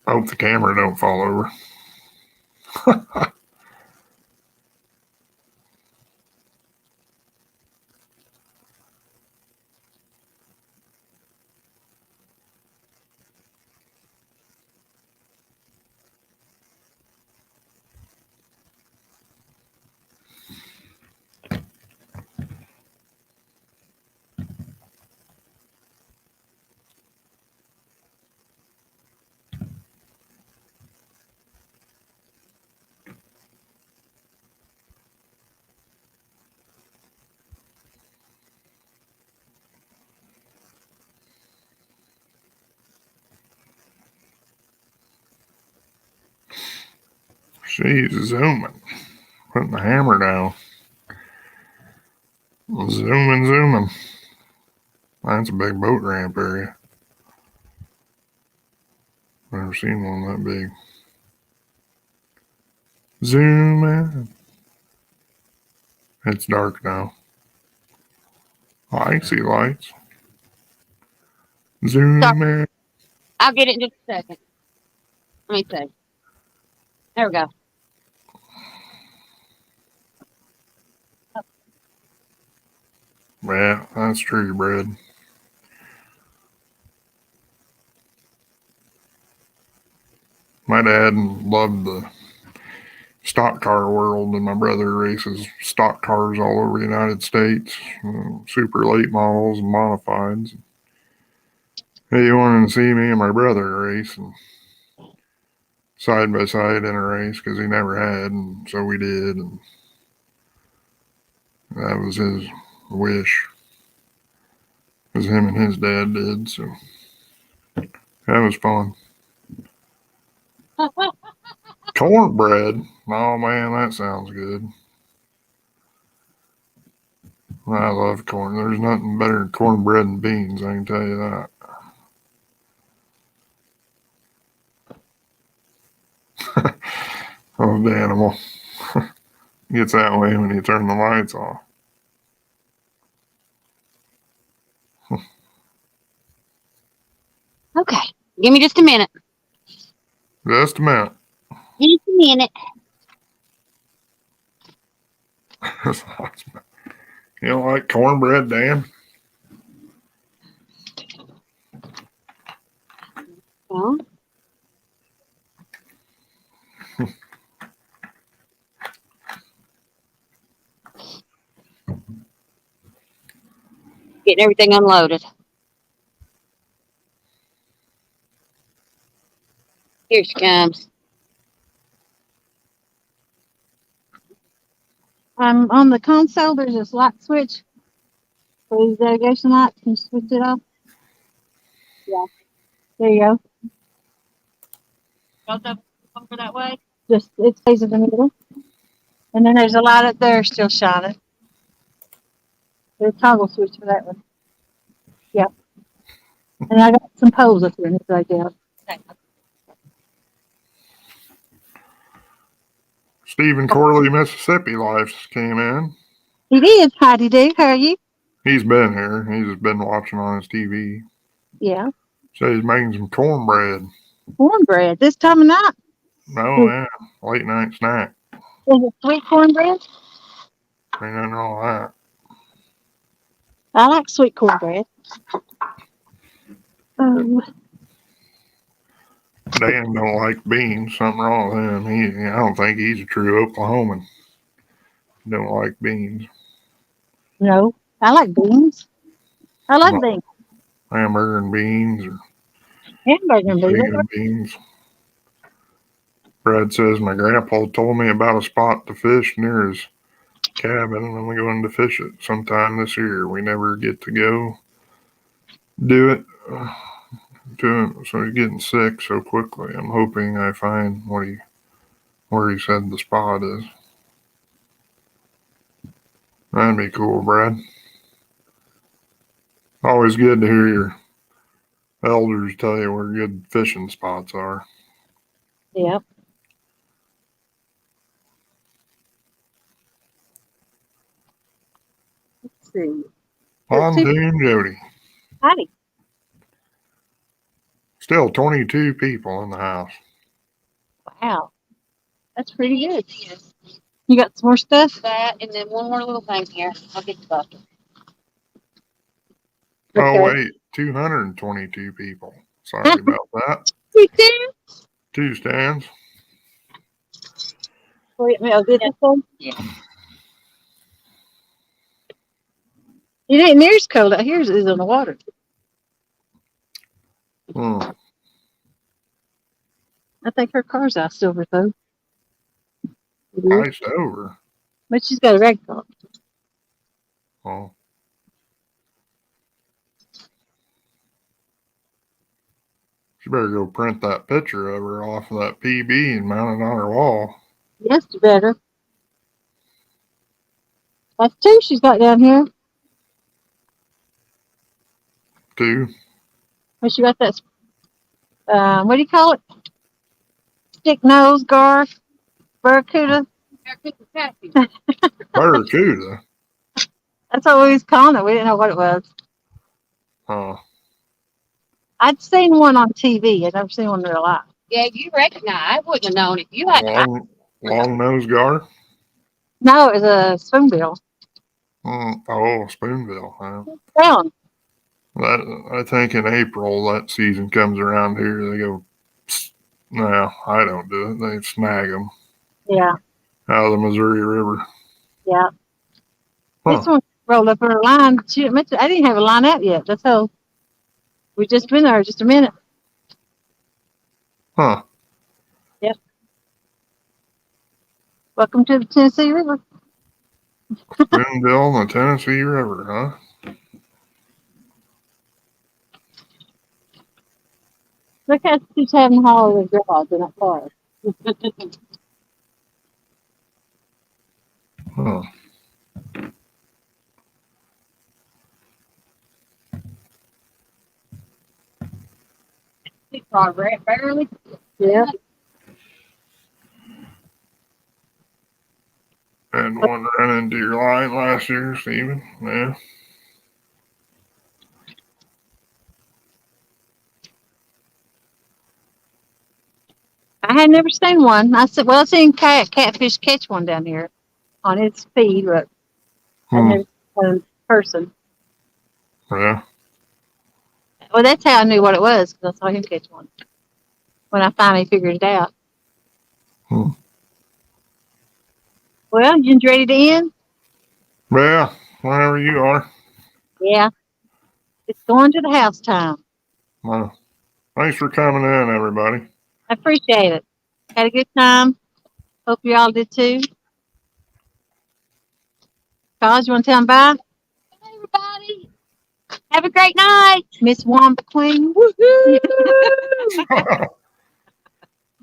I hope the camera don't fall over. She's zooming. Putting the hammer down. Zooming. That's a big boat ramp area. Never seen one that big. Zoom in. It's dark now. Oh, I see lights. Zoom in. I'll get it in just a second. Let me see. There we go. Yeah, that's true, bread. My dad loved the stock car world, and my brother races stock cars all over the United States, super late models and modifieds. He wanted to see me and my brother race and side by side in a race because he never had, and so we did, and that was his wish because him and his dad did. So that was fun. Cornbread. Oh man, that sounds good. I love corn. There's nothing better than cornbread and beans, I can tell you that. Oh, the animal gets that way when you turn the lights off. Okay. Give me just a minute. Just a minute. Just a minute. You don't like cornbread, Dan? Well, getting everything unloaded. Here she comes. On the console, there's this light switch for these navigation lights. Can you switch it off? Yeah. There you go. Both of them over that way? Just it stays in the middle. And then there's a light up there still shining. There's a toggle switch for that one. Yep. And I got some poles up there right there. Stephen Corley, Mississippi Life came in. He did. Howdy do. How are you? He's been here. He's just been watching on his TV. Yeah. So he's making some cornbread. Cornbread this time of night. Oh, yeah. Late night snack. Is it sweet cornbread? Ain't nothing wrong with that. I like sweet cornbread. Dan don't like beans. Something wrong with him. I don't think he's a true Oklahoman. Don't like beans. No, I like beans. I like beans. Hamburger and beans or Hamburger and beans. chicken and beans. Brad says my grandpa told me about a spot to fish near his cabin, and I'm going to fish it sometime this year. We never get to go do it to him, so he's getting sick so quickly. I'm hoping I find where he said the spot is. That'd be cool, Brad. Always good to hear your elders tell you where good fishing spots are. Yep. Let's see. Pontoon Jodi. Howdy. Still 22 people in the house. Wow. That's pretty good. You got some more stuff? That, and then one more little thing here. I'll get the bucket. Oh, wait. 222 people. Sorry about that. Two stands. Wait a minute. Did this one? Yeah. It ain't near as cold out here as it is on the water. Hmm. I think her car's iced over, though. Iced over. But she's got a rag car. Oh. She better go print that picture of her off of that PB and mount it on her wall. Yes, you better. That's two she's got down here. 2. When she got that, what do you call it? Stick nose gar, barracuda. Barracuda. That's what we was calling it. We didn't know what it was. Huh. I'd seen one on TV. I'd never seen one in real life. Yeah, you recognize. I wouldn't have known it. You had. Long nose gar. No, it was a spoonbill. Oh, spoonbill. Huh? Brown. I think in April that season comes around here. They go. No, I don't do it. They snag them Yeah, out of the Missouri River. yeah. Huh. This one rolled up her line. She didn't mention, I didn't have a line out yet. That's how we just been there just a minute. Huh. Yep. Welcome to the Tennessee River. Spoonbill in the Tennessee River, huh? Look how she's having all the girls in that car. Huh. Barely. Yeah. Had one run into your line last year, Stephen. Yeah. I had never seen one. I said, well, I've seen Catfish catch one down here on its feed, but I've never seen one in person. Yeah. Well, that's how I knew what it was, because I saw him catch one when I finally figured it out. Hmm. Well, you ready to end? Yeah. Whenever you are. Yeah. It's going to the house time. Well, thanks for coming in, everybody. I appreciate it. Had a good time. Hope you all did too. Charles, you want to tell them bye? Bye, everybody. Have a great night. Miss Wamba Queen. Oh,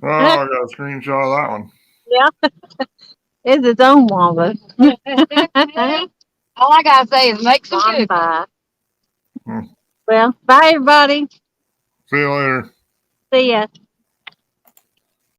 I got a screenshot of that one. Yeah. It's its own Wamba. All I gotta say is make some good. Bye. Hmm. Well, bye everybody. See you later. See ya.